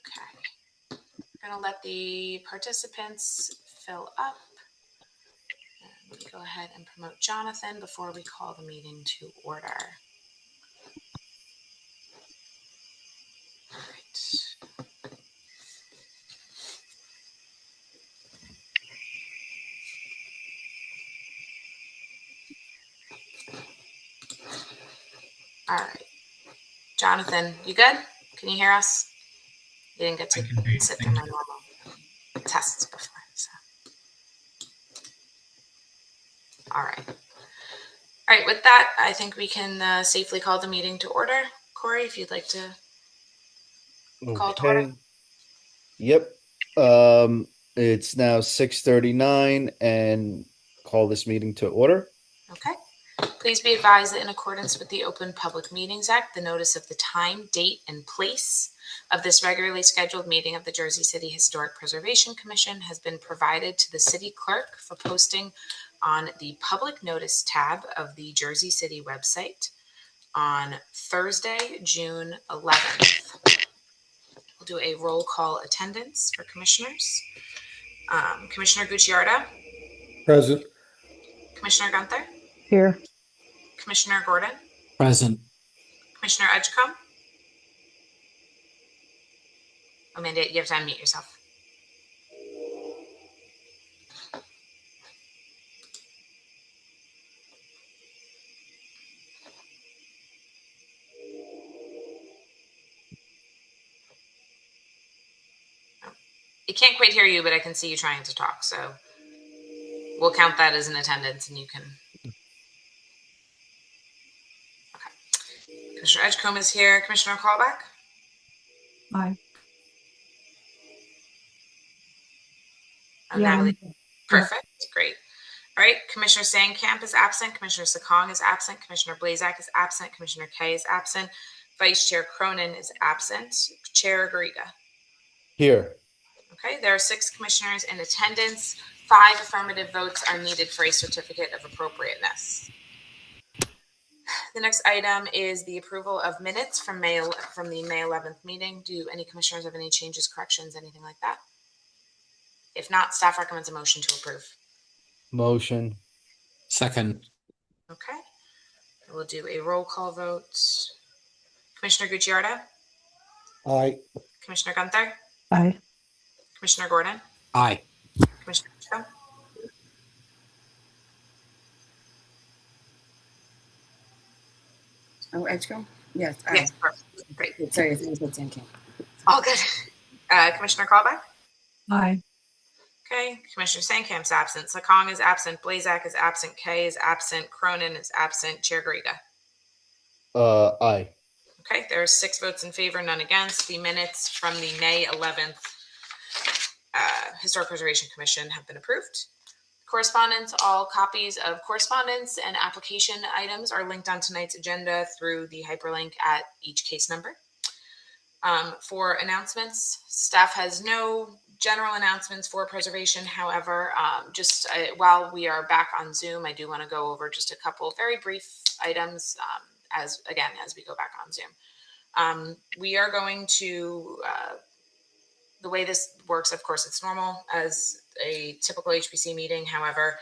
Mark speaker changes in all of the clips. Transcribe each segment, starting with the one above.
Speaker 1: Okay. I'm going to let the participants fill up. Let me go ahead and promote Jonathan before we call the meeting to order. All right. All right. Jonathan, you good? Can you hear us? You didn't get to sit through my normal tests before. So. All right. All right. With that, I think we can safely call the meeting to order. Corey, if you'd like to call to order.
Speaker 2: Yep. It's now 6:39 and call this meeting to order.
Speaker 1: Okay. Please be advised that in accordance with the Open Public Meetings Act, the notice of the time, date, and place of this regularly scheduled meeting of the Jersey City Historic Preservation Commission has been provided to the city clerk for posting on the public notice tab of the Jersey City website on Thursday, June 11th. We'll do a roll call attendance for commissioners. Commissioner Gucciardo.
Speaker 3: Present.
Speaker 1: Commissioner Gunther.
Speaker 4: Here.
Speaker 1: Commissioner Gordon.
Speaker 5: Present.
Speaker 1: Commissioner Edgecombe. Amanda, you have to unmute yourself. I can't quite hear you, but I can see you trying to talk. So we'll count that as an attendance and you can. Okay. Commissioner Edgecombe is here. Commissioner Callback.
Speaker 4: Aye.
Speaker 1: Natalie. Perfect. Great. All right. Commissioner Sandkamp is absent. Commissioner Sakong is absent. Commissioner Blazak is absent. Commissioner Kay is absent. Vice Chair Cronin is absent. Chair Garriga.
Speaker 2: Here.
Speaker 1: Okay. There are 6 commissioners in attendance. 5 affirmative votes are needed for a certificate of appropriateness. The next item is the approval of minutes from the May 11th meeting. Do any commissioners have any changes, corrections, anything like that? If not, staff recommends a motion to approve.
Speaker 2: Motion.
Speaker 5: Second.
Speaker 1: Okay. We'll do a roll call vote. Commissioner Gucciardo.
Speaker 3: Aye.
Speaker 1: Commissioner Gunther.
Speaker 4: Aye.
Speaker 1: Commissioner Gordon.
Speaker 5: Aye.
Speaker 1: Commissioner Edgecombe.
Speaker 6: Oh, Edgecombe? Yes.
Speaker 1: Yes, perfect. Great.
Speaker 6: Sorry, I think it was Sandkamp.
Speaker 1: All good. Commissioner Callback.
Speaker 4: Aye.
Speaker 1: Okay. Commissioner Sandkamp's absent. Sakong is absent. Blazak is absent. Kay is absent. Cronin is absent. Chair Garriga.
Speaker 2: Aye.
Speaker 1: Okay. There are 6 votes in favor, none against. The minutes from the May 11th Historic Preservation Commission have been approved. Correspondence. All copies of correspondence and application items are linked on tonight's agenda through the hyperlink at each case number. For announcements, staff has no general announcements for preservation. However, while we are back on Zoom, I do want to go over just a couple very brief items as we go back on Zoom. We are going to, the way this works, of course, it's normal as a typical HPC meeting. However,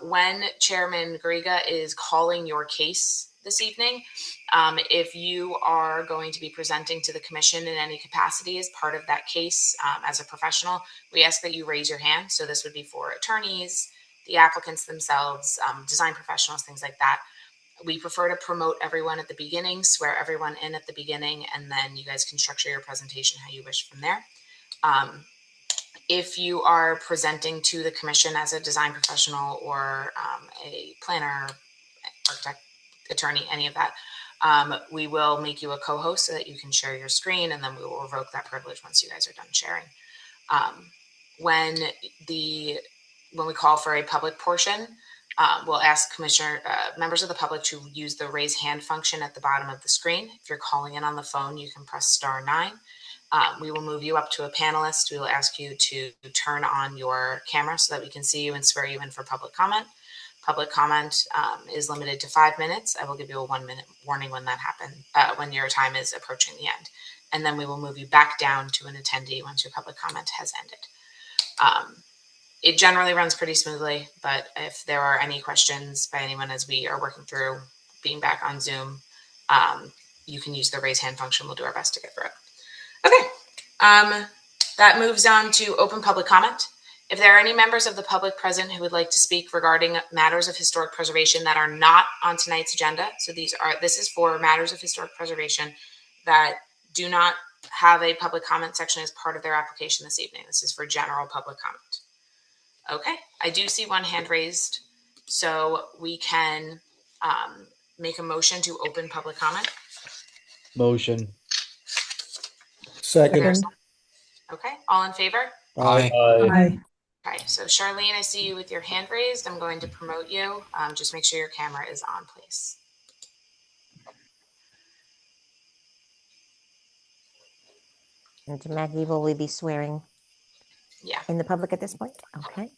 Speaker 1: when Chairman Garriga is calling your case this evening, if you are going to be presenting to the commission in any capacity as part of that case as a professional, we ask that you raise your hand. So this would be for attorneys, the applicants themselves, design professionals, things like that. We prefer to promote everyone at the beginning, swear everyone in at the beginning, and then you guys can structure your presentation how you wish from there. If you are presenting to the commission as a design professional or a planner, architect, attorney, any of that, we will make you a co-host so that you can share your screen, and then we will revoke that privilege once you guys are done sharing. When we call for a public portion, we'll ask members of the public to use the raise hand function at the bottom of the screen. If you're calling in on the phone, you can press *9. We will move you up to a panelist. We will ask you to turn on your camera so that we can see you and swear you in for public comment. Public comment is limited to 5 minutes. I will give you a 1-minute warning when that happens, when your time is approaching the end. and then we will move you back down to an attendee once your public comment has ended. It generally runs pretty smoothly, but if there are any questions by anyone as we are working through being back on Zoom, you can use the raise hand function. We'll do our best to get through it. Okay, that moves on to open public comment. If there are any members of the public present who would like to speak regarding matters of historic preservation that are not on tonight's agenda, so this is for matters of historic preservation that do not have a public comment section as part of their application this evening. This is for general public comment. Okay, I do see one hand raised, so we can make a motion to open public comment.
Speaker 2: Motion.
Speaker 3: Second.
Speaker 1: Okay, all in favor?
Speaker 5: Aye.
Speaker 2: Aye.
Speaker 4: Aye.
Speaker 1: Okay, so Charlene, I see you with your hand raised. I'm going to promote you. Just make sure your camera is on, please.
Speaker 7: And Maggie, will we be swearing
Speaker 1: Yeah,
Speaker 7: in the public at this point? Okay.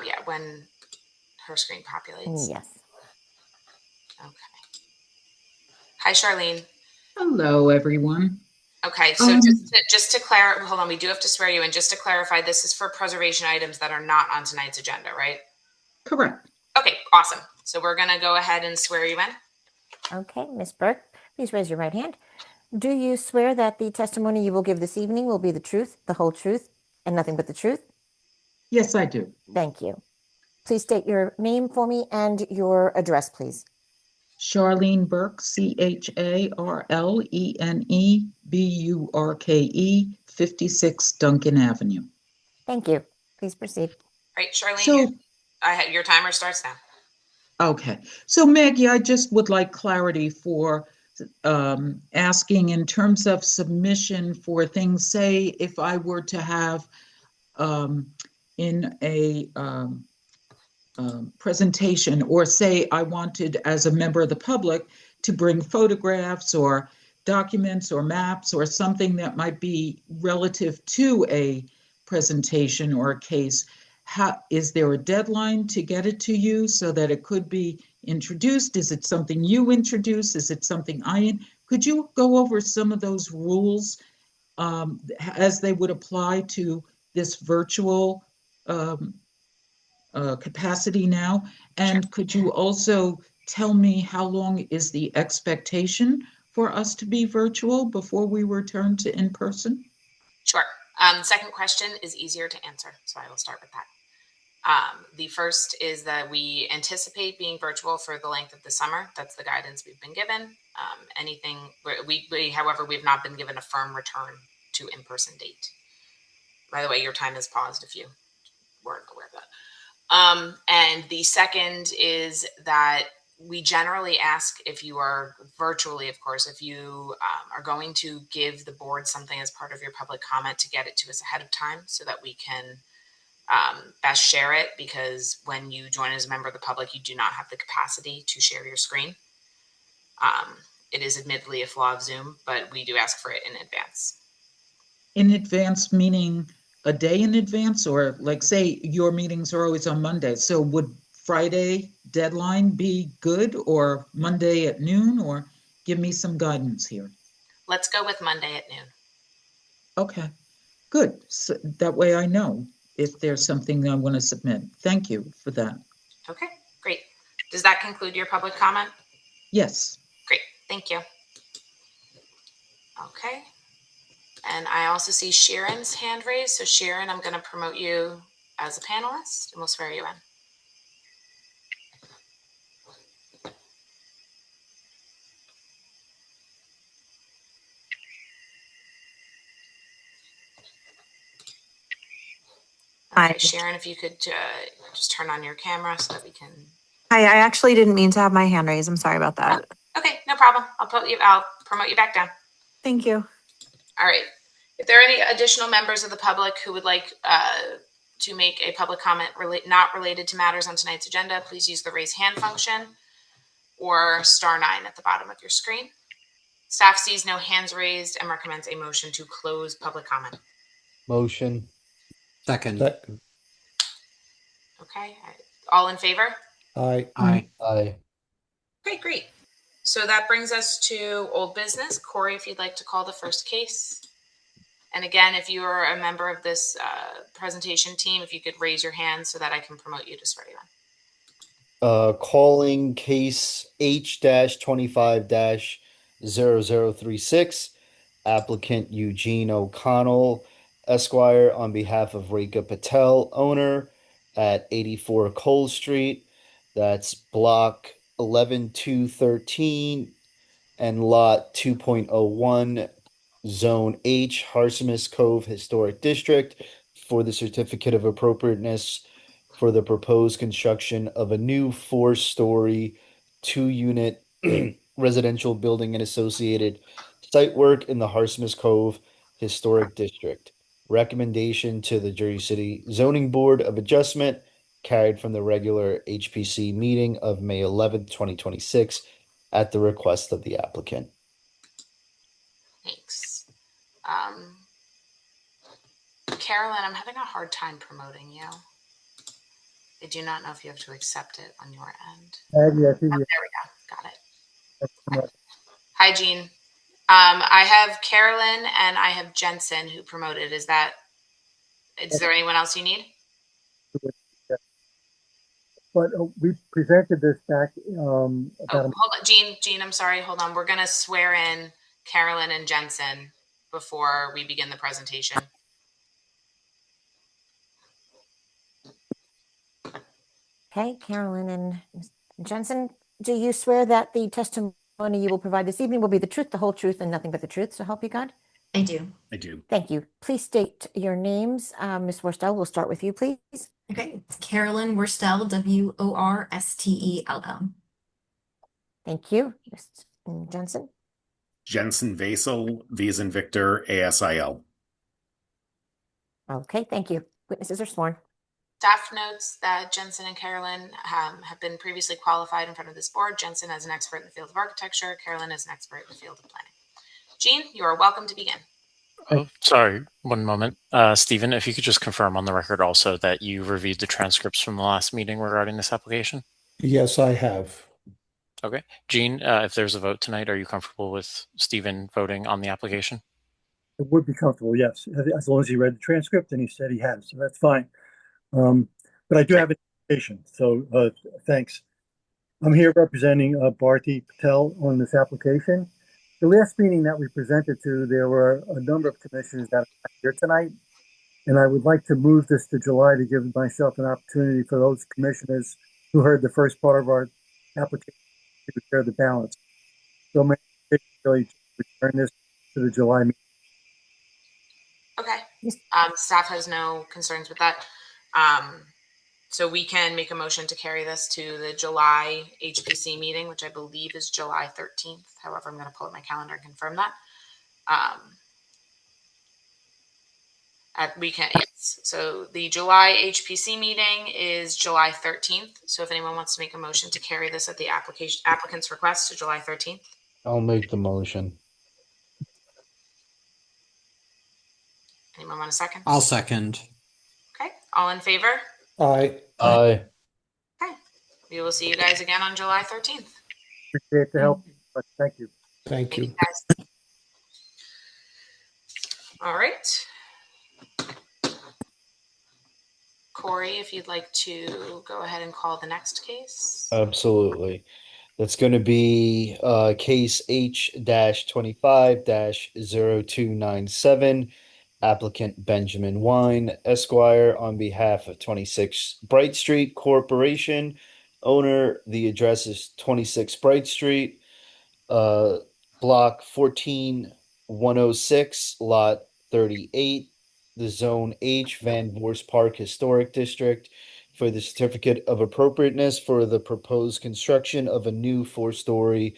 Speaker 1: yeah, when her screen populates.
Speaker 7: Yes.
Speaker 1: Okay. Hi, Charlene.
Speaker 8: Hello, everyone.
Speaker 1: Okay, so just to clarify, hold on, we do have to swear you in. Just to clarify, this is for preservation items that are not on tonight's agenda, right?
Speaker 8: Correct.
Speaker 1: Okay, awesome. So we're going to go ahead and swear you in.
Speaker 7: Okay, Ms. Burke, please raise your right hand. Do you swear that the testimony you will give this evening will be the truth, the whole truth, and nothing but the truth?
Speaker 8: Yes, I do.
Speaker 7: Thank you. Please state your name for me and your address, please.
Speaker 8: Charlene Burke, CharleneBurke, 56 Duncan Avenue.
Speaker 7: Thank you. Please proceed.
Speaker 1: Right, Charlene,
Speaker 8: So,
Speaker 1: your timer starts now.
Speaker 8: okay. So, Maggie, I just would like clarity for asking in terms of submission for things, say, if I were to have in a presentation, or say I wanted as a member of the public to bring photographs or documents or maps or something that might be relative to a presentation or a case, is there a deadline to get it to you so that it could be introduced? Is it something you introduce? Is it something could you go over some of those rules as they would apply to this virtual capacity now? And
Speaker 1: Sure.
Speaker 8: could you also tell me how long is the expectation for us to be virtual before we return to in person?
Speaker 1: Sure. Second question is easier to answer, so I will start with that. The first is that we anticipate being virtual for the length of the summer. That's the guidance we've been given. However, we've not been given a firm return to in-person date. By the way, your time is paused if you weren't aware of that. And the second is that we generally ask, if you are virtually, of course, if you are going to give the board something as part of your public comment, to get it to us ahead of time so that we can best share it, because when you join as a member of the public, you do not have the capacity to share your screen. It is admittedly a flaw of Zoom, but we do ask for it in advance.
Speaker 8: In advance, meaning a day in advance, or like, say your meetings are always on Monday, so would Friday deadline be good, or Monday at noon, or give me some guidance here?
Speaker 1: Let's go with Monday at noon.
Speaker 8: Okay, good. So that way I know if there's something I want to submit. Thank you for that.
Speaker 1: Okay, great. Does that conclude your public comment?
Speaker 8: Yes.
Speaker 1: Great, thank you. Okay. And I also see Sharon's hand raised. So Sharon, I'm going to promote you as a panelist and we'll swear you in.
Speaker 9: Hi.
Speaker 1: Okay, Sharon, if you could just turn on your camera so that we can.
Speaker 9: Hi, I actually didn't mean to have my hand raised. I'm sorry about that.
Speaker 1: Okay, no problem. I'll promote you back down.
Speaker 9: Thank you.
Speaker 1: All right. If there are any additional members of the public who would like to make a public comment not related to matters on tonight's agenda, please use the raise hand function or *9 at the bottom of your screen. Staff sees no hands raised and recommends a motion to close public comment.
Speaker 2: Motion.
Speaker 5: Second.
Speaker 3: Second.
Speaker 1: Okay. All in favor?
Speaker 3: Aye.
Speaker 5: Aye.
Speaker 2: Aye.
Speaker 1: Okay, great. So that brings us to old business. Corey, if you'd like to call the first case. And again, if you are a member of this presentation team, if you could raise your hand so that I can promote you to swear you in.
Speaker 2: Calling case H-25-0036, applicant Eugene O'Connell, Esquire, on behalf of Reka Patel, owner, at 84 Cole Street. That's block 11213 and lot 2.01, Zone H, Harsimus Cove Historic District, for the certificate of appropriateness for the proposed construction of a new 4-story, 2-unit residential building and associated site work in the Harsimus Cove Historic District. Recommendation to the Jersey City Zoning Board of Adjustment, carried from the regular HPC meeting of May 11th, 2026, at the request of the applicant.
Speaker 1: Thanks. Carolyn, I'm having a hard time promoting you. I do not know if you have to accept it on your end.
Speaker 3: Yes,
Speaker 1: Oh, there we go. Got it. Hi, Jean. I have Carolyn and I have Jensen who promoted. Is there anyone else you need?
Speaker 3: But we presented this back
Speaker 1: Hold on, Jean, I'm sorry. Hold on. We're going to swear in Carolyn and Jensen before we begin the presentation.
Speaker 7: Okay, Carolyn and Jensen, do you swear that the testimony you will provide this evening will be the truth, the whole truth, and nothing but the truth, so help you God?
Speaker 10: I do.
Speaker 5: I do.
Speaker 7: Thank you. Please state your names. Ms. Worstel, we'll start with you, please.
Speaker 10: Okay, it's Carolyn Worstel, Worstell.
Speaker 7: Thank you. Ms. Jensen.
Speaker 11: Jensen Vasel, V as in Victor, ASIL.
Speaker 7: Okay, thank you. Witnesses are sworn.
Speaker 1: Staff notes that Jensen and Carolyn have been previously qualified in front of this board. Jensen as an expert in the field of architecture, Carolyn as an expert in the field of planning. Jean, you are welcome to begin.
Speaker 12: Oh, sorry. One moment. Stephen, if you could just confirm on the record also that you reviewed the transcripts from the last meeting regarding this application.
Speaker 3: Yes, I have.
Speaker 12: Okay. Jean, if there's a vote tonight, are you comfortable with Stephen voting on the application?
Speaker 13: I would be comfortable, yes, as long as he read the transcript and he said he has, so that's fine. But I do have an invitation, so thanks. I'm here representing Bharti Patel on this application. The last meeting that we presented to, there were a number of commissioners that are here tonight, and I would like to move this to July to give myself an opportunity for those commissioners who heard the first part of our application to share the balance. So may I really return this to the July meeting.
Speaker 1: Okay. Staff has no concerns with that. So we can make a motion to carry this to the July HPC meeting, which I believe is July 13th. However, I'm going to pull up my calendar and confirm that. Yes. So the July HPC meeting is July 13th. So if anyone wants to make a motion to carry this at the applicant's request to July 13th.
Speaker 2: I'll make the motion.
Speaker 1: Anyone want a second?
Speaker 5: I'll second.
Speaker 1: Okay. All in favor?
Speaker 3: Aye.
Speaker 2: Aye.
Speaker 1: Okay. We will see you guys again on July 13th.
Speaker 13: Appreciate the help, but thank you.
Speaker 3: Thank you.
Speaker 1: Guys. All right. Corey, if you'd like to go ahead and call the next case.
Speaker 2: Absolutely. That's going to be case H-25-0297, applicant Benjamin Wine, Esquire, on behalf of 26 Bright Street Corporation, owner. The address is 26 Bright Street, block 14106, lot 38, the Zone H, Van Voorst Park Historic District, for the certificate of appropriateness for the proposed construction of a new 4-story,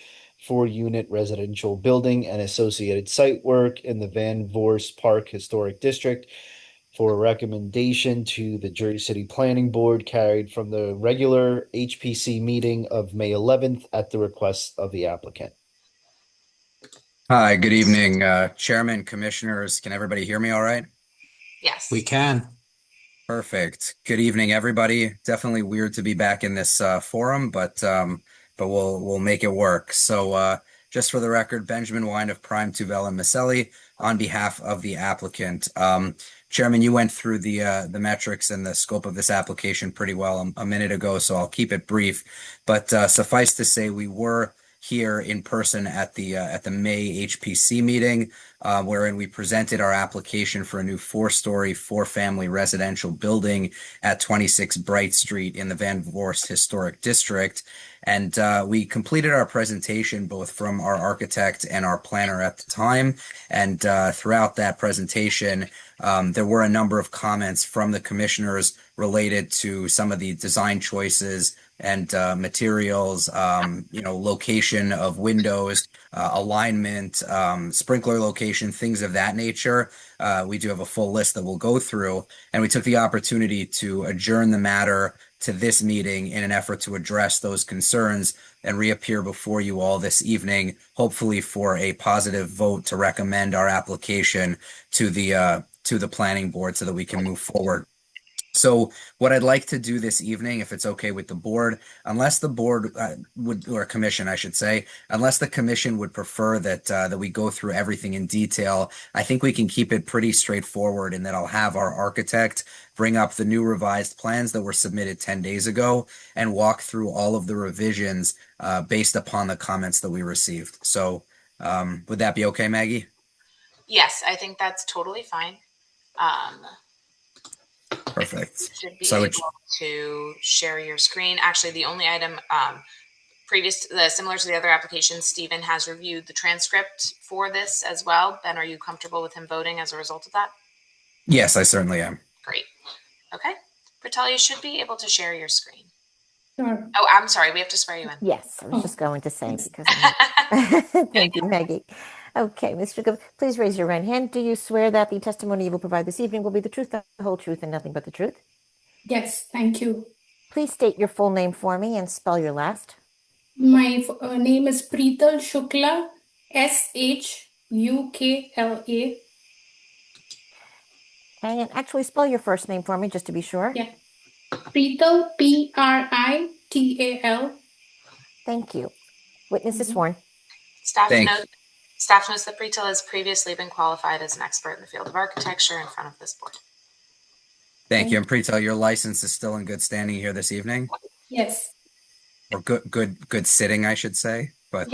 Speaker 2: 4-unit residential building and associated site work in the Van Voorst Park Historic District, for a recommendation to the Jersey City Planning Board, carried from the regular HPC meeting of May 11th at the request of the applicant.
Speaker 14: Hi, good evening, Chairman, Commissioners. Can everybody hear me all right?
Speaker 1: Yes.
Speaker 5: We can.
Speaker 14: Perfect. Good evening, everybody. Definitely weird to be back in this forum, but but we'll make it work. So just for the record, Benjamin Wine of Prime, Tuvell, and Maselli on behalf of the applicant. Chairman, you went through the metrics and the scope of this application pretty well a minute ago, so I'll keep it brief. But suffice to say, we were here in person at the May HPC meeting, wherein we presented our application for a new 4-story, 4-family residential building at 26 Bright Street in the Van Voorst Historic District. And we completed our presentation both from our architect and our planner at the time. And throughout that presentation, there were a number of comments from the commissioners related to some of the design choices and materials, location of windows, alignment, sprinkler location, things of that nature. We do have a full list that we'll go through, and we took the opportunity to adjourn the matter to this meeting in an effort to address those concerns and reappear before you all this evening, hopefully for a positive vote to recommend our application to the planning board so that we can move forward. So what I'd like to do this evening, if it's okay with the board, unless the board or commission, I should say, unless the commission would prefer that we go through everything in detail, I think we can keep it pretty straightforward in that I'll have our architect bring up the new revised plans that were submitted 10 days ago and walk through all of the revisions based upon the comments that we received. So would that be okay, Maggie?
Speaker 1: Yes, I think that's totally fine.
Speaker 14: Perfect.
Speaker 1: You should be
Speaker 14: So
Speaker 1: able to share your screen. Actually, the only item similar to the other applications, Stephen has reviewed the transcript for this as well. Ben, are you comfortable with him voting as a result of that?
Speaker 14: Yes, I certainly am.
Speaker 1: Great. Okay. Prital, you should be able to share your screen.
Speaker 4: Sure.
Speaker 1: Oh, I'm sorry. We have to swear you in.
Speaker 7: Yes, I was just going to say because thank you, Maggie. Okay, Mr. Gov, please raise your right hand. Do you swear that the testimony you will provide this evening will be the truth, the whole truth, and nothing but the truth?
Speaker 4: Yes, thank you.
Speaker 7: Please state your full name for me and spell your last.
Speaker 4: My name is Prital Shukla, Shukla.
Speaker 7: Okay, and actually spell your first name for me just to be sure.
Speaker 4: Yeah. Prital, Prital.
Speaker 7: Thank you. Witness is sworn.
Speaker 1: Staff notes that Prital has previously been qualified as an expert in the field of architecture in front of this board.
Speaker 14: Thank you. And Prital, your license is still in good standing here this evening?
Speaker 4: Yes.
Speaker 14: Or good sitting, I should say. But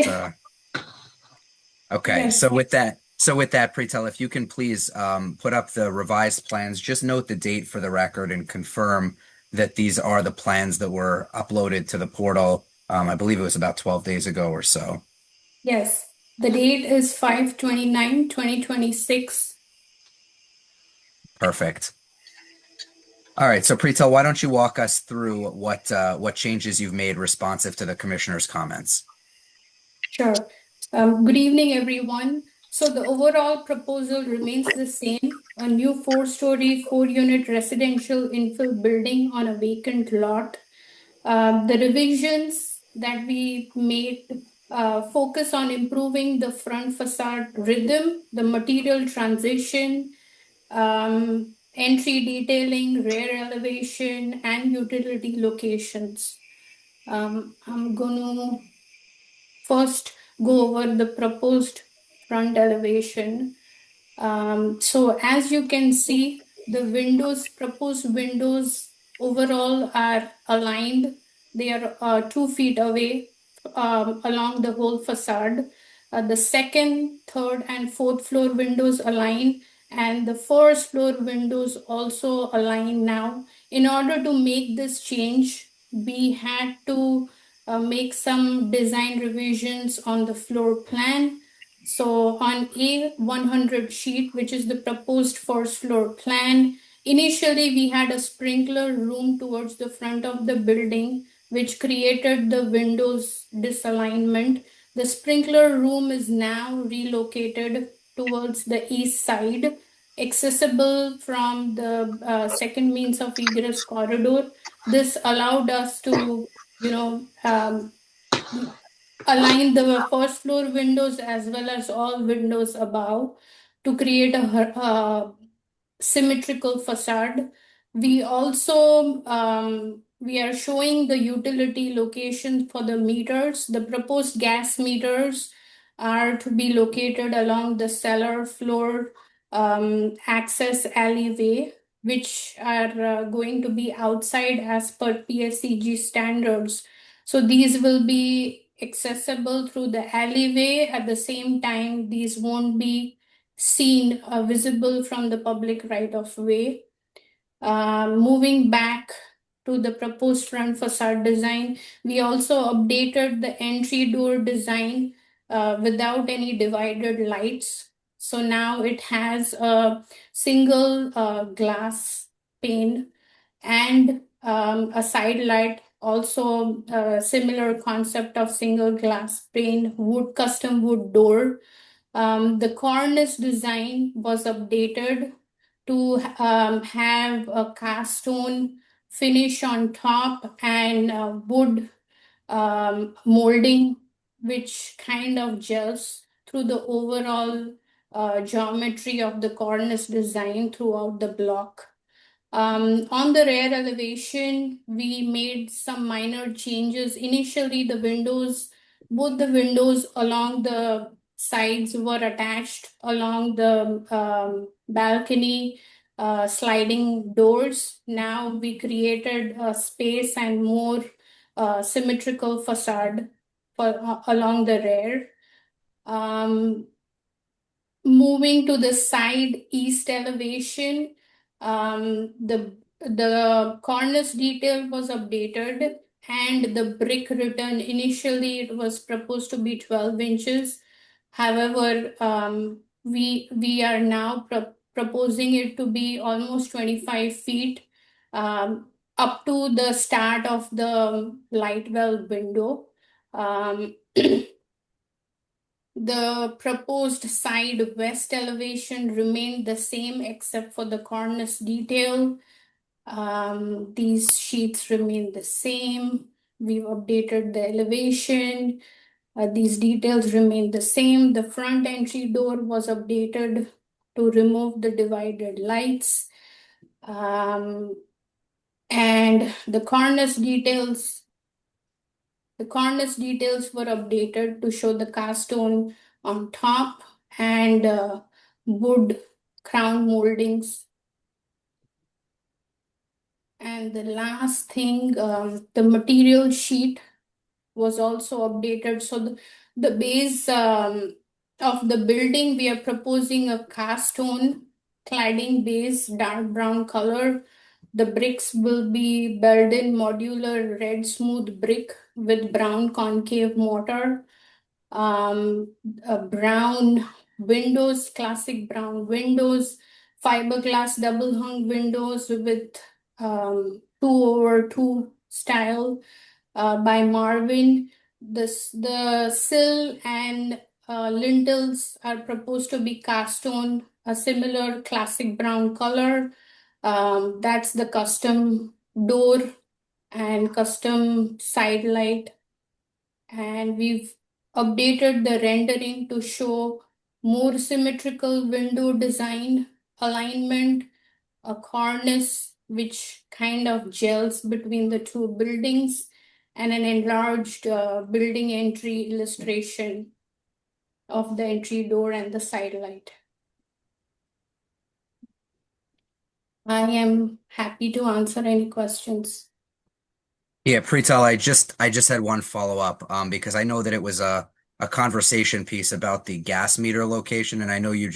Speaker 14: okay.
Speaker 4: Yes.
Speaker 14: So with that, Prital, if you can please put up the revised plans, just note the date for the record and confirm that these are the plans that were uploaded to the portal. I believe it was about 12 days ago or so.
Speaker 4: Yes. The date is 5/29/2026.
Speaker 14: Perfect. All right. So Prital, why don't you walk us through what changes you've made responsive to the commissioner's comments?
Speaker 4: Sure. Good evening, everyone. So the overall proposal remains the same, a new 4-story, 4-unit residential infill building on a vacant lot. The revisions that we made focus on improving the front facade rhythm, the material transition, entry detailing, rear elevation, and utility locations. I'm going to first go over the proposed front elevation. So as you can see, the proposed windows overall are aligned. They are 2 feet away along the whole facade. The second, third, and fourth floor windows align, and the first floor windows also align now. In order to make this change, we had to make some design revisions on the floor plan. So on A100 sheet, which is the proposed first floor plan, initially we had a sprinkler room towards the front of the building, which created the windows disalignment. The sprinkler room is now relocated towards the east side, accessible from the second means of egress corridor. This allowed us to, align the first floor windows as well as all windows above to create a symmetrical facade. We also we are showing the utility location for the meters. The proposed gas meters are to be located along the cellar floor access alleyway, which are going to be outside as per PSCG standards. So these will be accessible through the alleyway. At the same time, these won't be seen visible from the public right of way. Moving back to the proposed front facade design, we also updated the entry door design without any divided lights. So now it has a single glass pane and a side light, also a similar concept of single glass pane, custom wood door. The cornice design was updated to have a cast stone finish on top and wood molding, which kind of gels through the overall geometry of the cornice design throughout the block. On the rear elevation, we made some minor changes. Initially, both the windows along the sides were attached along the balcony sliding doors. Now we created a space and more symmetrical facade along the rear. Moving to the side east elevation, the cornice detail was updated and the brick return. Initially, it was proposed to be 12 inches. However, we are now proposing it to be almost 25 feet up to the start of the light well window. The proposed side west elevation remained the same except for the cornice detail. These sheets remain the same. We've updated the elevation. These details remain the same. The front entry door was updated to remove the divided lights. And the cornice details were updated to show the cast stone on top and wood crown moldings. And the last thing, the material sheet was also updated. So the base of the building, we are proposing a cast stone cladding base, dark brown color. The bricks will be Belden modular red smooth brick with brown concave mortar. Brown windows, classic brown windows, fiberglass double hung windows with 2/2 style by Marvin. The sill and lintels are proposed to be cast stone, a similar classic brown color. That's the custom door and custom side light. And we've updated the rendering to show more symmetrical window design, alignment, a cornice which kind of gels between the two buildings, and an enlarged building entry illustration of the entry door and the side light. I am happy to answer any questions.
Speaker 14: Yeah, Preetal, I just had one follow-up because I know that it was a conversation piece about the gas meter location, and I know you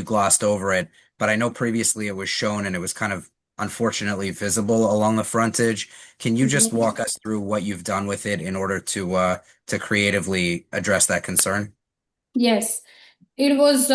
Speaker 14: glossed over it, but I know previously it was shown and it was kind of unfortunately visible along the frontage. Can you just walk us through what you've done with it in order to creatively address that concern?
Speaker 4: Yes, it was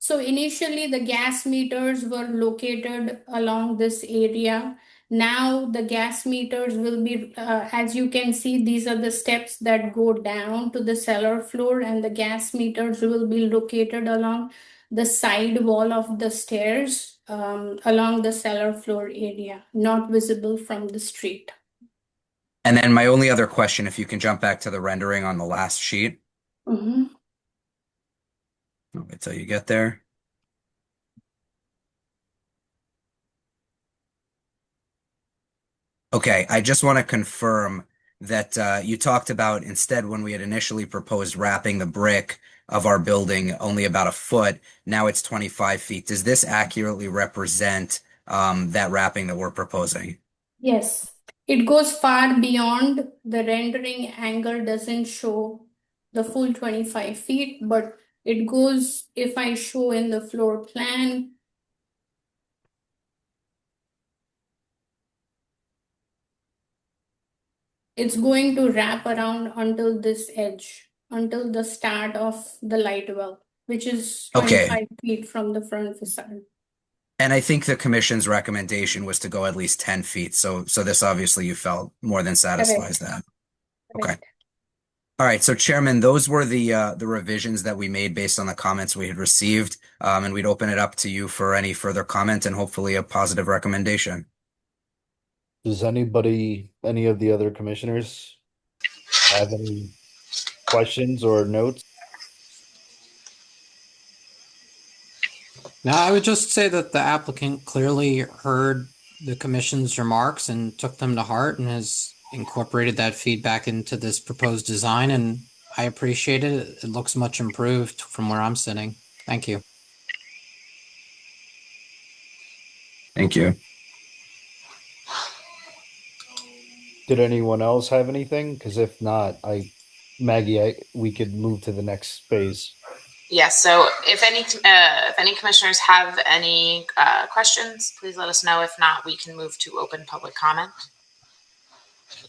Speaker 4: so initially the gas meters were located along this area. Now the gas meters will be, as you can see, these are the steps that go down to the cellar floor, and the gas meters will be located along the side wall of the stairs along the cellar floor area, not visible from the street.
Speaker 14: And then my only other question, if you can jump back to the rendering on the last sheet.
Speaker 4: Mm-hmm.
Speaker 14: I'll wait till you get there. Okay, I just want to confirm that you talked about instead when we had initially proposed wrapping the brick of our building only about a foot, now it's 25 feet. Does this accurately represent that wrapping that we're proposing?
Speaker 4: Yes, it goes far beyond the rendering angle doesn't show the full 25 feet, but it goes, if I show in the floor plan, it's going to wrap around until this edge, until the start of the light well, which is 25
Speaker 14: Okay.
Speaker 4: feet from the front facade.
Speaker 14: And I think the commission's recommendation was to go at least 10 feet. So this obviously you felt more than satisfies that. Okay.
Speaker 4: Correct.
Speaker 14: All right. So Chairman, those were the revisions that we made based on the comments we had received. And we'd open it up to you for any further comment and hopefully a positive recommendation.
Speaker 2: Does any of the other commissioners have any questions or notes?
Speaker 5: Now, I would just say that the applicant clearly heard the commission's remarks and took them to heart and has incorporated that feedback into this proposed design, and I appreciate it. It looks much improved from where I'm sitting. Thank you.
Speaker 14: Thank you.
Speaker 2: Did anyone else have anything? Because if not, Maggie, we could move to the next phase.
Speaker 1: Yes. So if any commissioners have any questions, please let us know. If not, we can move to open public comment.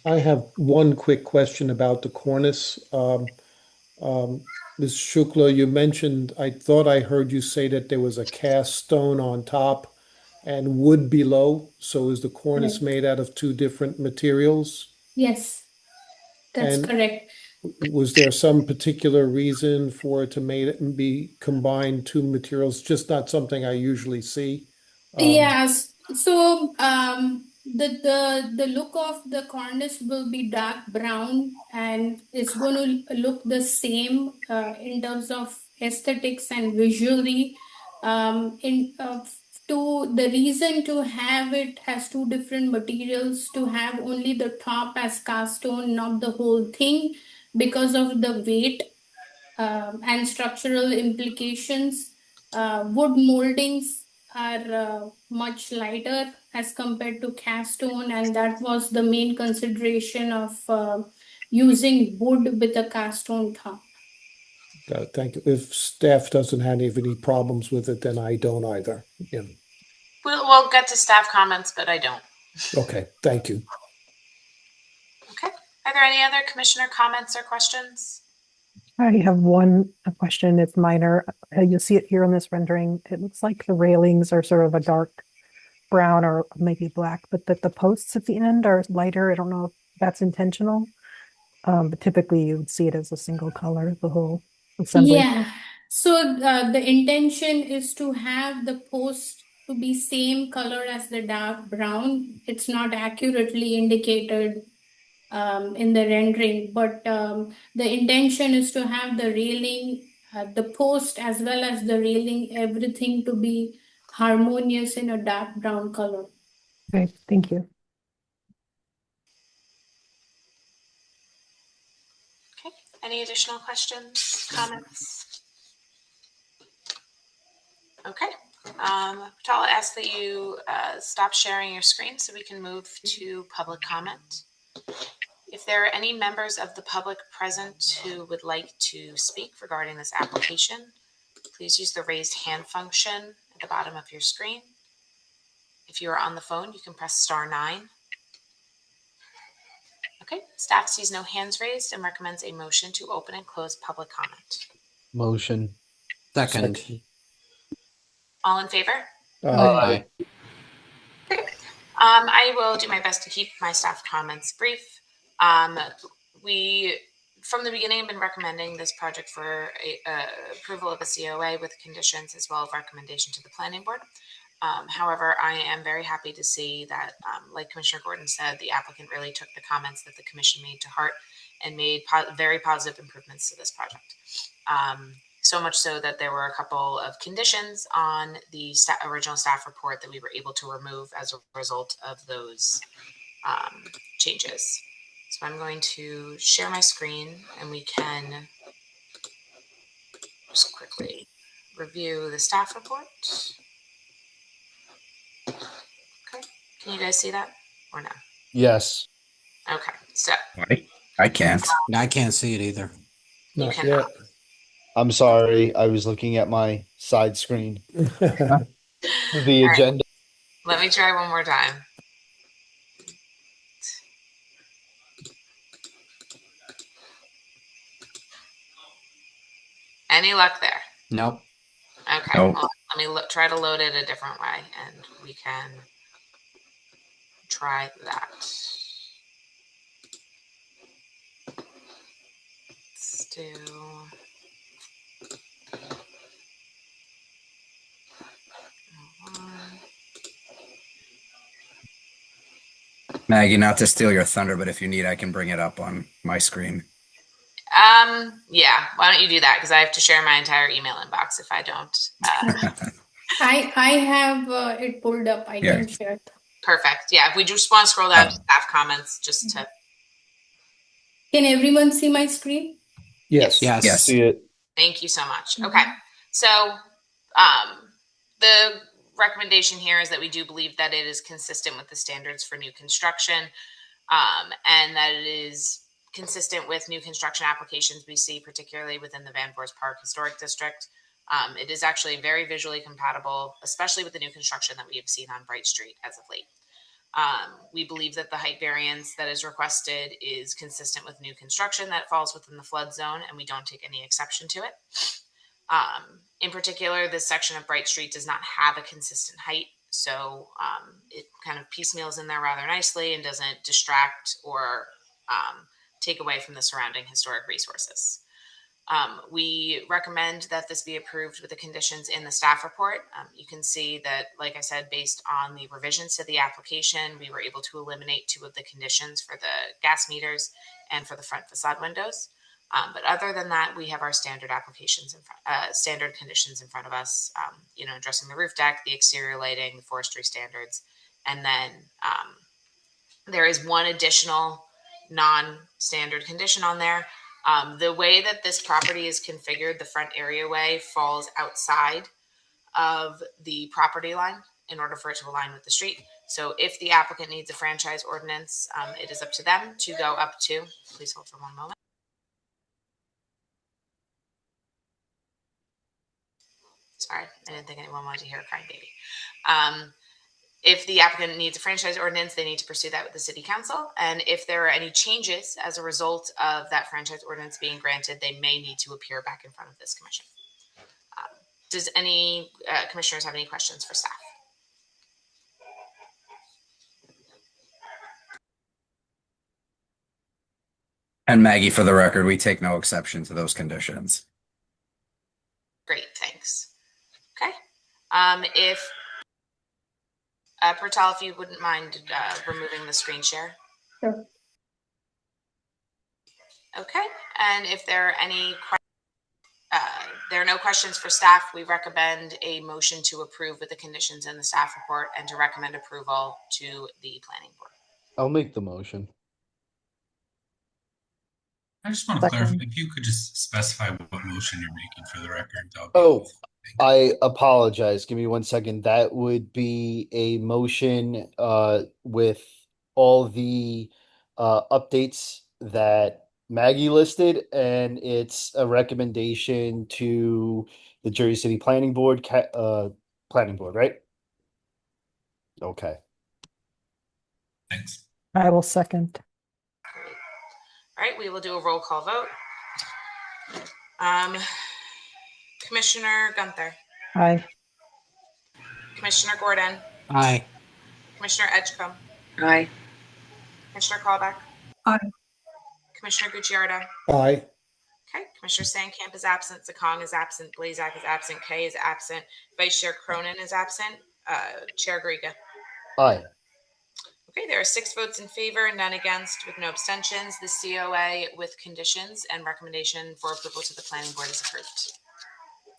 Speaker 3: I have one quick question about the cornice. Ms. Shukla, you mentioned, I thought I heard you say that there was a cast stone on top and wood below. So is the cornice
Speaker 4: Correct.
Speaker 3: made out of two different materials?
Speaker 4: Yes, that's
Speaker 3: And
Speaker 4: correct.
Speaker 3: was there some particular reason for it to be combined two materials? Just not something I usually see.
Speaker 4: Yes. So the look of the cornice will be dark brown and it's going to look the same in terms of aesthetics and visually. To the reason to have it has two different materials, to have only the top as cast stone, not the whole thing, because of the weight and structural implications. Wood moldings are much lighter as compared to cast stone, and that was the main consideration of using wood with a cast stone top.
Speaker 3: Got it. Thank you. If staff doesn't have any problems with it, then I don't either. Yeah.
Speaker 1: We'll get to staff comments, but I don't.
Speaker 3: Okay. Thank you.
Speaker 1: Okay. Are there any other commissioner comments or questions?
Speaker 15: I have a question. It's minor. You'll see it here on this rendering. It looks like the railings are sort of a dark brown or maybe black, but that the posts at the end are lighter. I don't know if that's intentional, but typically you would see it as a single color, the whole assembly.
Speaker 4: Yeah. So the intention is to have the post to be same color as the dark brown. It's not accurately indicated in the rendering, but the intention is to have the railing, the post as well as the railing, everything to be harmonious in a dark brown color.
Speaker 15: Okay, thank you.
Speaker 1: Okay. Any additional questions, comments? Okay. I'll ask that you stop sharing your screen so we can move to public comment. If there are any members of the public present who would like to speak regarding this application, please use the raised hand function at the bottom of your screen. If you are on the phone, you can press *9. Okay, staff sees no hands raised and recommends a motion to open and close public comment.
Speaker 2: Motion.
Speaker 5: Second.
Speaker 1: All in favor?
Speaker 5: Aye.
Speaker 1: I will do my best to keep my staff comments brief. We, from the beginning, have been recommending this project for approval of a COA with conditions as well as recommendation to the planning board. However, I am very happy to see that, like Commissioner Gordon said, the applicant really took the comments that the commission made to heart and made very positive improvements to this project. So much so that there were a couple of conditions on the original staff report that we were able to remove as a result of those changes. So I'm going to share my screen and we can just quickly review the staff report. Okay, can you guys see that or no?
Speaker 2: Yes.
Speaker 1: Okay, so
Speaker 14: I can't.
Speaker 5: I can't see it either.
Speaker 1: you
Speaker 3: Not
Speaker 1: cannot.
Speaker 3: yet.
Speaker 2: I'm sorry. I was looking at my side screen. The
Speaker 1: All right,
Speaker 2: agenda.
Speaker 1: let me try one more time. Any luck there?
Speaker 5: Nope.
Speaker 1: Okay,
Speaker 14: Nope.
Speaker 1: well, let me try to load it a different way and we can try that. Let's do.
Speaker 14: Maggie, not to steal your thunder, but if you need, I can bring it up on my screen.
Speaker 1: Yeah, why don't you do that? Because I have to share my entire email inbox if I don't.
Speaker 4: I have it pulled up. I
Speaker 14: Yeah.
Speaker 4: can share it.
Speaker 1: Perfect. Yeah, if we just want to scroll down to staff comments, just to.
Speaker 4: Can everyone see my screen?
Speaker 3: Yes.
Speaker 5: Yes.
Speaker 2: See it.
Speaker 1: Thank you so much. Okay, so the recommendation here is that we do believe that it is consistent with the standards for new construction, and that it is consistent with new construction applications we see, particularly within the Van Voorst Park Historic District. It is actually very visually compatible, especially with the new construction that we have seen on Bright Street as of late. We believe that the height variance that is requested is consistent with new construction that falls within the flood zone, and we don't take any exception to it. In particular, this section of Bright Street does not have a consistent height, so it kind of piecemeals in there rather nicely and doesn't distract or take away from the surrounding historic resources. We recommend that this be approved with the conditions in the staff report. You can see that, like I said, based on the revisions to the application, we were able to eliminate 2 of the conditions for the gas meters and for the front facade windows. But other than that, we have our standard applications standard conditions in front of us. Addressing the roof deck, the exterior lighting, the forestry standards, and then there is one additional non-standard condition on there. The way that this property is configured, the front areaway falls outside of the property line in order for it to align with the street. So if the applicant needs a franchise ordinance, it is up to them to go up to, please hold for one moment. Sorry, I didn't think anyone wanted to hear a crying baby. If the applicant needs a franchise ordinance, they need to pursue that with the city council. And if there are any changes as a result of that franchise ordinance being granted, they may need to appear back in front of this commission. Does any commissioners have any questions for staff?
Speaker 14: And Maggie, for the record, we take no exception to those conditions.
Speaker 1: Great, thanks. Okay. If Pertal, if you wouldn't mind removing the screen share.
Speaker 4: Sure.
Speaker 1: Okay, and if there are any there are no questions for staff, we recommend a motion to approve with the conditions in the staff report and to recommend approval to the planning board.
Speaker 2: I'll make the motion.
Speaker 16: I just want to clarify, if you could just specify what motion you're making for the record.
Speaker 2: Oh, I apologize. Give me 1 second. That would be a motion with all the updates that Maggie listed, and it's a recommendation to the Jersey City Planning Board, right? Okay.
Speaker 16: Thanks.
Speaker 15: I will second.
Speaker 1: All right, we will do a roll call vote. Commissioner Gunther.
Speaker 15: Aye.
Speaker 1: Commissioner Gordon.
Speaker 5: Aye.
Speaker 1: Commissioner Edgecombe.
Speaker 6: Aye.
Speaker 1: Commissioner Callback.
Speaker 15: Aye.
Speaker 1: Commissioner Gucciardo.
Speaker 3: Aye.
Speaker 1: Okay, Commissioner Sandcamp is absent, Zakong is absent, Blazak is absent, Kay is absent, Vice Chair Cronin is absent, Chair Griga.
Speaker 2: Aye.
Speaker 1: Okay, there are 6 votes in favor, none against, with no abstentions. The COA with conditions and recommendation for approval to the planning board is approved.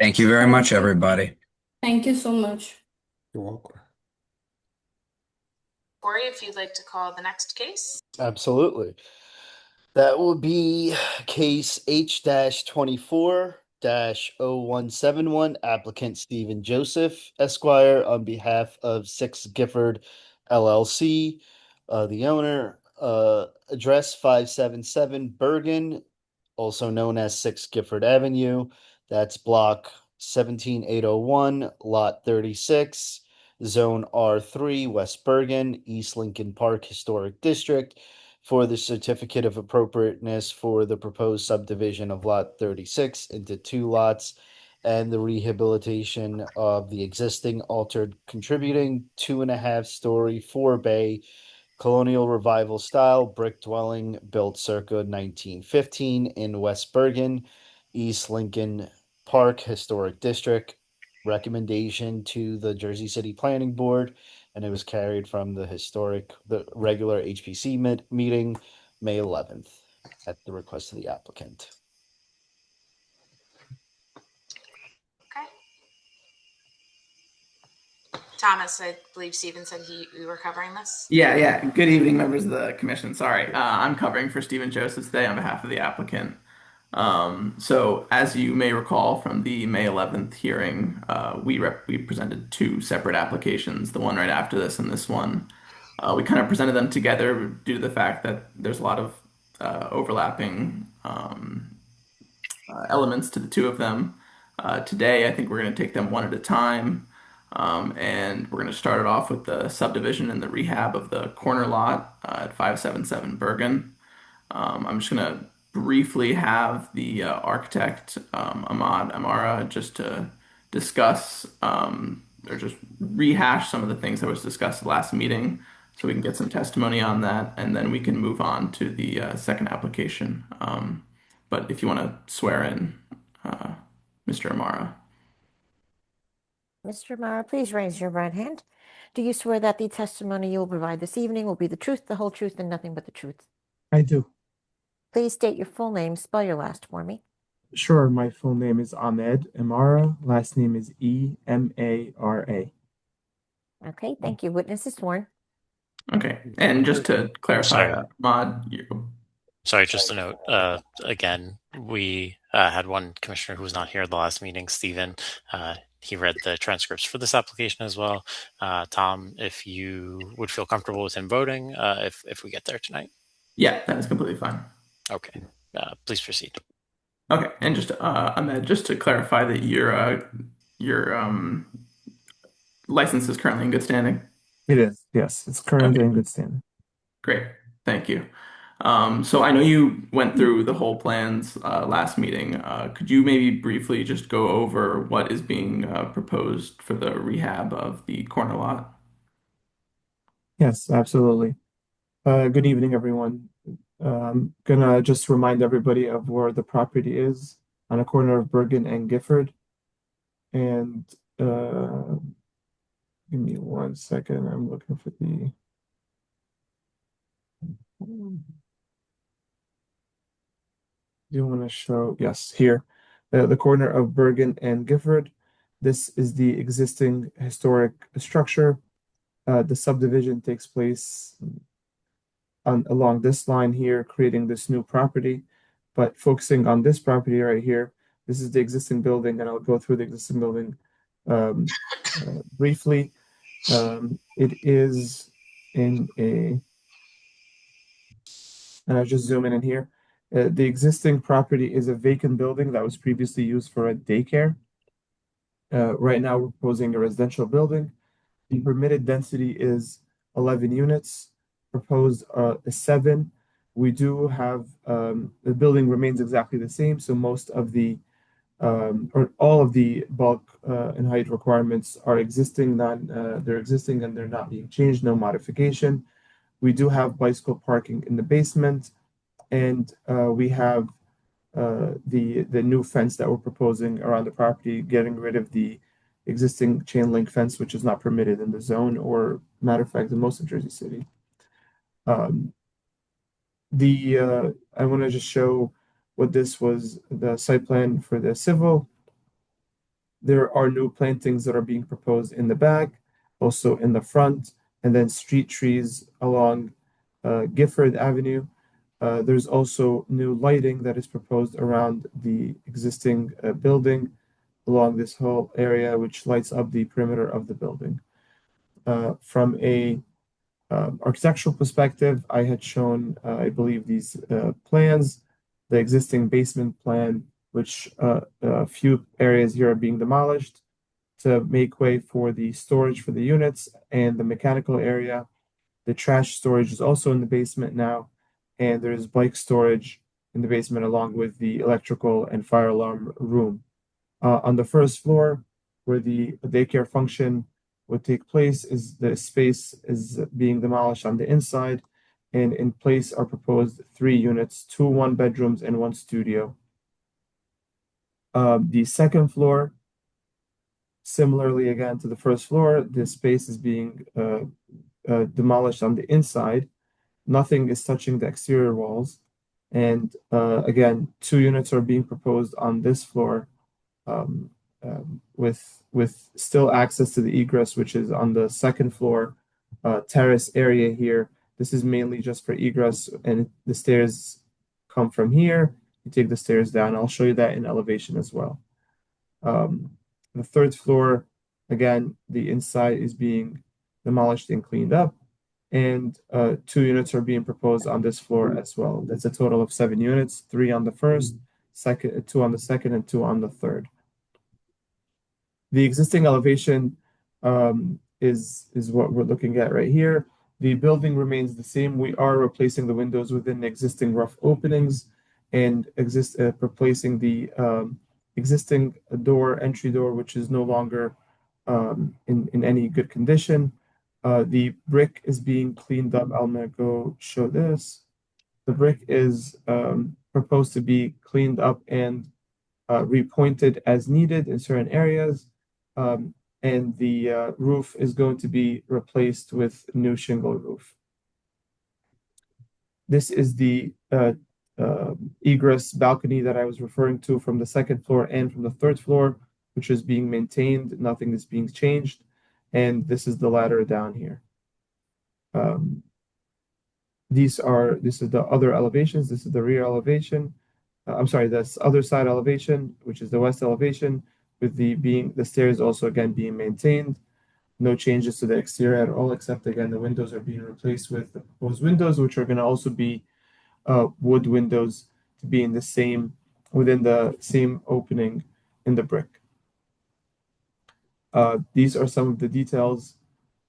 Speaker 14: Thank you very much, everybody.
Speaker 4: Thank you so much.
Speaker 3: You're welcome.
Speaker 1: Corey, if you'd like to call the next case.
Speaker 2: Absolutely. That will be case H-24-0171, applicant Stephen Joseph Esquire on behalf of 6 Gifford LLC, the owner, address 577 Bergen, also known as 6 Gifford Avenue. That's block 17801, lot 36, zone R3, West Bergen, East Lincoln Park Historic District, for the certificate of appropriateness for the proposed subdivision of lot 36 into 2 lots and the rehabilitation of the existing altered contributing 2.5-story 4-bay colonial revival style brick dwelling built circa 1915 in West Bergen, East Lincoln Park Historic District. Recommendation to the Jersey City Planning Board, and it was carried from the regular HPC meeting, May 11th, at the request of the applicant.
Speaker 1: Okay. Thomas, I believe Stephen said you were covering this.
Speaker 17: Yeah. Good evening, members of the commission. Sorry, I'm covering for Stephen Joseph today on behalf of the applicant. So as you may recall from the May 11th hearing, we presented 2 separate applications, the one right after this and this one. We kind of presented them together due to the fact that there's a lot of overlapping elements to the 2 of them. Today, I think we're going to take them one at a time. And we're going to start it off with the subdivision and the rehab of the corner lot at 577 Bergen. I'm just going to briefly have the architect, Ahmad Amara, just to discuss or just rehash some of the things that was discussed at the last meeting so we can get some testimony on that, and then we can move on to the second application. But if you want to swear in Mr. Amara.
Speaker 7: Mr. Amara, please raise your right hand. Do you swear that the testimony you will provide this evening will be the truth, the whole truth, and nothing but the truth?
Speaker 18: I do.
Speaker 7: Please state your full name, spell your last for me.
Speaker 18: Sure, my full name is Ahmed Amara. Last name is Emara.
Speaker 7: Okay, thank you. Witness is sworn.
Speaker 17: Okay, and just to clarify, Ahmad,
Speaker 12: Sorry, just a note. Again, we had one commissioner who was not here at the last meeting, Stephen. He read the transcripts for this application as well. Tom, if you would feel comfortable with him voting, if we get there tonight.
Speaker 17: Yeah, that is completely fine.
Speaker 12: Okay, please proceed.
Speaker 17: Okay, and just Ahmed, just to clarify that your license is currently in good standing.
Speaker 18: It is, yes. It's currently in good standing.
Speaker 17: Great, thank you. So I know you went through the whole plans last meeting. Could you maybe briefly just go over what is being proposed for the rehab of the corner lot?
Speaker 18: Yes, absolutely. Good evening, everyone. Gonna just remind everybody of where the property is on the corner of Bergen and Gifford. And give me 1 second. I'm looking for the. Do you want to show? Yes, here, the corner of Bergen and Gifford. This is the existing historic structure. The subdivision takes place along this line here, creating this new property. But focusing on this property right here, this is the existing building, and I'll go through the existing building briefly. It is in a, and I'll just zoom in here. The existing property is a vacant building that was previously used for a daycare. Right now, we're proposing a residential building. The permitted density is 11 units. Proposed is 7. We do have the building remains exactly the same, so most of the or all of the bulk and height requirements are existing. They're existing and they're not being changed. No modification. We do have bicycle parking in the basement, and we have the new fence that we're proposing around the property, getting rid of the existing chain link fence, which is not permitted in the zone, or matter of fact, in most of Jersey City. I want to just show what this was, the site plan for the civil. There are new plantings that are being proposed in the back, also in the front. and then street trees along Gifford Avenue. There's also new lighting that is proposed around the existing building along this whole area, which lights up the perimeter of the building. From a architectural perspective, I had shown, I believe, these plans, the existing basement plan, which a few areas here are being demolished to make way for the storage for the units and the mechanical area. The trash storage is also in the basement now, and there's bike storage in the basement along with the electrical and fire alarm room. On the first floor, where the daycare function would take place, is the space is being demolished on the inside, and in place are proposed 3 units, 2 one-bedrooms and 1 studio. The second floor, similarly again to the first floor, the space is being demolished on the inside. Nothing is touching the exterior walls, and again, 2 units are being proposed on this floor, with still access to the egress, which is on the second floor terrace area here. This is mainly just for egress, and the stairs come from here. You take the stairs down. I'll show you that in elevation as well. The third floor, again, the inside is being demolished and cleaned up, and 2 units are being proposed on this floor as well. That's a total of 7 units, 3 on the first, 2 on the second, and 2 on the third. The existing elevation is what we're looking at right here. The building remains the same. We are replacing the windows within the existing rough openings and replacing the existing entry door, which is no longer in any good condition. The brick is being cleaned up. I'm gonna go show this. The brick is proposed to be cleaned up and repointed as needed in certain areas. And the roof is going to be replaced with new shingle roof. This is the egress balcony that I was referring to from the second floor and from the third floor, which is being maintained. Nothing is being changed. And this is the ladder down here. This is the other elevations. This is the rear elevation. I'm sorry, this other side elevation, which is the west elevation, with the stairs also again being maintained. No changes to the exterior at all, except again the windows are being replaced with the proposed windows, which are going to also be wood windows to be within the same opening in the brick. These are some of the details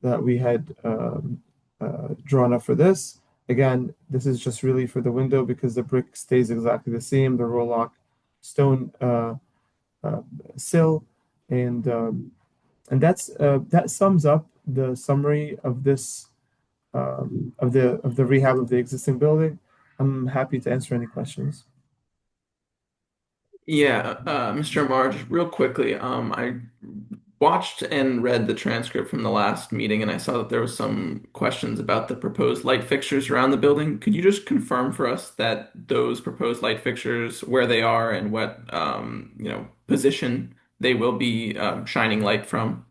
Speaker 18: that we had drawn up for this. Again, this is just really for the window because the brick stays exactly the same, the Rolock stone sill, and that sums up the summary of this of the rehab of the existing building. I'm happy to answer any questions.
Speaker 17: Yeah, Mr. Marge, real quickly, I watched and read the transcript from the last meeting, and I saw that there was some questions about the proposed light fixtures around the building. Could you just confirm for us that those proposed light fixtures, where they are and what position they will be shining light from?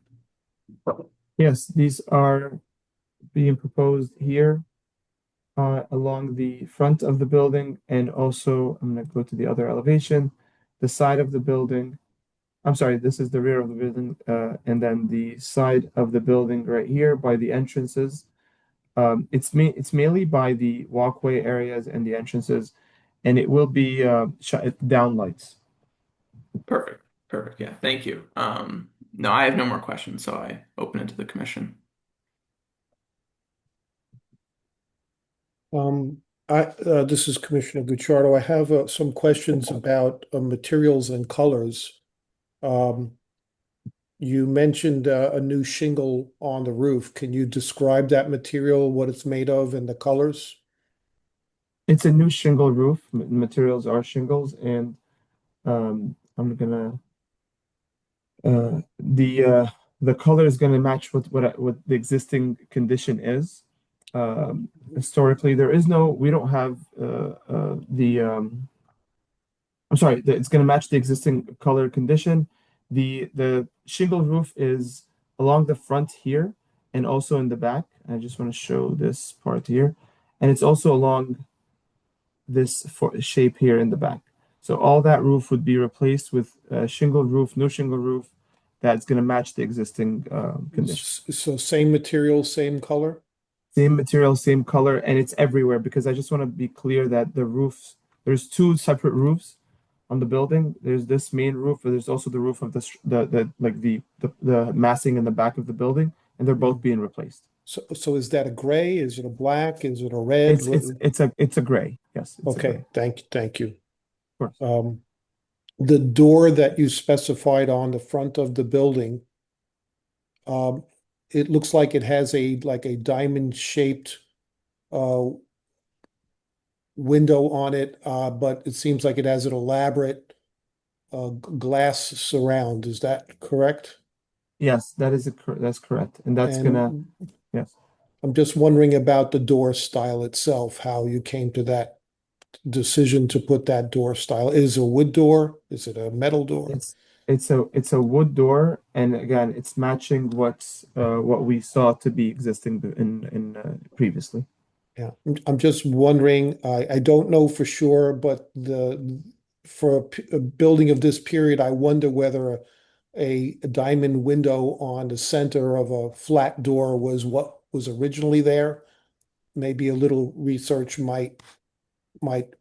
Speaker 18: Yes, these are being proposed here along the front of the building, and also I'm going to go to the other elevation, the side of the building. I'm sorry, this is the rear of the building, and then the side of the building right here by the entrances. It's mainly by the walkway areas and the entrances, and it will be down lights.
Speaker 17: Perfect. Yeah, thank you. No, I have no more questions, so I open it to the commission.
Speaker 3: This is Commissioner Gucciardo. I have some questions about materials and colors. You mentioned a new shingle on the roof. Can you describe that material, what it's made of, and the colors?
Speaker 18: It's a new shingle roof. Materials are shingles, and I'm gonna the color is gonna match what the existing condition is. Historically, we don't have I'm sorry, it's going to match the existing color condition. The shingle roof is along the front here and also in the back. I just want to show this part here. And it's also along this shape here in the back. So all that roof would be replaced with a shingle roof, new shingle roof that's going to match the existing condition.
Speaker 3: So same material, same color?
Speaker 18: Same material, same color, and it's everywhere because I just want to be clear that the roofs, there's two separate roofs on the building. There's this main roof, but there's also the roof of the massing in the back of the building, and they're both being replaced.
Speaker 3: So is that a gray? Is it a black? Is it a red?
Speaker 18: It's a gray. Yes.
Speaker 3: Okay. Thank you.
Speaker 18: Of course.
Speaker 3: The door that you specified on the front of the building, it looks like it has a diamond shaped window on it, but it seems like it has an elaborate glass surround. Is that correct?
Speaker 18: Yes, that's correct, and that's yes.
Speaker 3: I'm just wondering about the door style itself, how you came to that decision to put that door style. Is it a wood door? Is it a metal door?
Speaker 18: It's a wood door, and again, it's matching what we saw to be existing in previously.
Speaker 3: Yeah, I'm just wondering. I don't know for sure, but for a building of this period, I wonder whether a diamond window on the center of a flat door was what was originally there. Maybe a little research might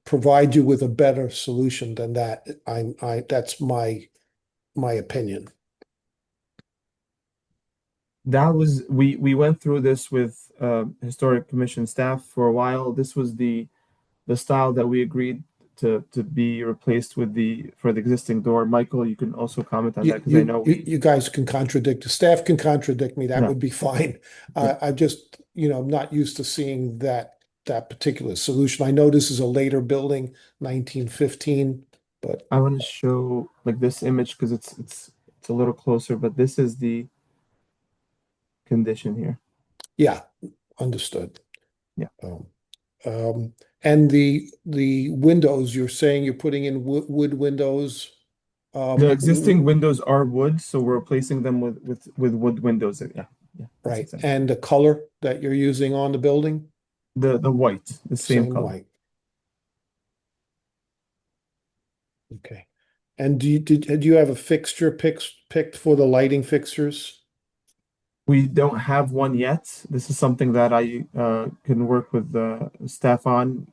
Speaker 3: provide you with a better solution than that. That's my opinion.
Speaker 18: That was we went through this with Historic Commission staff for a while. This was the style that we agreed to be replaced with for the existing door. Michael, you can also comment on that because I know
Speaker 3: you guys can contradict. The staff can contradict me. That would be fine. I just I'm not used to seeing that particular solution. I know this is a later building, 1915, but
Speaker 18: I want to show like this image because it's a little closer, but this is the condition here.
Speaker 3: Yeah, understood.
Speaker 18: Yeah.
Speaker 3: And the windows, you're saying you're putting in wood windows.
Speaker 18: The existing windows are wood, so we're replacing them with wood windows. Yeah.
Speaker 3: Right. Exactly. And the color that you're using on the building?
Speaker 18: The white, the same color.
Speaker 3: White. Okay. And did you have a fixture picked for the lighting fixtures?
Speaker 18: We don't have one yet. This is something that I can work with the staff on.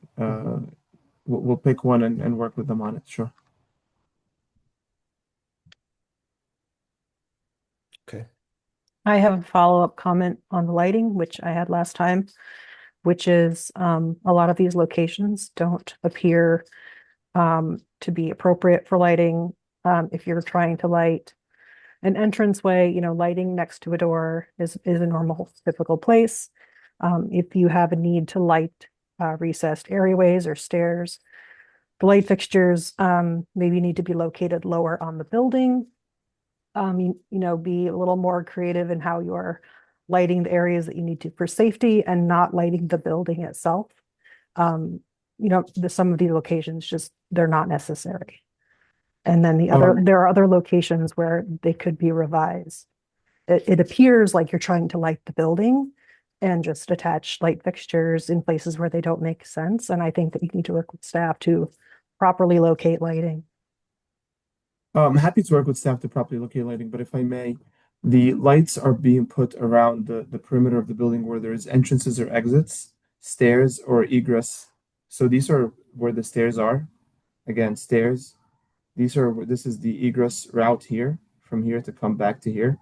Speaker 18: We'll pick one and work with them on it. Sure.
Speaker 3: Okay.
Speaker 15: I have a follow-up comment on the lighting, which I had last time, which is a lot of these locations don't appear to be appropriate for lighting. If you're trying to light an entranceway, lighting next to a door is a normal, typical place. If you have a need to light recessed areaways or stairs, the light fixtures maybe need to be located lower on the building. Be a little more creative in how you're lighting the areas that you need to for safety and not lighting the building itself. Some of these locations they're not necessary. And then there are other locations where they could be revised. It appears like you're trying to light the building and just attach light fixtures in places where they don't make sense. And I think that you need to work with staff to properly locate lighting.
Speaker 18: I'm happy to work with staff to properly locate lighting, but if I may, the lights are being put around the perimeter of the building where there's entrances or exits, stairs or egress. So these are where the stairs are. Again, stairs. This is the egress route here, from here to come back to here.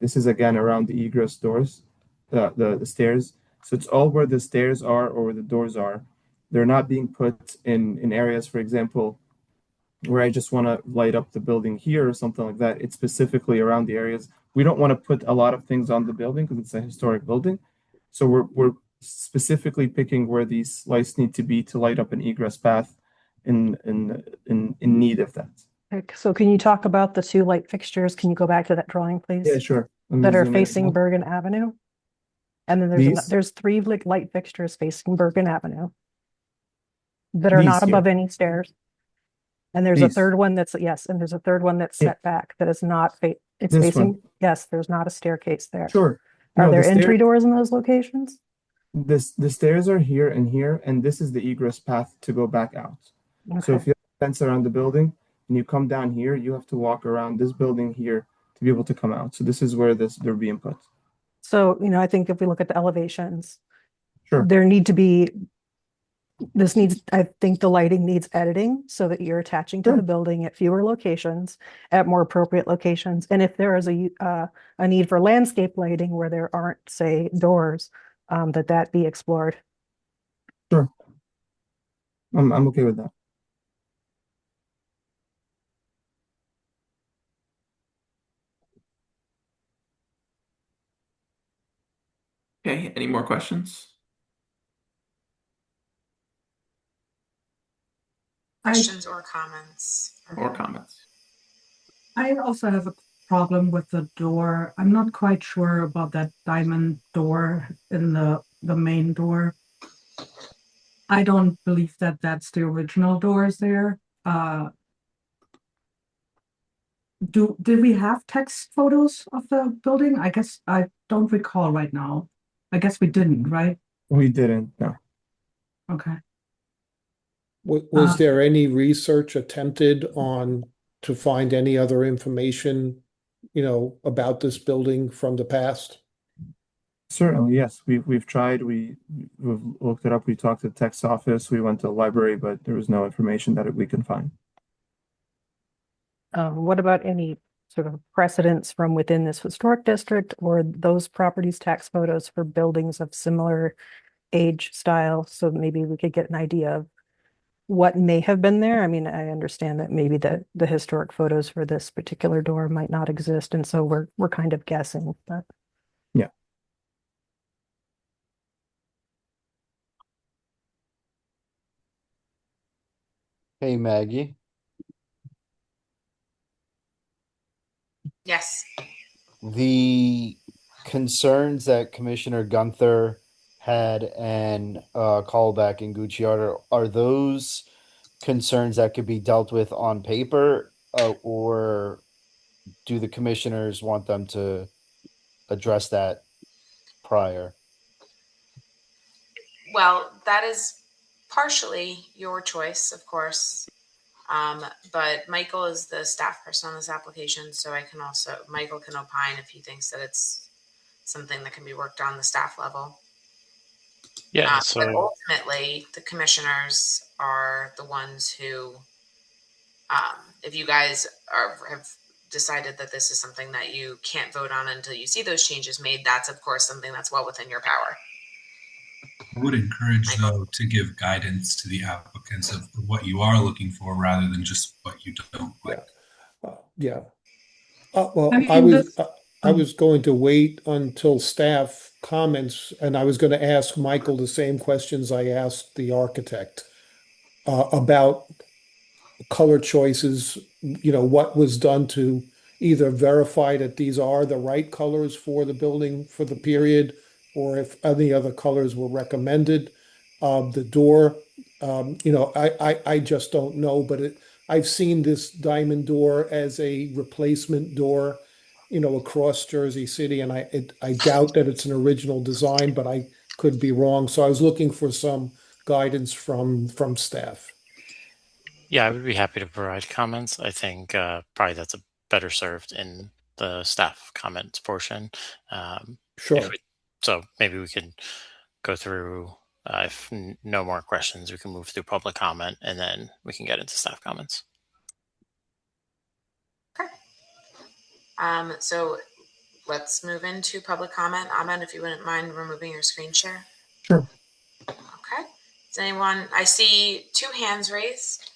Speaker 18: This is again around the egress doors, the stairs. So it's all where the stairs are or where the doors are. They're not being put in areas, for example, where I just want to light up the building here or something like that. It's specifically around the areas. We don't want to put a lot of things on the building because it's a historic building. So we're specifically picking where these lights need to be to light up an egress path in need of that.
Speaker 15: Okay, so can you talk about the two light fixtures? Can you go back to that drawing, please?
Speaker 18: Yeah, sure.
Speaker 15: That are facing Bergen Avenue. And then there's three light fixtures facing Bergen Avenue that are not above any stairs. And there's a third one that's set back that is not it's facing. Yes, there's not a staircase there.
Speaker 18: Sure.
Speaker 15: Are
Speaker 18: No,
Speaker 15: there
Speaker 18: the
Speaker 15: entry
Speaker 18: stairs,
Speaker 15: doors in those locations?
Speaker 18: the stairs are here and here, and this is the egress path to go back out. So
Speaker 15: Okay.
Speaker 18: if you have a fence around the building and you come down here, you have to walk around this building here to be able to come out. So this is where they're being put.
Speaker 15: So, I think if we look at the elevations,
Speaker 18: Sure.
Speaker 15: there need to be, I think the lighting needs editing so that you're attaching to
Speaker 18: Sure.
Speaker 15: the building at fewer locations, at more appropriate locations. And if there is a need for landscape lighting where there aren't, say, doors, that be explored.
Speaker 18: Sure. I'm okay with that.
Speaker 17: Okay, any more questions?
Speaker 1: Questions or comments?
Speaker 17: Or comments?
Speaker 19: I also have a problem with the door. I'm not quite sure about that diamond door in the main door. I don't believe that that's the original doors there. Did we have text photos of the building? I guess I don't recall right now. I guess we didn't, right?
Speaker 18: We didn't, no.
Speaker 19: Okay.
Speaker 3: Was there any research attempted to find any other information, about this building from the past?
Speaker 18: Certainly, yes. We've tried. We've looked it up. We talked to the text office. We went to the library, but there was no information that we can find.
Speaker 15: What about any sort of precedents from within this historic district or those properties tax photos for buildings of similar age style? So maybe we could get an idea of what may have been there. I mean, I understand that maybe the historic photos for this particular door might not exist, and so we're kind of guessing, but
Speaker 18: yeah.
Speaker 2: Hey, Maggie.
Speaker 1: Yes.
Speaker 2: The concerns that Commissioner Gunther had and Callback and Gucciardo, are those concerns that could be dealt with on paper, or do the commissioners want them to address that prior?
Speaker 1: Well, that is partially your choice, of course. But Michael is the staff person on this application, so Michael can opine if he thinks that it's something that can be worked on the staff level.
Speaker 12: Yeah.
Speaker 1: But ultimately, the commissioners are the ones who, if you guys have decided that this is something that you can't vote on until you see those changes made, that's of course something that's well within your power.
Speaker 16: I would encourage, though, to give guidance to the applicants of what you are looking for rather than just what you don't like.
Speaker 3: Yeah. Well,
Speaker 19: I mean,
Speaker 3: I was going to wait until staff comments, and I was going to ask Michael the same questions I asked the architect about color choices, what was done to either verify that these are the right colors for the building for the period, or if any other colors were recommended. The door, I just don't know, but I've seen this diamond door as a replacement door, across Jersey City, and I doubt that it's an original design, but I could be wrong. So I was looking for some guidance from staff.
Speaker 12: Yeah, I would be happy to provide comments. I think probably that's better served in the staff comments portion.
Speaker 3: Sure.
Speaker 12: So maybe we can go through, if no more questions, we can move through public comment and then we can get into staff comments.
Speaker 1: Okay. So let's move into public comment. Ahmed, if you wouldn't mind removing your screen share.
Speaker 18: Sure.
Speaker 1: Okay. Does anyone, I see 2 hands raised.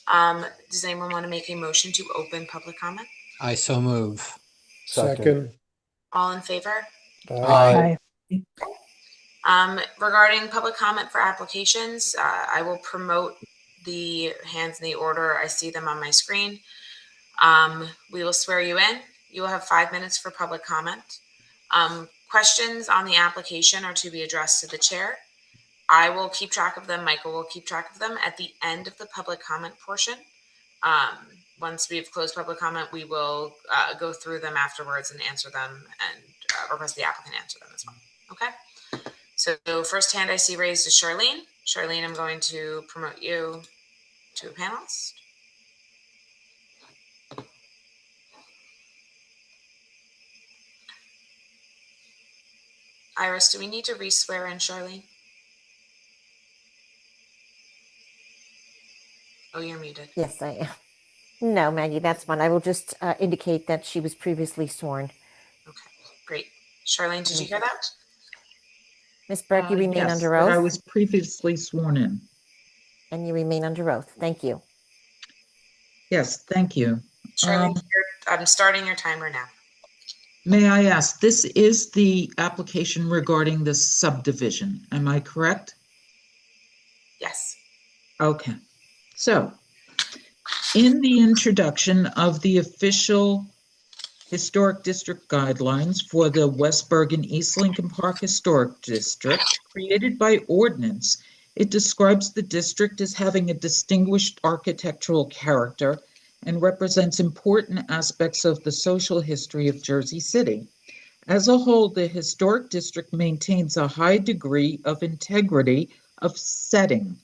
Speaker 1: Does anyone want to make a motion to open public comment?
Speaker 5: I so move.
Speaker 3: Second.
Speaker 1: All in favor?
Speaker 15: Aye.
Speaker 1: Regarding public comment for applications, I will promote the hands in the order I see them on my screen. We will swear you in. You will have 5 minutes for public comment. Questions on the application are to be addressed to the chair. I will keep track of them. Michael will keep track of them at the end of the public comment portion. once we've closed public comment, we will go through them afterwards and answer them, and request the applicant answer them as well. Okay. So first hand I see raised is Charlene. Charlene, I'm going to promote you to a panelist. Iris, do we need to re-swear in Charlene? Oh, you're muted.
Speaker 7: Yes, I am. No, Maggie, that's fine. I will just indicate that she was previously sworn.
Speaker 1: Okay, great. Charlene, did you hear that?
Speaker 7: Ms. Burke, you remain
Speaker 8: Yes,
Speaker 7: under
Speaker 8: but I
Speaker 7: oath.
Speaker 8: was previously sworn in.
Speaker 7: And you remain under oath. Thank you.
Speaker 8: Yes, thank you.
Speaker 1: Charlene, I'm starting your timer now.
Speaker 8: May I ask, this is the application regarding the subdivision, am I correct?
Speaker 1: Yes.
Speaker 8: Okay. So, in the introduction of the official Historic District Guidelines for the West Bergen East Lincoln Park Historic District, created by ordinance, it describes the district as having a distinguished architectural character and represents important aspects of the social history of Jersey City. As a whole, the historic district maintains a high degree of integrity of setting.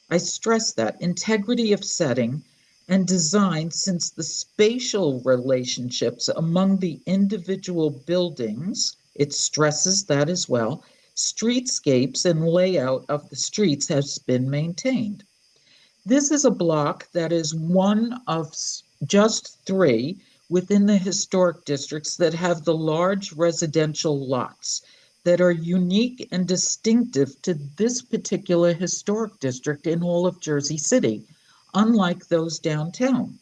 Speaker 8: I stress that, integrity of setting and design, since the spatial relationships among the individual buildings, it stresses that as well, streetscapes and layout of the streets has been maintained. This is a block that is one of just 3 within the historic districts that have the large residential lots that are unique and distinctive to this particular historic district in all of Jersey City, unlike those downtown.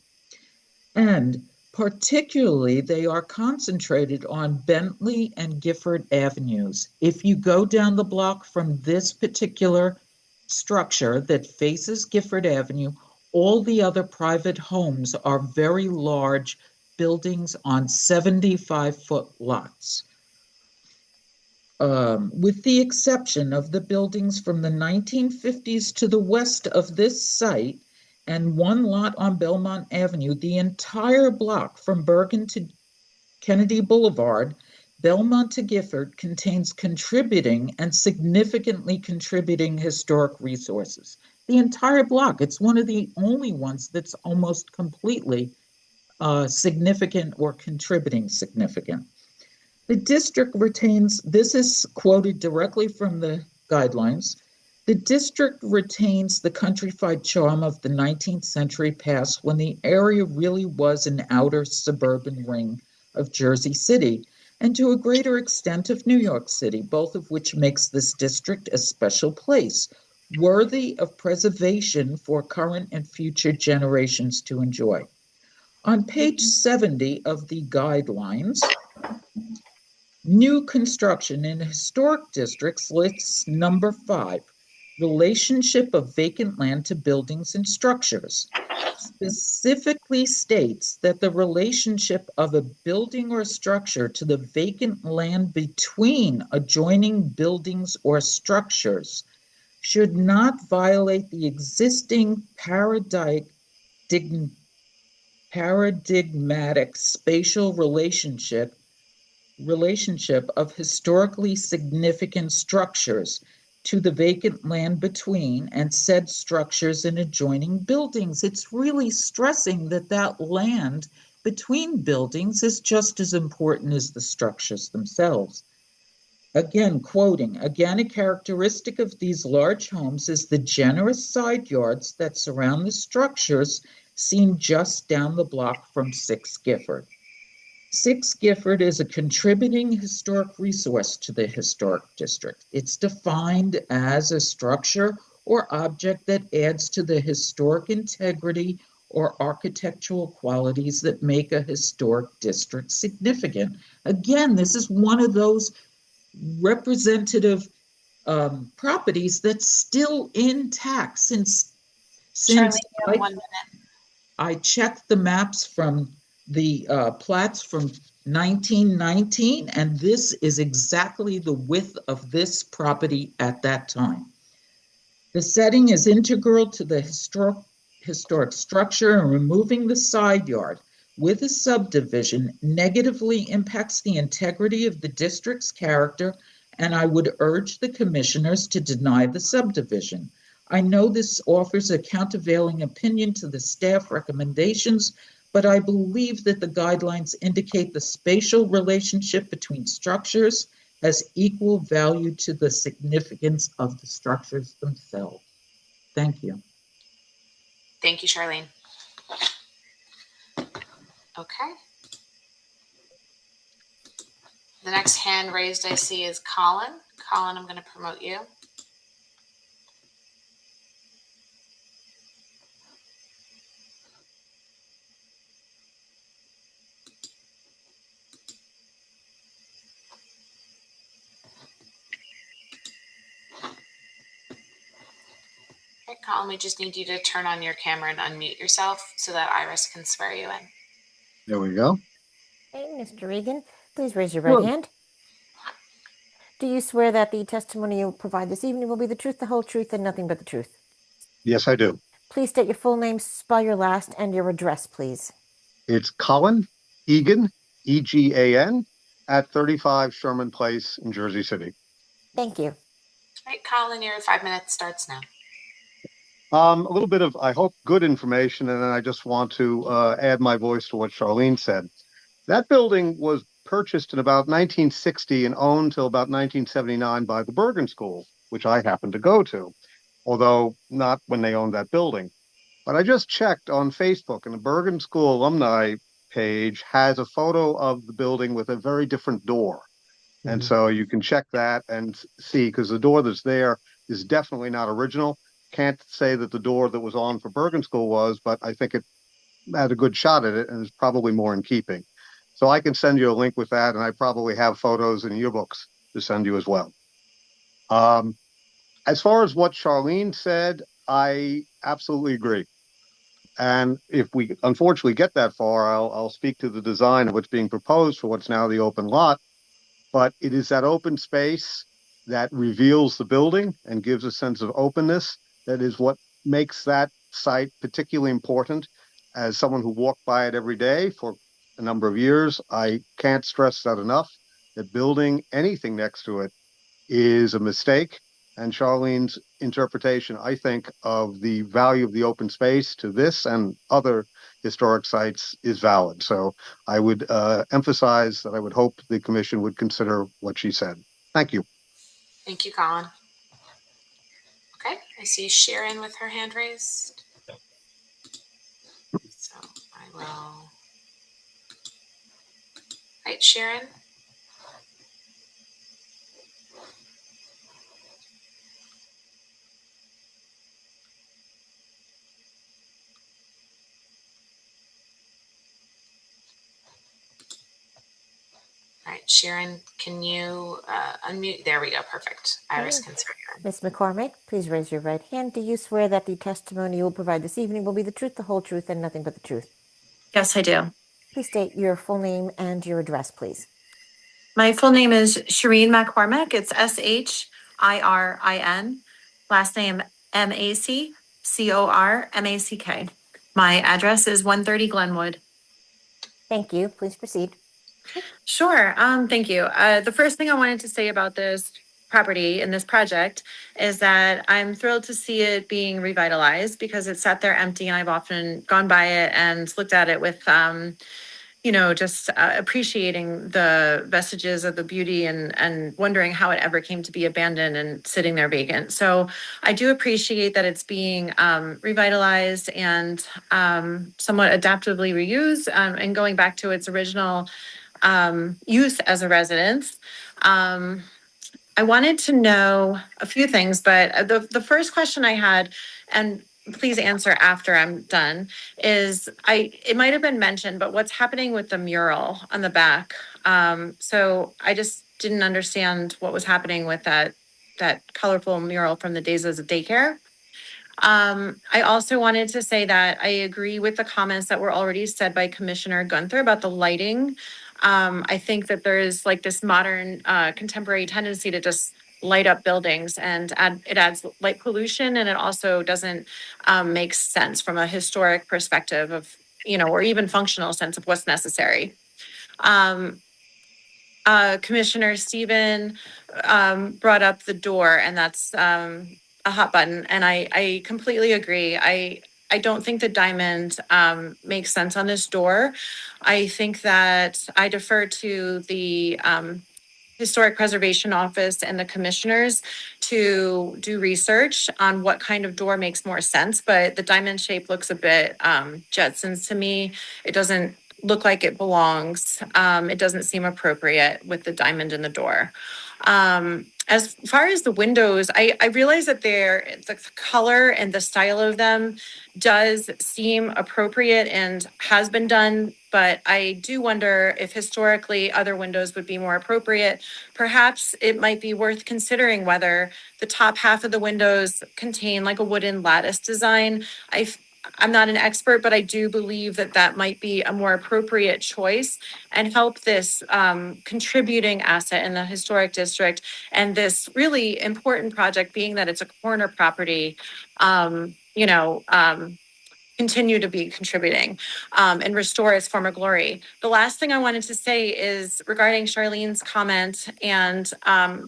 Speaker 8: And particularly, they are concentrated on Bentley and Gifford Avenues. If you go down the block from this particular structure that faces Gifford Avenue, all the other private homes are very large buildings on 75-foot lots. With the exception of the buildings from the 1950s to the west of this site and one lot on Belmont Avenue, the entire block from Bergen to Kennedy Boulevard, Belmont to Gifford, contains contributing and significantly contributing historic resources. The entire block, it's one of the only ones that's almost completely significant or contributing significant. The district retains, this is quoted directly from the guidelines, the district retains the countrified charm of the 19th century past when the area really was an outer suburban ring of Jersey City, and to a greater extent of New York City, both of which makes this district a special place, worthy of preservation for current and future generations to enjoy. On page 70 of the guidelines, new construction in historic districts lists number 5, relationship of vacant land to buildings and structures. Specifically states that the relationship of a building or structure to the vacant land between adjoining buildings or structures should not violate the existing paradigmatic spatial relationship of historically significant structures to the vacant land between and said structures and adjoining buildings. It's really stressing that that land between buildings is just as important as the structures themselves. Again, quoting, again, a characteristic of these large homes is the generous side yards that surround the structures seen just down the block from 6 Gifford. 6 Gifford is a contributing historic resource to the historic district. It's defined as a structure or object that adds to the historic integrity or architectural qualities that make a historic district significant. Again, this is one of those representative properties that's still intact since
Speaker 1: Charlie, you have 1 minute.
Speaker 8: I checked the maps from the plats from 1919, and this is exactly the width of this property at that time. The setting is integral to the historic structure and removing the side yard with a subdivision negatively impacts the integrity of the district's character, and I would urge the commissioners to deny the subdivision. I know this offers a countervailing opinion to the staff recommendations, but I believe that the guidelines indicate the spatial relationship between structures has equal value to the significance of the structures themselves. Thank you.
Speaker 1: Thank you, Charlene. Okay. The next hand raised I see is Colin. Colin, I'm going to promote you. Okay, Colin, we just need you to turn on your camera and unmute yourself so that Iris can swear you in.
Speaker 20: There we go.
Speaker 7: Okay, Mr. Regan, please raise your right hand. Do you swear that the testimony you provide this evening will be the truth, the whole truth, and nothing but the truth?
Speaker 20: Yes, I do.
Speaker 7: Please state your full name, spell your last, and your address, please.
Speaker 20: It's Colin Egan, E-G-A-N, at 35 Sherman Place in Jersey City.
Speaker 7: Thank you.
Speaker 1: All right, Colin, your 5 minutes starts now.
Speaker 20: A little bit of, I hope, good information, and then I just want to add my voice to what Charlene said. That building was purchased in about 1960 and owned till about 1979 by the Bergen School, which I happened to go to, although not when they owned that building. But I just checked on Facebook, and the Bergen School alumni page has a photo of the building with a very different door. Mm-hmm. And so you can check that and see, because the door that's there is definitely not original. Can't say that the door that was on for Bergen School was, but I think it had a good shot at it and is probably more in keeping. So I can send you a link with that, and I probably have photos in yearbooks to send you as well. As far as what Charlene said, I absolutely agree. And if we unfortunately get that far, I'll speak to the design of what's being proposed for what's now the open lot. But it is that open space that reveals the building and gives a sense of openness that is what makes that site particularly important. As someone who walked by it every day for a number of years, I can't stress that enough, that building anything next to it is a mistake. And Charlene's interpretation, I think, of the value of the open space to this and other historic sites is valid. So I would emphasize that I would hope the commission would consider what she said. Thank you.
Speaker 1: Thank you, Colin. Okay, I see Sharon with her hand raised. So I will. All right, Sharon. All right, Sharon, can you unmute? There we go. Perfect. Iris can swear you in.
Speaker 7: Ms. McCormick, please raise your right hand. Do you swear that the testimony you will provide this evening will be the truth, the whole truth, and nothing but the truth?
Speaker 9: Yes, I do.
Speaker 7: Please state your full name and your address, please.
Speaker 9: My full name is Shireen McCormick. It's S-H-I-R-I-N. Last name M-A-C-C-O-R-M-A-C-K. My address is 130 Glenwood.
Speaker 7: Thank you. Please proceed.
Speaker 9: Sure. Thank you. The first thing I wanted to say about this property and this project is that I'm thrilled to see it being revitalized, because it sat there empty, and I've often gone by it and looked at it with, just appreciating the vestiges of the beauty and wondering how it ever came to be abandoned and sitting there vacant. So I do appreciate that it's being revitalized and somewhat adaptively reused, and going back to its original use as a residence. I wanted to know a few things, but the first question I had, and please answer after I'm done, is it might have been mentioned, but what's happening with the mural on the back? So I just didn't understand what was happening with that colorful mural from the days as a daycare. I also wanted to say that I agree with the comments that were already said by Commissioner Gunther about the lighting. I think that there is like this modern contemporary tendency to just light up buildings and it adds light pollution, and it also doesn't make sense from a historic perspective of, or even functional sense of what's necessary. Commissioner Stephen brought up the door, and that's a hot button. And I completely agree. I don't think the diamond makes sense on this door. I think that I defer to the Historic Preservation Office and the commissioners to do research on what kind of door makes more sense. But the diamond shape looks a bit Jetsons to me. It doesn't look like it belongs. It doesn't seem appropriate with the diamond in the door. As far as the windows, I realize that the color and the style of them does seem appropriate and has been done, but I do wonder if historically other windows would be more appropriate. Perhaps it might be worth considering whether the top half of the windows contain like a wooden lattice design. I'm not an expert, but I do believe that that might be a more appropriate choice and help this contributing asset in the historic district and this really important project, being that it's a corner property, continue to be contributing and restore its former glory. The last thing I wanted to say is regarding Charlene's comment and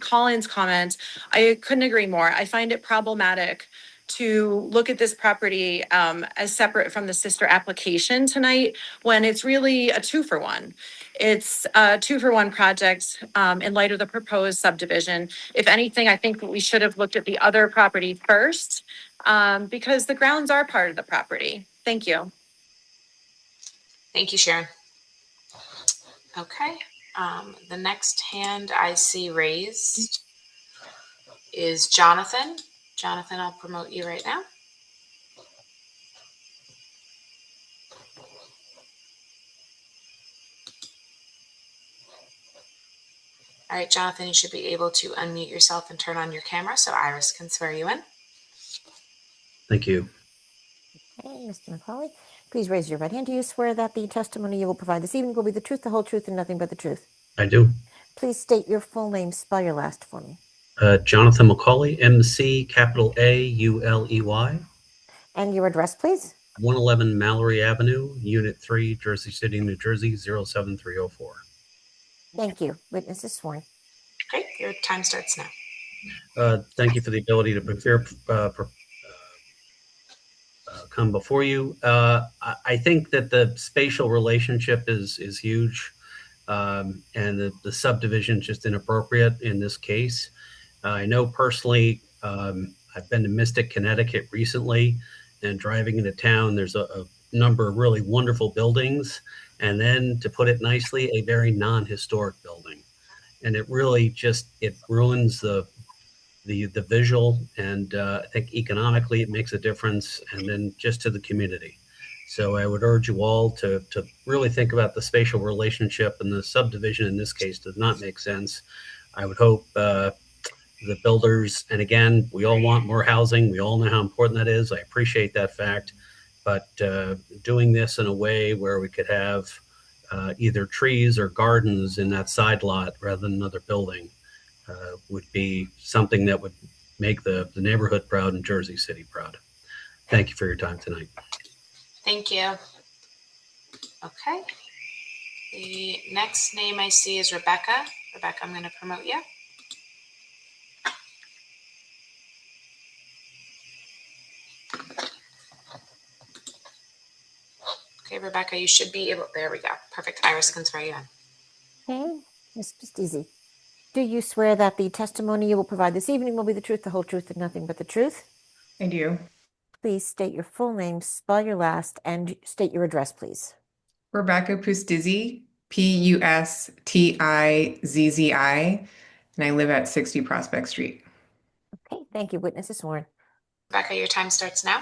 Speaker 9: Colin's comment. I couldn't agree more. I find it problematic to look at this property as separate from the sister application tonight when it's really a 2-for-1. It's a 2-for-1 project in light of the proposed subdivision. If anything, I think we should have looked at the other property first because the grounds are part of the property. Thank you.
Speaker 1: Thank you, Sharon. Okay. The next hand I see raised is Jonathan. Jonathan, I'll promote you right now. All right, Jonathan, you should be able to unmute yourself and turn on your camera so Iris can swear you in.
Speaker 21: Thank you.
Speaker 7: Okay, Mr. McCauley, please raise your right hand. Do you swear that the testimony you will provide this evening will be the truth, the whole truth, and nothing but the truth?
Speaker 21: I do.
Speaker 7: Please state your full name, spell your last for me.
Speaker 21: Jonathan McCauley, MC, capital A-U-L-E-Y.
Speaker 7: And your address, please?
Speaker 21: 111 Mallory Avenue, Unit 3, Jersey City, New Jersey, 07304.
Speaker 7: Thank you. Witness is sworn.
Speaker 1: Okay, your time starts now.
Speaker 21: Thank you for the ability to come before you. I think that the spatial relationship is huge, and the subdivision is just inappropriate in this case. I know personally, I've been to Mystic, Connecticut recently, and driving into town, there's a number of really wonderful buildings, and then, to put it nicely, a very non-historic building. And it really just, it ruins the visual, and I think economically it makes a difference, and then just to the community. So I would urge you all to really think about the spatial relationship, and the subdivision in this case does not make sense. I would hope the builders, and again, we all want more housing. We all know how important that is. I appreciate that fact. But doing this in a way where we could have either trees or gardens in that side lot rather than another building would be something that would make the neighborhood proud and Jersey City proud. Thank you for your time tonight.
Speaker 1: Thank you. Okay. The next name I see is Rebecca. Rebecca, I'm going to promote you. Okay, Rebecca, you should be able, there we go. Perfect. Iris can swear you in.
Speaker 7: Okay, it's just easy. Do you swear that the testimony you will provide this evening will be the truth, the whole truth, and nothing but the truth?
Speaker 22: I do.
Speaker 7: Please state your full name, spell your last, and state your address, please.
Speaker 22: Rebecca Pustizzi, P-U-S-T-I-Z-Z-I, and I live at 60 Prospect Street.
Speaker 7: Okay, thank you. Witness is sworn.
Speaker 1: Rebecca, your time starts now.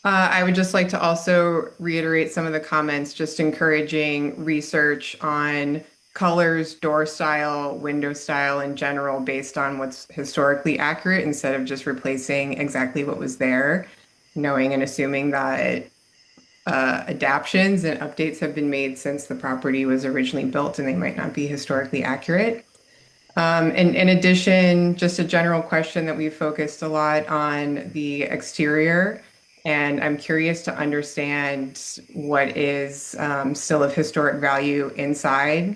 Speaker 22: I would just like to also reiterate some of the comments, just encouraging research on colors, door style, window style in general, based on what's historically accurate instead of just replacing exactly what was there, knowing and assuming that adaptions and updates have been made since the property was originally built and they might not be historically accurate. And in addition, just a general question that we focused a lot on the exterior, and I'm curious to understand what is still of historic value inside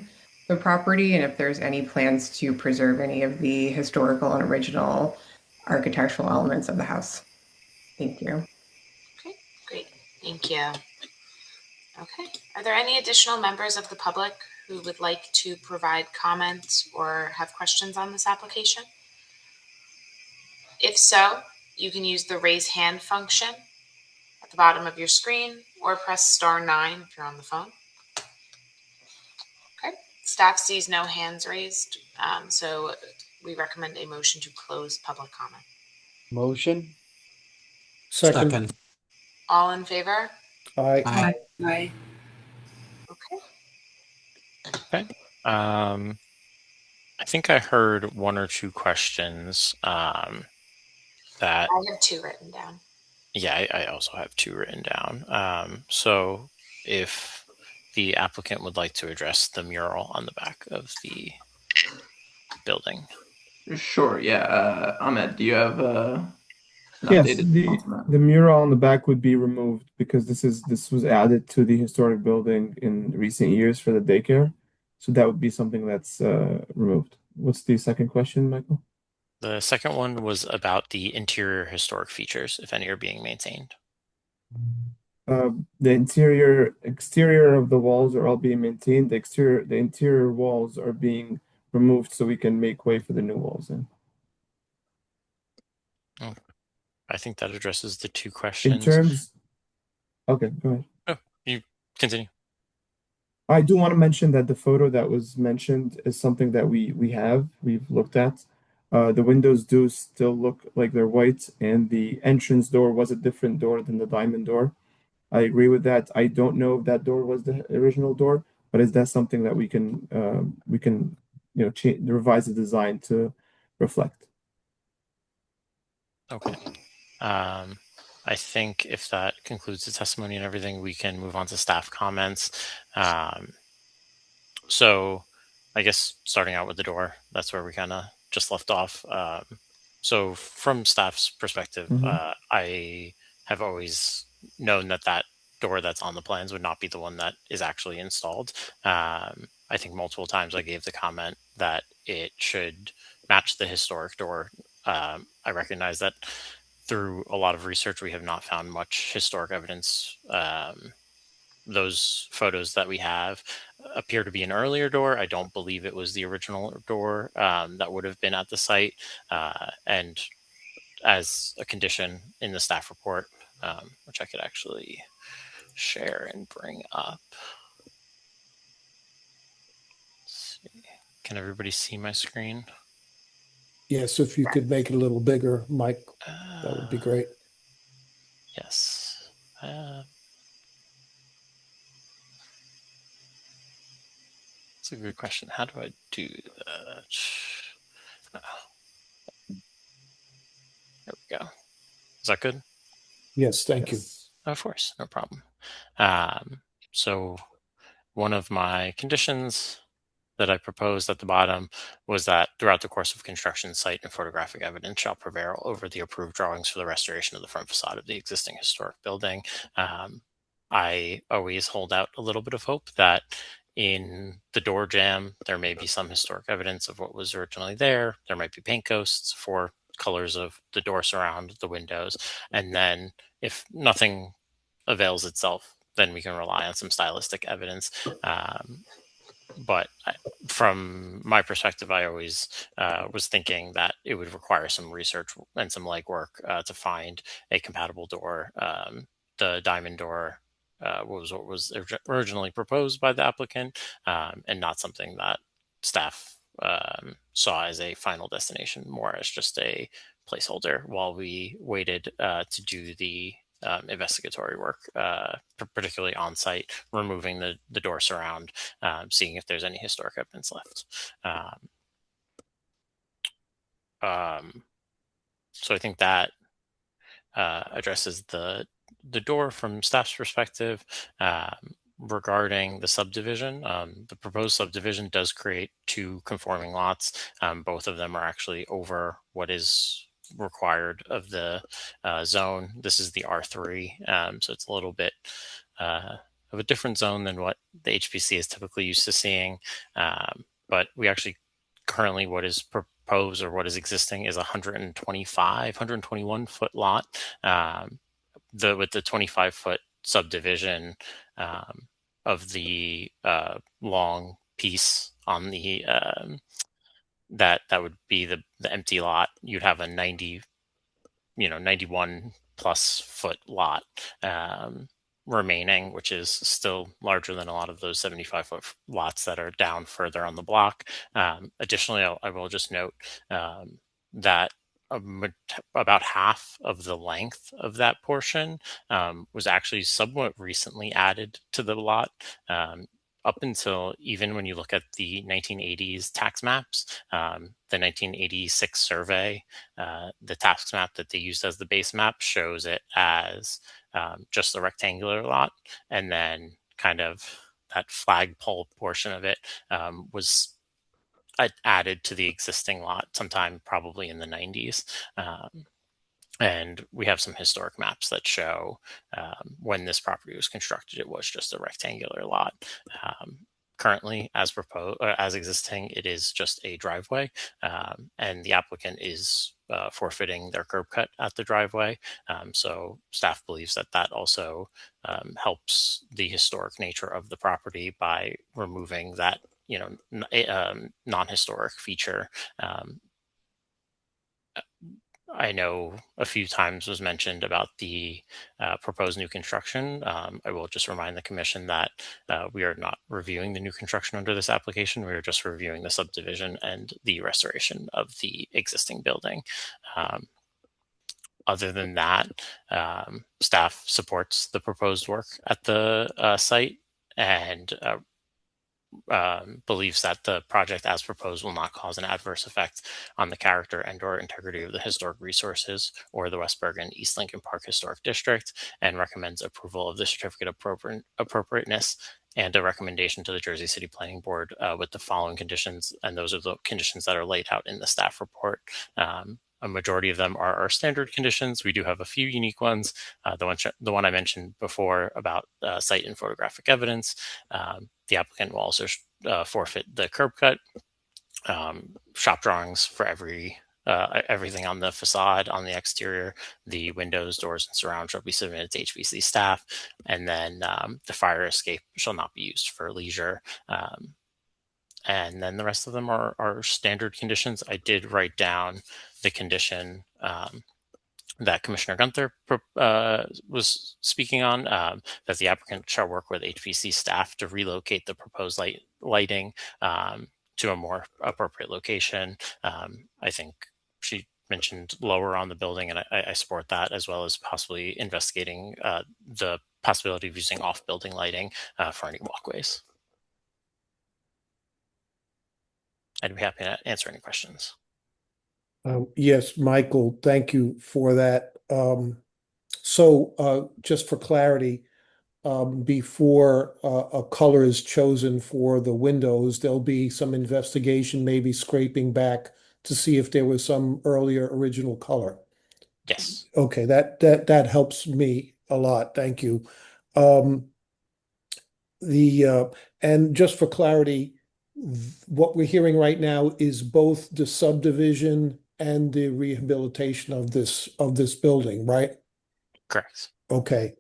Speaker 22: the property, and if there's any plans to preserve any of the historical and original architectural elements of the house. Thank you.
Speaker 1: Okay, great. Thank you. Okay. Are there any additional members of the public who would like to provide comments or have questions on this application? If so, you can use the raise hand function at the bottom of your screen or press *9 if you're on the phone. Okay. Staff sees no hands raised, so we recommend a motion to close public comment.
Speaker 2: Motion.
Speaker 3: Second.
Speaker 1: All in favor?
Speaker 3: Aye.
Speaker 6: Aye. Aye.
Speaker 1: Okay.
Speaker 12: Okay. I think I heard one or two questions that
Speaker 1: I have 2 written down.
Speaker 12: Yeah, I also have 2 written down. So if the applicant would like to address the mural on the back of the building.
Speaker 17: Sure. Yeah. Ahmed, do you have an
Speaker 18: Yes,
Speaker 17: updated thoughts on that?
Speaker 18: the mural on the back would be removed because this was added to the historic building in recent years for the daycare. So that would be something that's removed. What's the second question, Michael?
Speaker 12: The second one was about the interior historic features, if any are being maintained.
Speaker 18: The exterior of the walls are all being maintained. The interior walls are being removed so we can make way for the new walls in.
Speaker 12: Oh, I think that addresses the 2
Speaker 18: In
Speaker 12: questions.
Speaker 18: terms, okay, go ahead.
Speaker 12: Oh, you continue.
Speaker 18: I do want to mention that the photo that was mentioned is something that we've looked at. The windows do still look like they're white, and the entrance door was a different door than the diamond door. I agree with that. I don't know if that door was the original door, but is that something that we can revise the design to reflect?
Speaker 12: Okay. I think if that concludes the testimony and everything, we can move on to staff comments. So I guess starting out with the door, that's where we kind of just left off. So from staff's perspective, I have always known that door that's on the plans would not be the one that is actually installed. I think multiple times I gave the comment that it should match the historic door. I recognize that through a lot of research, we have not found much historic evidence. Those photos that we have appear to be an earlier door. I don't believe it was the original door that would have been at the site. And as a condition in the staff report, which I could actually share and bring up. Let's see. Can everybody see my screen?
Speaker 3: Yes, if you could make it a little bigger, Mike, that would be great.
Speaker 12: Yes. That's a good question. How do I do that? There we go. Is that good?
Speaker 3: Yes, thank you.
Speaker 12: Of course, no problem. So one of my conditions that I proposed at the bottom was that throughout the course of construction, site and photographic evidence shall prevail over the approved drawings for the restoration of the front facade of the existing historic building. I always hold out a little bit of hope that in the door jamb, there may be some historic evidence of what was originally there. There might be paint ghosts for colors of the door surround, the windows. And then if nothing avails itself, then we can rely on some stylistic evidence. But from my perspective, I always was thinking that it would require some research and some legwork to find a compatible door. The diamond door was what was originally proposed by the applicant, and not something that staff saw as a final destination, more as just a placeholder while we waited to do the investigatory work, particularly on site, removing the door surround, seeing if there's any historic evidence left. So I think that addresses the door from staff's perspective. regarding the subdivision, the proposed subdivision does create two conforming lots. Both of them are actually over what is required of the zone. This is the R3, so it's a little bit of a different zone than what the HPC is typically used to seeing. But we actually currently, what is proposed or what is existing is 121 foot lot. With the 25-foot subdivision of the long piece on the that would be the empty lot. You'd have a 91 plus foot lot remaining, which is still larger than a lot of those 75-foot lots that are down further on the block. Additionally, I will just note that about half of the length of that portion was actually somewhat recently added to the lot. Up until even when you look at the 1980s tax maps, the 1986 survey, the tax map that they used as the base map shows it as just a rectangular lot. And then kind of that flagpole portion of it was added to the existing lot sometime probably in the 90s. And we have some historic maps that show when this property was constructed, it was just a rectangular lot. Currently, as proposed, as existing, it is just a driveway, and the applicant is forfeiting their curb cut at the driveway. So staff believes that that also helps the historic nature of the property by removing that non-historic feature. I know a few times was mentioned about the proposed new construction. I will just remind the commission that we are not reviewing the new construction under this application. We are just reviewing the subdivision and the restoration of the existing building. Other than that, staff supports the proposed work at the site and believes that the project as proposed will not cause an adverse effect on the character and or integrity of the historic resources or the West Bergen East Lincoln Park Historic District, and recommends approval of the certificate of appropriateness and a recommendation to the Jersey City Planning Board with the following conditions, and those are the conditions that are laid out in the staff report. A majority of them are our standard conditions. We do have a few unique ones. The one I mentioned before about site and photographic evidence. The applicant will also forfeit the curb cut, shop drawings for everything on the facade, on the exterior, the windows, doors, and surround shall be submitted to HPC staff, and then the fire escape shall not be used for leisure. And then the rest of them are standard conditions. I did write down the condition that Commissioner Gunther was speaking on, that the applicant shall work with HPC staff to relocate the proposed lighting to a more appropriate location. I think she mentioned lower on the building, and I support that, as well as possibly investigating the possibility of using off-building lighting for any walkways. I'd be happy to answer any questions.
Speaker 3: Yes, Michael, thank you for that. So just for clarity, before a color is chosen for the windows, there'll be some investigation, maybe scraping back to see if there was some earlier original color.
Speaker 12: Yes.
Speaker 3: Okay, that helps me a lot. Thank you. And just for clarity, what we're hearing right now is both the subdivision and the rehabilitation of this building, right?
Speaker 12: Correct.
Speaker 3: Okay.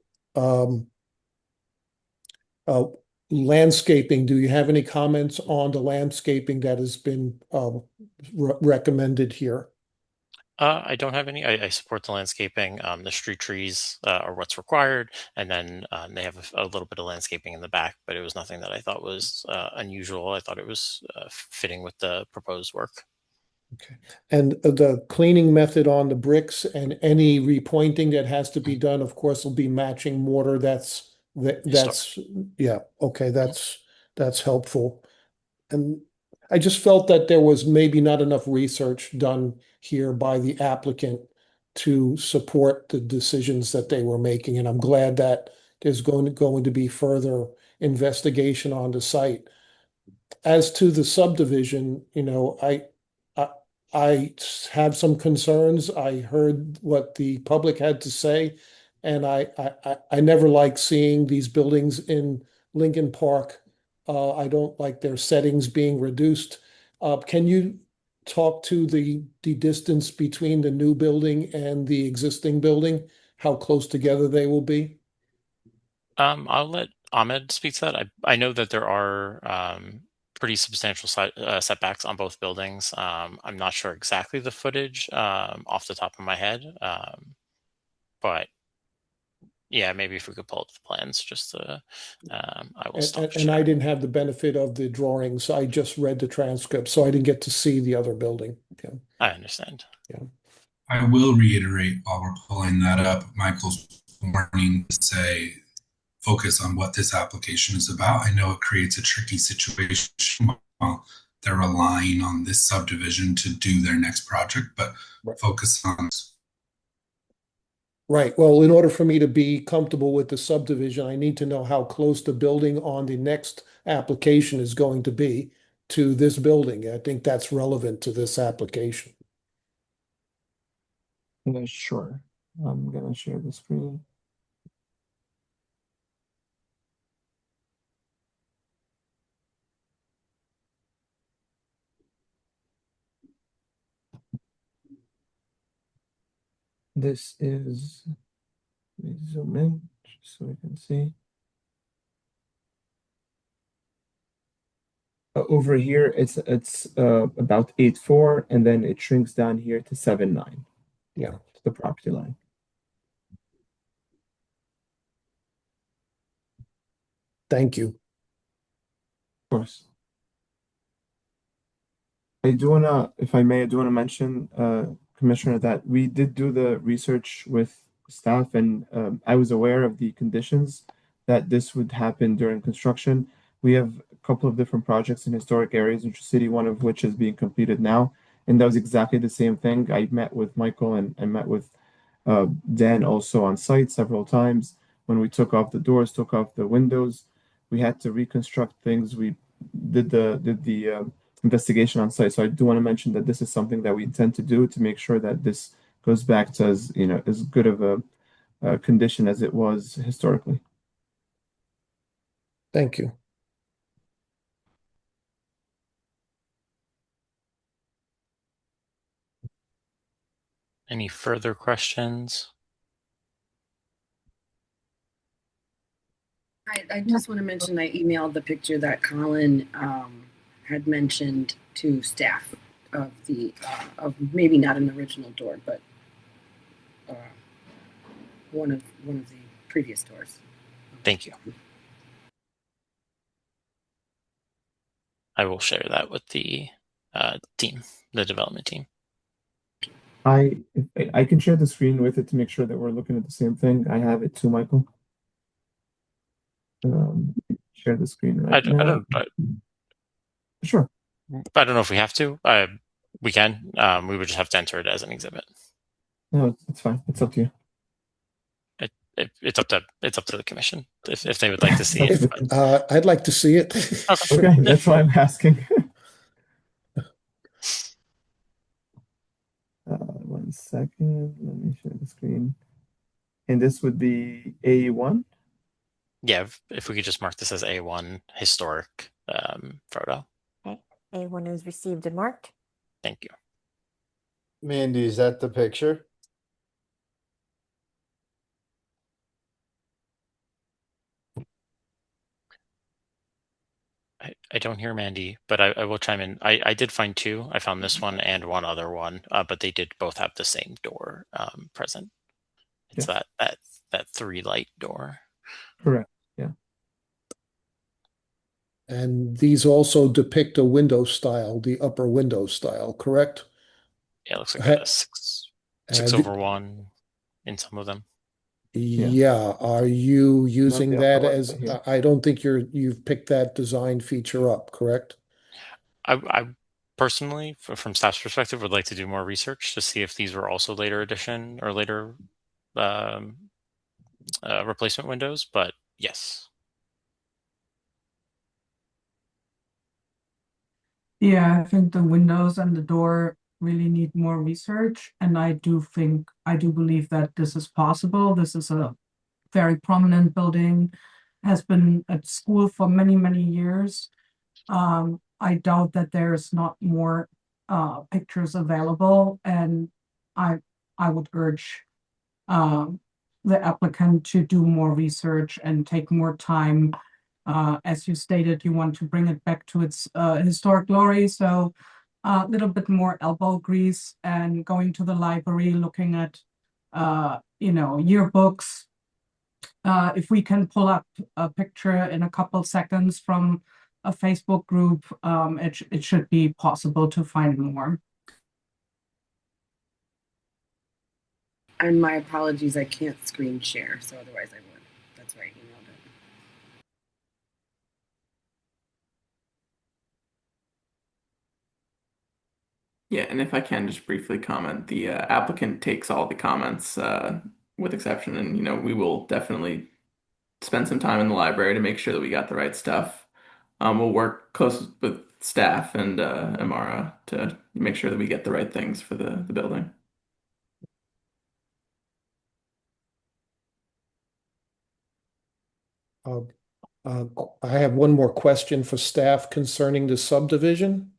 Speaker 3: Landscaping, do you have any comments on the landscaping that has been recommended here?
Speaker 12: I don't have any. I support the landscaping. The street trees are what's required, and then they have a little bit of landscaping in the back, but it was nothing that I thought was unusual. I thought it was fitting with the proposed work.
Speaker 3: Okay. And the cleaning method on the bricks and any repointing that has to be done, of course, will be matching mortar. That's yeah. Okay, that's helpful. And I just felt that there was maybe not enough research done here by the applicant to support the decisions that they were making. And I'm glad that there's going to be further investigation on the site. As to the subdivision, I have some concerns. I heard what the public had to say, and I never like seeing these buildings in Lincoln Park. I don't like their settings being reduced. Can you talk to the distance between the new building and the existing building? How close together they will be?
Speaker 12: I'll let Ahmed speak to that. I know that there are pretty substantial setbacks on both buildings. I'm not sure exactly the footage off the top of my head, but yeah, maybe if we could pull up the plans, just to, I will stop.
Speaker 3: And I didn't have the benefit of the drawings. I just read the transcript, so I didn't get to see the other building. Yeah.
Speaker 12: I understand.
Speaker 3: Yeah.
Speaker 16: I will reiterate while we're pulling that up, Michael's warning to say, focus on what this application is about. I know it creates a tricky situation while they're relying on this subdivision to do their next project, but focus on.
Speaker 3: Right. Well, in order for me to be comfortable with the subdivision, I need to know how close the building on the next application is going to be to this building. I think that's relevant to this application.
Speaker 18: Yeah, sure. I'm gonna share the screen. This is, let me zoom in just so we can see. Over here, it's about 8.4, and then it shrinks down here to 7.9.
Speaker 3: Yeah,
Speaker 18: to the property line.
Speaker 3: Thank you.
Speaker 18: Of course. I do wanna, if I may, I do wanna mention, Commissioner, that we did do the research with staff, and I was aware of the conditions that this would happen during construction. We have a couple of different projects in historic areas in Tree City, one of which is being completed now, and that was exactly the same thing. I met with Michael and I met with Dan also on site several times. When we took off the doors, took off the windows, we had to reconstruct things. We did the investigation on site. So I do want to mention that this is something that we intend to do to make sure that this goes back to as good of a condition as it was historically.
Speaker 3: Thank you.
Speaker 12: Any further questions?
Speaker 6: I just want to mention I emailed the picture that Colin had mentioned to staff of the of maybe not an original door, but one of the previous doors.
Speaker 12: Thank you. I will share that with the team, the development team.
Speaker 18: I can share the screen with it to make sure that we're looking at the same thing. I have it too, Michael. Share the screen right now. Sure.
Speaker 12: I don't know if we have to. We can. We would just have to enter it as an exhibit.
Speaker 18: No, it's fine. It's up to you.
Speaker 12: It's up to the commission if they would like to see it.
Speaker 3: I'd like to see it.
Speaker 18: Okay, that's why I'm asking. 1 second. Let me share the screen. And this would be A1?
Speaker 12: Yeah, if we could just mark this as A1 historic photo.
Speaker 7: Okay, A1 is received and marked.
Speaker 12: Thank you.
Speaker 2: Mandy, is that the picture?
Speaker 12: I don't hear Mandy, but I will chime in. I did find two. I found this one and one other one, but they did both have the same door present. It's that 3-light door.
Speaker 18: Correct. Yeah.
Speaker 3: And these also depict a window style, the upper window style, correct?
Speaker 12: Yeah, it looks like a 6/1 in some of them.
Speaker 3: Yeah. Are you using
Speaker 18: the
Speaker 3: that
Speaker 18: upper one,
Speaker 3: as,
Speaker 18: but here.
Speaker 3: I don't think you've picked that design feature up, correct?
Speaker 12: I personally, from staff's perspective, would like to do more research to see if these were also later addition or later replacement windows, but yes.
Speaker 19: Yeah, I think the windows and the door really need more research. And I do believe that this is possible. This is a very prominent building, has been at school for many, many years. I doubt that there's not more pictures available, and I would urge the applicant to do more research and take more time. As you stated, you want to bring it back to its historic glory, so a little bit more elbow grease and going to the library, looking at yearbooks. If we can pull up a picture in a couple seconds from a Facebook group, it should be possible to find more.
Speaker 6: And my apologies, I can't screen share, so otherwise I would. That's why I emailed it.
Speaker 17: Yeah, and if I can just briefly comment, the applicant takes all the comments with exception, and we will definitely spend some time in the library to make sure that we got the right stuff. We'll work close with staff and Amara to make sure that we get the right things for the building.
Speaker 3: I have one more question for staff concerning the subdivision.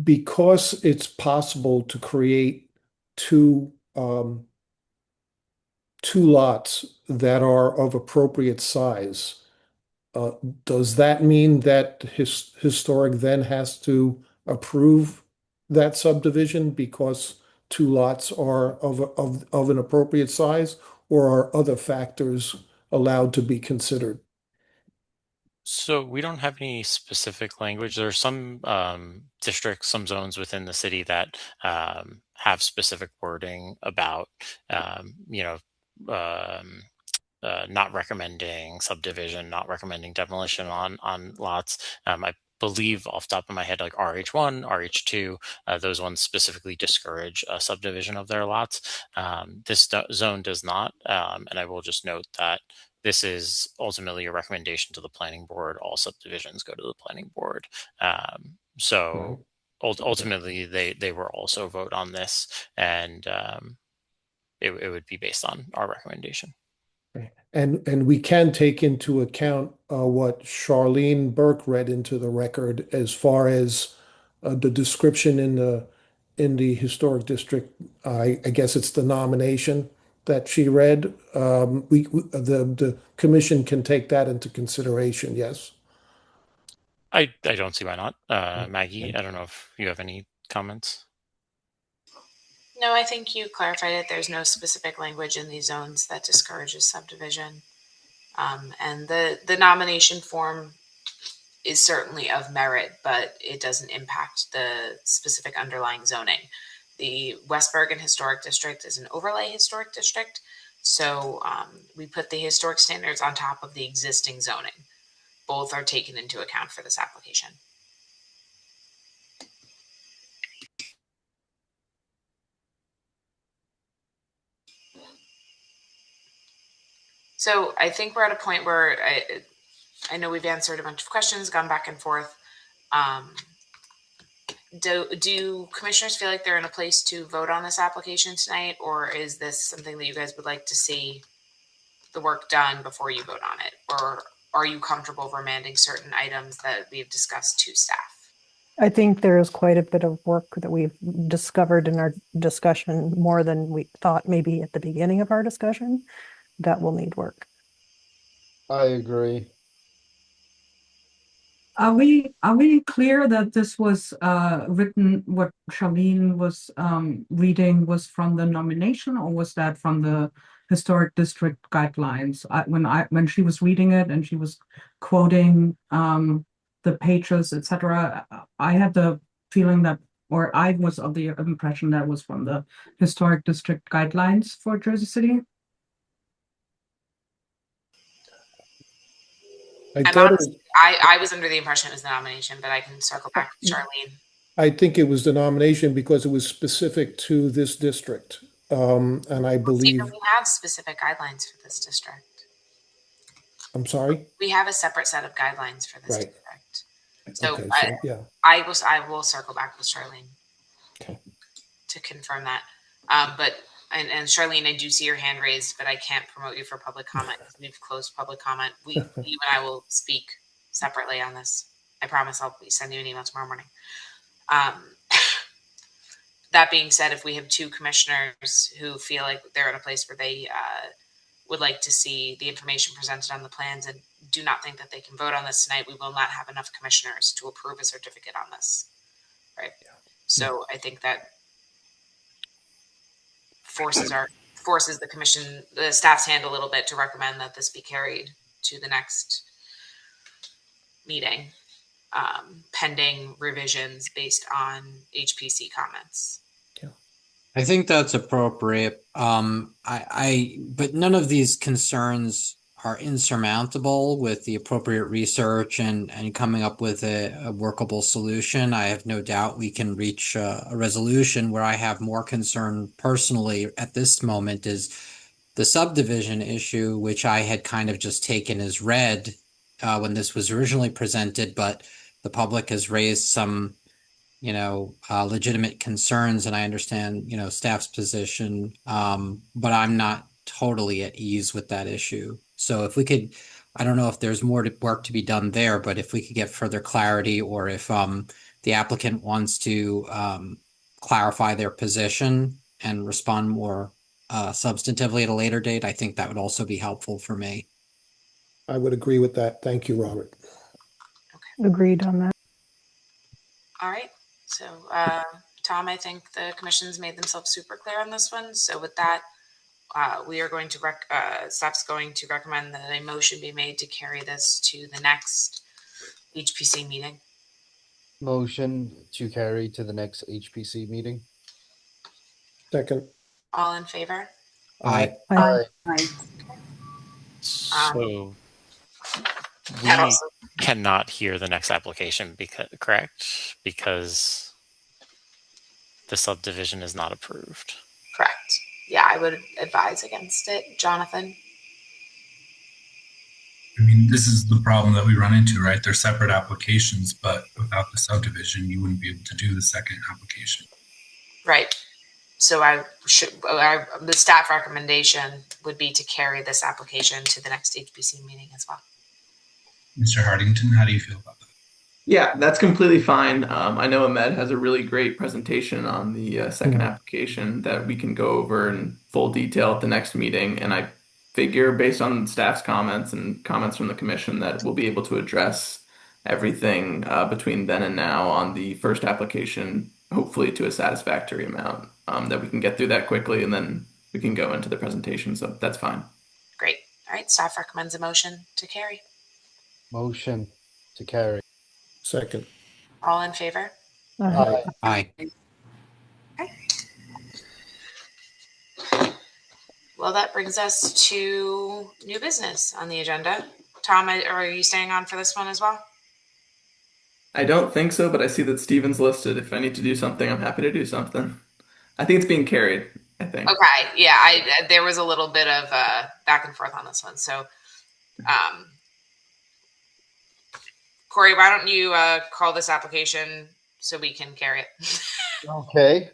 Speaker 3: Because it's possible to create two lots that are of appropriate size, does that mean that historic then has to approve that subdivision because two lots are of an appropriate size, or are other factors allowed to be considered?
Speaker 12: So we don't have any specific language. There are some districts, some zones within the city that have specific wording about, not recommending subdivision, not recommending demolition on lots. I believe off the top of my head, like RH1, RH2, those ones specifically discourage subdivision of their lots. This zone does not. And I will just note that this is ultimately a recommendation to the planning board. All subdivisions go to the planning board. So ultimately, they will also vote on this, and it would be based on our recommendation.
Speaker 3: And we can take into account what Charlene Burke read into the record as far as the description in the historic district. I guess it's the nomination that she read. The commission can take that into consideration. Yes.
Speaker 12: I don't see why not. Maggie, I don't know if you have any comments.
Speaker 1: No, I think you clarified it. There's no specific language in these zones that discourages subdivision. And the nomination form is certainly of merit, but it doesn't impact the specific underlying zoning. The West Bergen Historic District is an overlay historic district. So we put the historic standards on top of the existing zoning. Both are taken into account for this application. So I think we're at a point where I know we've answered a bunch of questions, gone back and forth. Do commissioners feel like they're in a place to vote on this application tonight, or is this something that you guys would like to see the work done before you vote on it? Or are you comfortable remanding certain items that we've discussed to staff?
Speaker 15: I think there is quite a bit of work that we've discovered in our discussion, more than we thought maybe at the beginning of our discussion, that will need work.
Speaker 2: I agree.
Speaker 19: Are we clear that this was written, what Charlene was reading was from the nomination, or was that from the historic district guidelines? When she was reading it and she was quoting the pages, etc., I had the feeling that, or I was of the impression that was from the historic district guidelines for Jersey City.
Speaker 1: I was under the impression it was the nomination, but I can circle back to Charlene.
Speaker 3: I think it was the nomination because it was specific to this district. And I believe
Speaker 1: we have specific guidelines for this district.
Speaker 3: I'm sorry?
Speaker 1: We have a separate set of guidelines for this district. So,
Speaker 3: Okay, so, yeah.
Speaker 1: I will circle back with Charlene
Speaker 3: Okay.
Speaker 1: to confirm that. And Charlene, I do see your hand raised, but I can't promote you for public comment because we've closed public comment. You and I will speak separately on this. I promise I'll send you an email tomorrow morning. That being said, if we have two commissioners who feel like they're in a place where they would like to see the information presented on the plans and do not think that they can vote on this tonight, we will not have enough commissioners to approve a certificate on this. Right. Yeah. So I think that forces the staff's hand a little bit to recommend that this be carried to the next meeting, pending revisions based on HPC comments.
Speaker 5: I think that's appropriate. But none of these concerns are insurmountable with the appropriate research and coming up with a workable solution. I have no doubt we can reach a resolution. Where I have more concern personally at this moment is the subdivision issue, which I had kind of just taken as read when this was originally presented, but the public has raised some legitimate concerns, and I understand, staff's position, but I'm not totally at ease with that issue. So if we could, I don't know if there's more work to be done there, but if we could get further clarity, or if the applicant wants to clarify their position and respond more substantively at a later date, I think that would also be helpful for me.
Speaker 3: I would agree with that. Thank you, Robert.
Speaker 15: Agreed on that.
Speaker 1: All right. So, Tom, I think the commission's made themselves super clear on this one. So with that, we are going to staff's going to recommend that a motion be made to carry this to the next HPC meeting.
Speaker 2: Motion to carry to the next HPC meeting.
Speaker 3: Second.
Speaker 1: All in favor?
Speaker 5: Aye.
Speaker 3: Aye.
Speaker 12: So we cannot hear the next application correct? Because the subdivision is not approved.
Speaker 1: Correct. Yeah, I would advise against it. Jonathan?
Speaker 16: I mean, this is the problem that we run into, right? They're separate applications, but without the subdivision, you wouldn't be able to do the second application.
Speaker 1: Right. So the staff recommendation would be to carry this application to the next HPC meeting as well.
Speaker 16: Mr. Hartington, how do you feel about that?
Speaker 17: Yeah, that's completely fine. I know Ahmed has a really great presentation on the second application that we can go over in full detail at the next meeting. And I figure, based on staff's comments and comments from the commission, that we'll be able to address everything between then and now on the first application, hopefully to a satisfactory amount, that we can get through that quickly, and then we can go into the presentation. So that's fine.
Speaker 1: Great. All right. Staff recommends a motion to carry.
Speaker 2: Motion to carry.
Speaker 3: Second.
Speaker 1: All in favor?
Speaker 5: Aye. Aye.
Speaker 1: Okay. Well, that brings us to new business on the agenda. Tom, are you staying on for this one as well?
Speaker 17: I don't think so, but I see that Steven's listed. If I need to do something, I'm happy to do something. I think it's being carried, I think.
Speaker 1: Okay. Yeah, there was a little bit of back and forth on this one. So, Corey, why don't you call this application so we can carry it?
Speaker 2: Okay.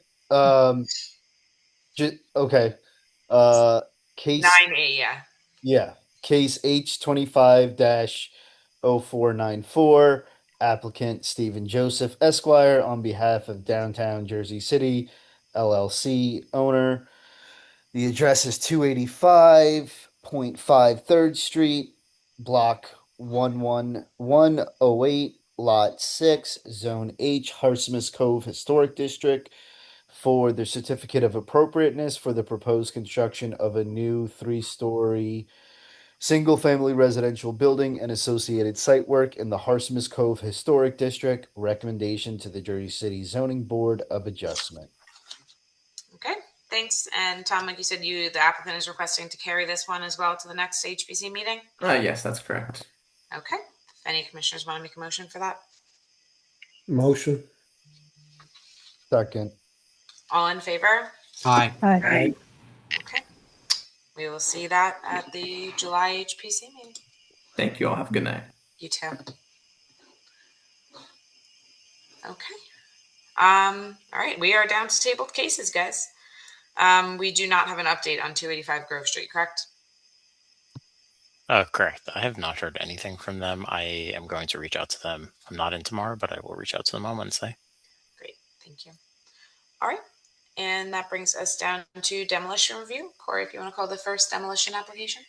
Speaker 2: Okay. Case
Speaker 1: 9A, yeah.
Speaker 2: Yeah. Case H25-0494. Applicant Stephen Joseph Esquire on behalf of Downtown Jersey City LLC owner. The address is 285.5 3rd Street, block 11108, lot 6, zone H, Harsimus Cove Historic District, for the certificate of appropriateness for the proposed construction of a new 3-story single-family residential building and associated site work in the Harsimus Cove Historic District. Recommendation to the Jersey City Zoning Board of Adjustment.
Speaker 1: Okay, thanks. And Tom, like you said, the applicant is requesting to carry this one as well to the next HPC meeting?
Speaker 17: Yes, that's correct.
Speaker 1: Okay. If any commissioners want to make a motion for that?
Speaker 3: Motion.
Speaker 2: Second.
Speaker 1: All in favor?
Speaker 5: Aye.
Speaker 3: Aye.
Speaker 1: Okay. We will see that at the July HPC meeting.
Speaker 17: Thank you all. Have a good night.
Speaker 1: You too. Okay. All right, we are down to tabled cases, guys. We do not have an update on 285 Grove Street, correct?
Speaker 12: Correct. I have not heard anything from them. I am going to reach out to them. I'm not in tomorrow, but I will reach out to them on Wednesday.
Speaker 1: Great, thank you. All right, and that brings us down to demolition review. Corey, if you want to call the first demolition application.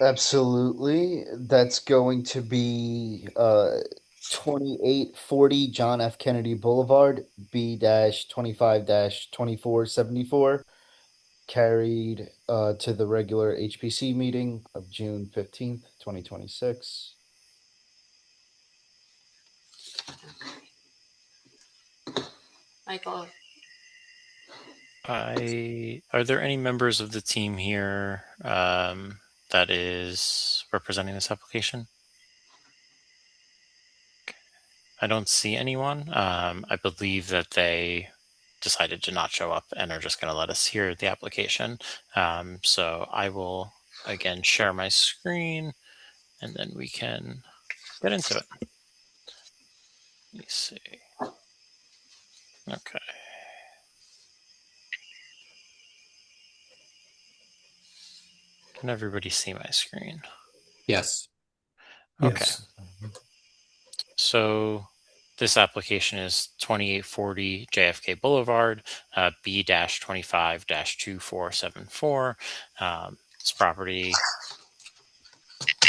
Speaker 2: Absolutely. That's going to be 2840 John F. Kennedy Boulevard, B-25-2474, carried to the regular HPC meeting of June 15th, 2026.
Speaker 1: Michael.
Speaker 12: Are there any members of the team here that is representing this application? I don't see anyone. I believe that they decided to not show up and are just going to let us hear the application. So I will, again, share my screen, and then we can get into it. Let me see. Okay. Can everybody see my screen?
Speaker 5: Yes.
Speaker 12: Okay.
Speaker 3: Yes.
Speaker 12: So this application is 2840 JFK Boulevard, B-25-2474. This property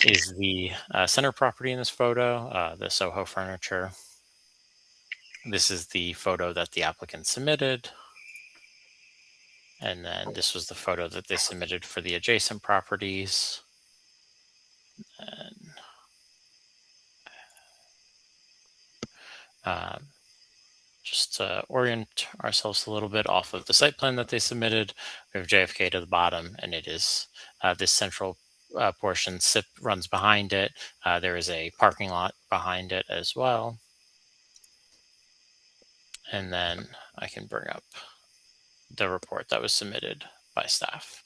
Speaker 12: is the center property in this photo, the Soho Furniture. This is the photo that the applicant submitted. And then this was the photo that they submitted for the adjacent properties. And just to orient ourselves a little bit off of the site plan that they submitted, we have JFK to the bottom, and it is this central portion. SIP runs behind it. There is a parking lot behind it as well. And then I can bring up the report that was submitted by staff.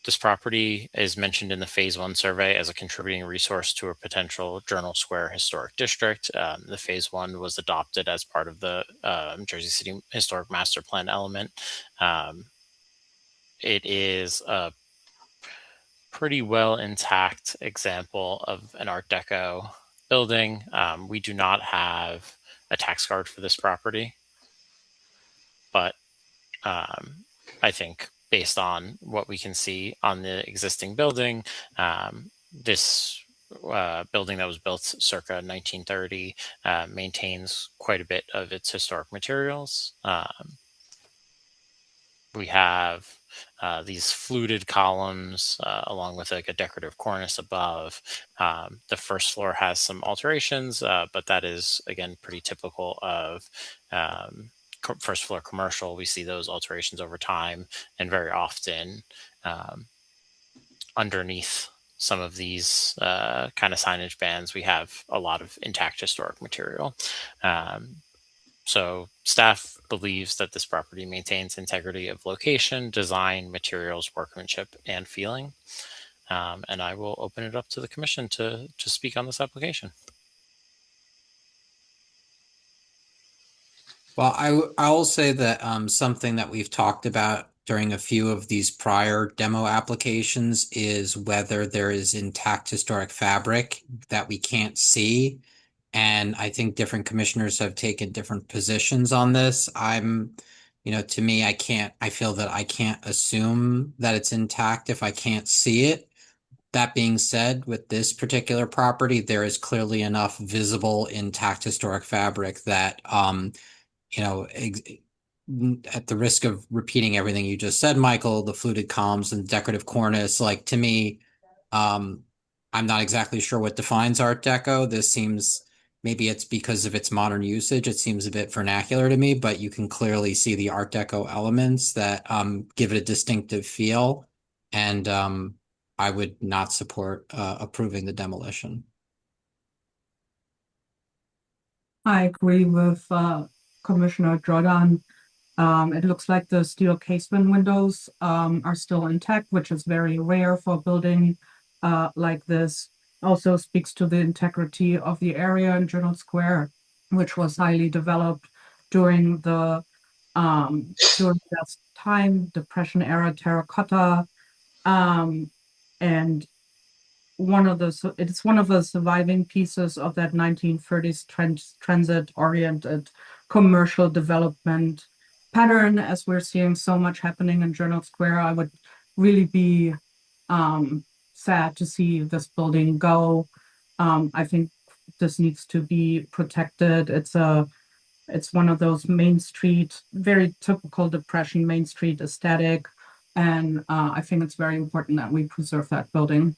Speaker 12: This property is mentioned in the Phase 1 survey as a contributing resource to a potential Journal Square Historic District. The Phase 1 was adopted as part of the Jersey City Historic Master Plan element. It is a pretty well intact example of an Art Deco building. We do not have a tax card for this property, but I think based on what we can see on the existing building, this building that was built circa 1930 maintains quite a bit of its historic materials. We have these fluted columns along with like a decorative cornice above. The first floor has some alterations, but that is, again, pretty typical of first floor commercial. We see those alterations over time, and very often underneath some of these kind of signage bands, we have a lot of intact historic material. So staff believes that this property maintains integrity of location, design, materials, workmanship, and feeling. And I will open it up to the commission to speak on this application.
Speaker 5: Well, I will say that something that we've talked about during a few of these prior demo applications is whether there is intact historic fabric that we can't see. And I think different commissioners have taken different positions on this. To me, I feel that I can't assume that it's intact if I can't see it. That being said, with this particular property, there is clearly enough visible intact historic fabric that, at the risk of repeating everything you just said, Michael, the fluted columns and decorative cornice, like, to me, I'm not exactly sure what defines Art Deco. This seems, maybe it's because of its modern usage, it seems a bit vernacular to me, but you can clearly see the Art Deco elements that give it a distinctive feel. And I would not support approving the demolition.
Speaker 19: I agree with Commissioner Jordan. It looks like the steel casement windows are still intact, which is very rare for a building like this. Also speaks to the integrity of the area in Journal Square. which was highly developed during that time, Depression era terracotta, and it's one of the surviving pieces of that 1930s transit-oriented commercial development pattern. As we're seeing so much happening in Journal Square, I would really be sad to see this building go. I think this needs to be protected. It's one of those Main Street, very typical Depression Main Street aesthetic, and I think it's very important that we preserve that building.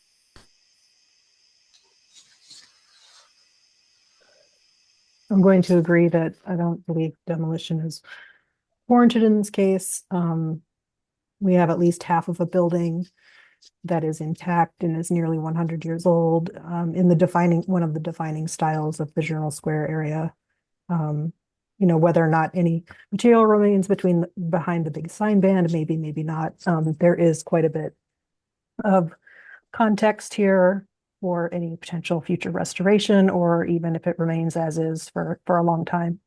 Speaker 15: I'm going to agree that I don't believe demolition is warranted in this case. We have at least half of a building that is intact and is nearly 100 years old, in one of the defining styles of the Journal Square area. Whether or not any material remains behind the big sign band, maybe not. There is quite a bit of context here for any potential future restoration, or even if it remains as is for a long time.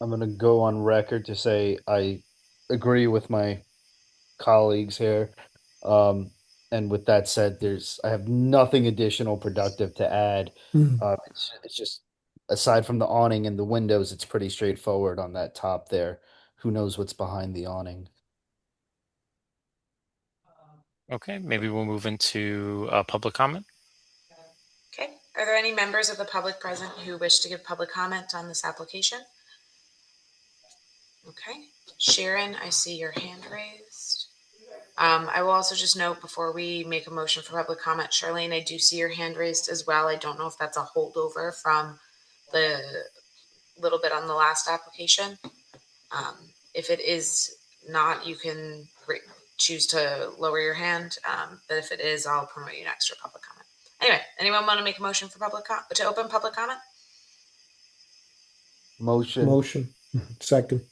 Speaker 2: I'm going to go on record to say I agree with my colleagues here. And with that said, I have nothing additional productive to add. It's just, aside from the awning and the windows, it's pretty straightforward on that top there. Who knows what's behind the awning?
Speaker 12: Okay, maybe we'll move into public comment.
Speaker 1: Okay. Are there any members of the public present who wish to give public comment on this application? Okay. Sharon, I see your hand raised. I will also just note before we make a motion for public comment, Charlene, I do see your hand raised as well. I don't know if that's a holdover from the little bit on the last application. If it is not, you can choose to lower your hand. But if it is, I'll promote you next for public comment. Anyway, anyone want to make a motion for to open public comment?
Speaker 3: Motion. Second.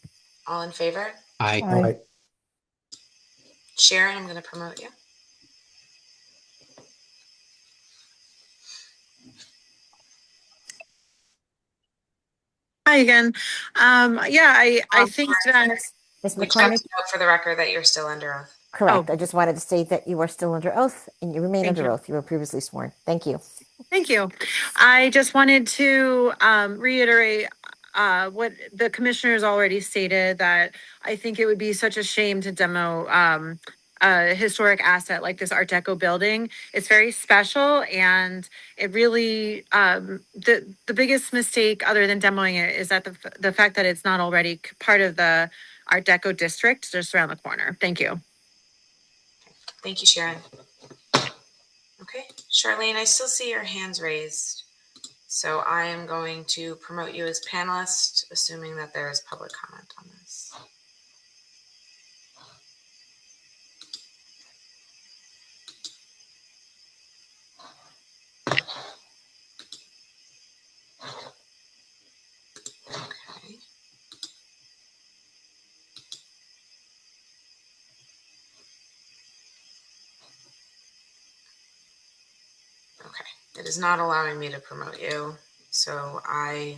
Speaker 1: All in favor?
Speaker 5: Aye.
Speaker 3: Aye.
Speaker 1: Sharon, I'm going to promote you.
Speaker 9: Hi again. I think that
Speaker 7: Ms.
Speaker 1: We just
Speaker 7: McCormick?
Speaker 1: have to note for the record that you're still under oath.
Speaker 7: Correct. I just wanted to state that you are still under oath and you remain under oath. You were previously sworn. Thank you.
Speaker 9: Thank you. I just wanted to reiterate what the commissioners already stated, that I think it would be such a shame to demo a historic asset like this Art Deco building. It's very special, and it really the biggest mistake, other than demoing it, is that the fact that it's not already part of the Art Deco district just around the corner. Thank you.
Speaker 1: Thank you, Sharon. Okay, Charlene, I still see your hands raised. So I am going to promote you as panelist, assuming that there is public comment on this. Okay. Okay, it is not allowing me to promote you, so I'm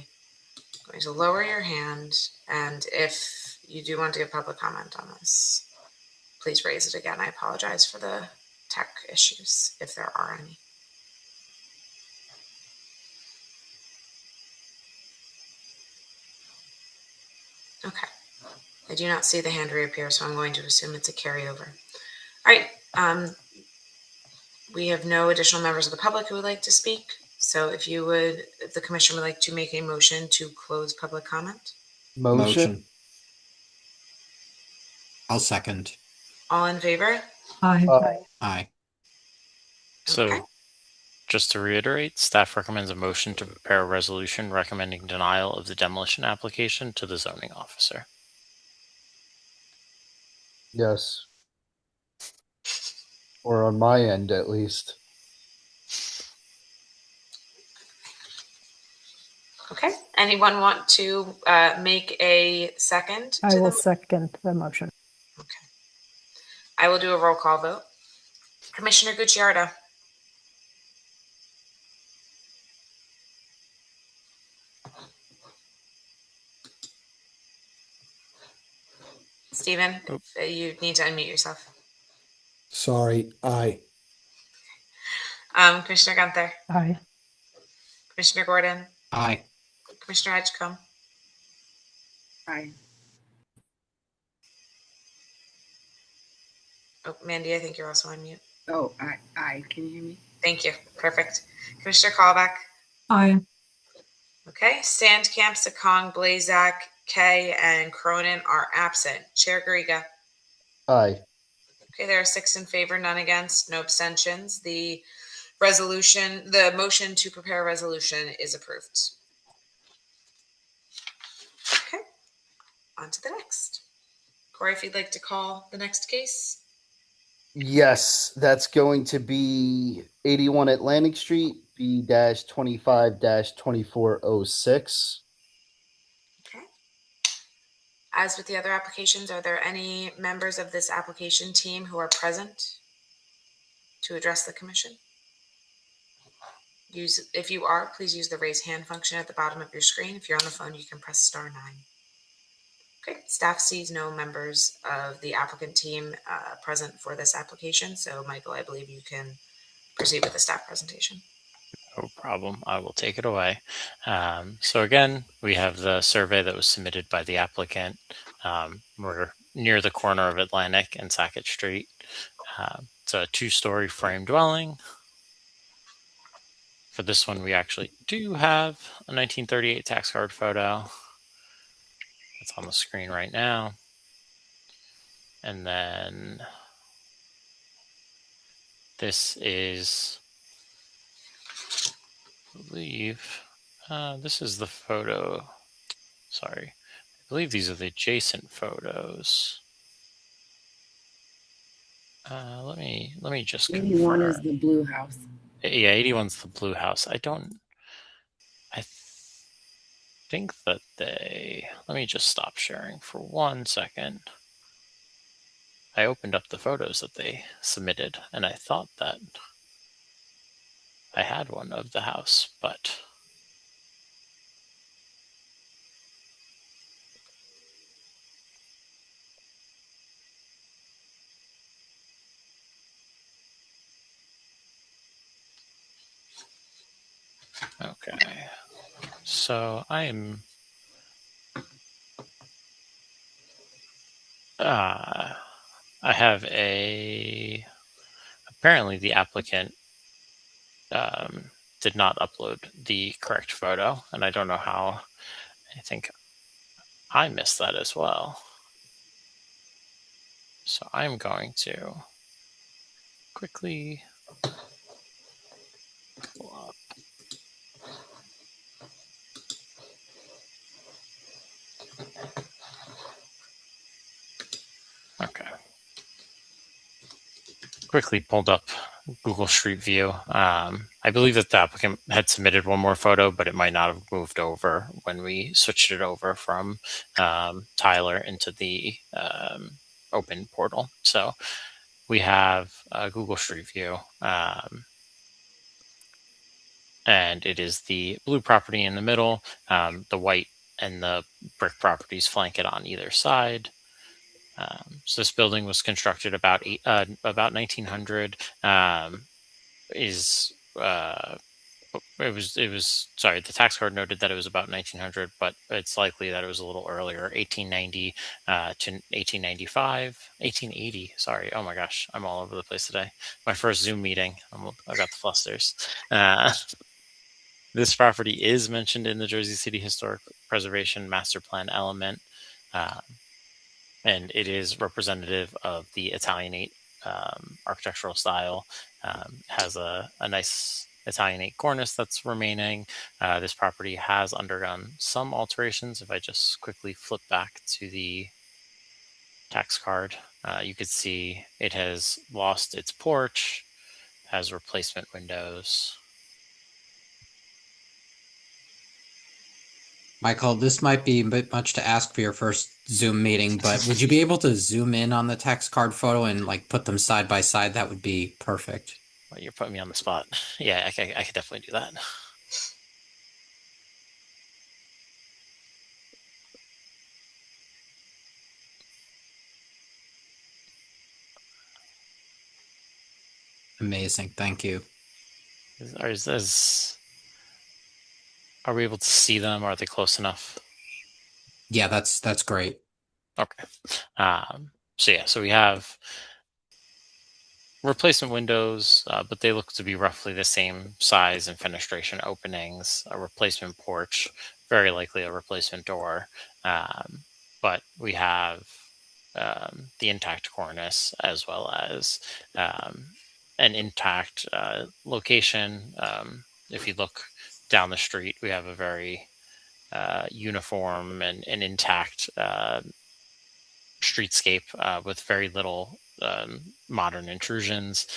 Speaker 1: going to lower your hand, and if you do want to give public comment on this, please raise it again. I apologize for the tech issues, if there are any. Okay, I do not see the hand reappear, so I'm going to assume it's a carryover. All right, we have no additional members of the public who would like to speak. So if the commission would like to make a motion to close public comment.
Speaker 2: Motion.
Speaker 5: I'll second.
Speaker 1: All in favor?
Speaker 19: Aye.
Speaker 5: Aye.
Speaker 12: So just to reiterate, staff recommends a motion to prepare a resolution recommending denial of the demolition application to the zoning officer.
Speaker 2: Yes. Or on my end, at least.
Speaker 1: Okay. Anyone want to make a second?
Speaker 15: I will second the motion.
Speaker 1: Okay. I will do a roll call vote. Commissioner Gucciardo. Stephen, you need to unmute yourself.
Speaker 3: Sorry, aye.
Speaker 1: Commissioner Gunther,
Speaker 15: Aye.
Speaker 1: Commissioner Gordon,
Speaker 5: Aye.
Speaker 1: Commissioner Edgecombe,
Speaker 6: Aye.
Speaker 1: oh, Mandy, I think you're also on mute.
Speaker 6: Oh, aye. Can you hear me?
Speaker 1: Thank you. Perfect. Commissioner Callback.
Speaker 19: Aye.
Speaker 1: Okay. Sandcamp, Sakong, Blazak, Kay, and Cronin are absent. Chair Gariga.
Speaker 2: Aye.
Speaker 1: Okay, there are 6 in favor, none against, no abstentions. The motion to prepare a resolution is approved. Okay, on to the next. Corey, if you'd like to call the next case.
Speaker 2: Yes, that's going to be 81 Atlantic Street, B-25-2406.
Speaker 1: Okay. As with the other applications, are there any members of this application team who are present to address the commission? If you are, please use the raise hand function at the bottom of your screen. If you're on the phone, you can press *9. Okay, staff sees no members of the applicant team present for this application. So Michael, I believe you can proceed with the staff presentation.
Speaker 12: No problem. I will take it away. So again, we have the survey that was submitted by the applicant. We're near the corner of Atlantic and Sackett Street. It's a 2-story frame dwelling. For this one, we actually do have a 1938 tax card photo. It's on the screen right now. And then this is, I believe, this is the photo. Sorry. I believe these are the adjacent photos. Let me just
Speaker 6: 81 is
Speaker 12: confirm.
Speaker 6: the blue house.
Speaker 12: Yeah, 81's the blue house. I think that let me just stop sharing for 1 second. I opened up the photos that they submitted, and I thought that I had one of the house, but okay. So I have apparently the applicant did not upload the correct photo, and I don't know how. I think I missed that as well. So I'm going to quickly pull up. Okay. Quickly pulled up Google Street View. I believe that the applicant had submitted one more photo, but it might not have moved over when we switched it over from Tyler into the open portal. So we have Google Street View, and it is the blue property in the middle. The white and the brick properties flank it on either side. So this building was constructed about 1900. Sorry, the tax card noted that it was about 1900, but it's likely that it was a little earlier, 1890 to 1895, 1880. Sorry, oh my gosh, I'm all over the place today. My first Zoom meeting, I've got the flusters. This property is mentioned in the Jersey City Historic Preservation Master Plan element. And it is representative of the Italianate architectural style. Has a nice Italianate cornice that's remaining. This property has undergone some alterations. If I just quickly flip back to the tax card, you could see it has lost its porch, has replacement windows.
Speaker 5: Michael, this might be a bit much to ask for your first Zoom meeting, but would you be able to zoom in on the tax card photo and like put them side by side? That would be perfect.
Speaker 12: Well, you're putting me on the spot. Yeah, I could definitely do that.
Speaker 5: Amazing. Thank you.
Speaker 12: Are we able to see them? Are they close enough?
Speaker 5: Yeah, that's great.
Speaker 12: Okay. So we have replacement windows, but they look to be roughly the same size and fenestration openings. A replacement porch, very likely a replacement door. But we have the intact cornice as well as an intact location. If you look down the street, we have a very uniform and intact streetscape with very little modern intrusions.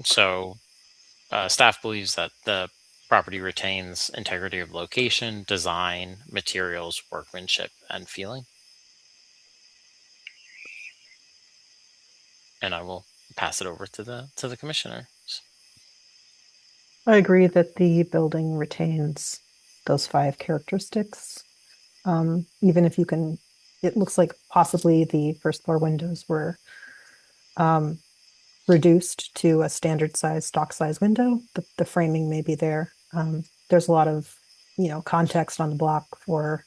Speaker 12: So staff believes that the property retains integrity of location, design, materials, workmanship, and feeling. And I will pass it over to the commissioner.
Speaker 15: I agree that the building retains those 5 characteristics. Even if you can, it looks like possibly the first floor windows were reduced to a standard size, stock size window. The framing may be there. There's a lot of, context on the block for,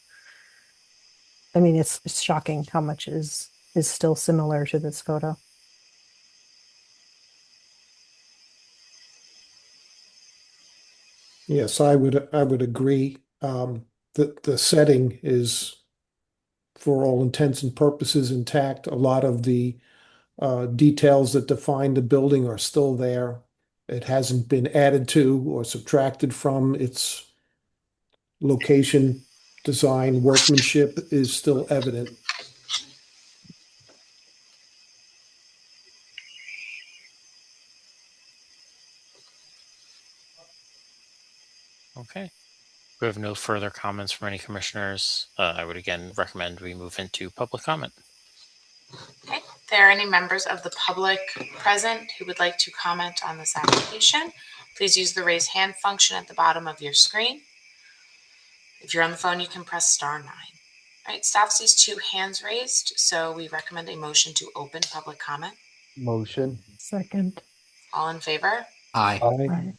Speaker 15: I mean, it's shocking how much is still similar to this photo.
Speaker 3: Yes, I would agree. The setting is, for all intents and purposes, intact. A lot of the details that define the building are still there. It hasn't been added to or subtracted from. Its location, design, workmanship is still evident.
Speaker 12: Okay. We have no further comments from any commissioners. I would again recommend we move into public comment.
Speaker 1: Okay. If there are any members of the public present who would like to comment on this application, please use the raise hand function at the bottom of your screen. If you're on the phone, you can press *9. All right, staff sees 2 hands raised, so we recommend a motion to open public comment.
Speaker 2: Motion.
Speaker 15: Second.
Speaker 1: All in favor?
Speaker 5: Aye.
Speaker 15: Aye.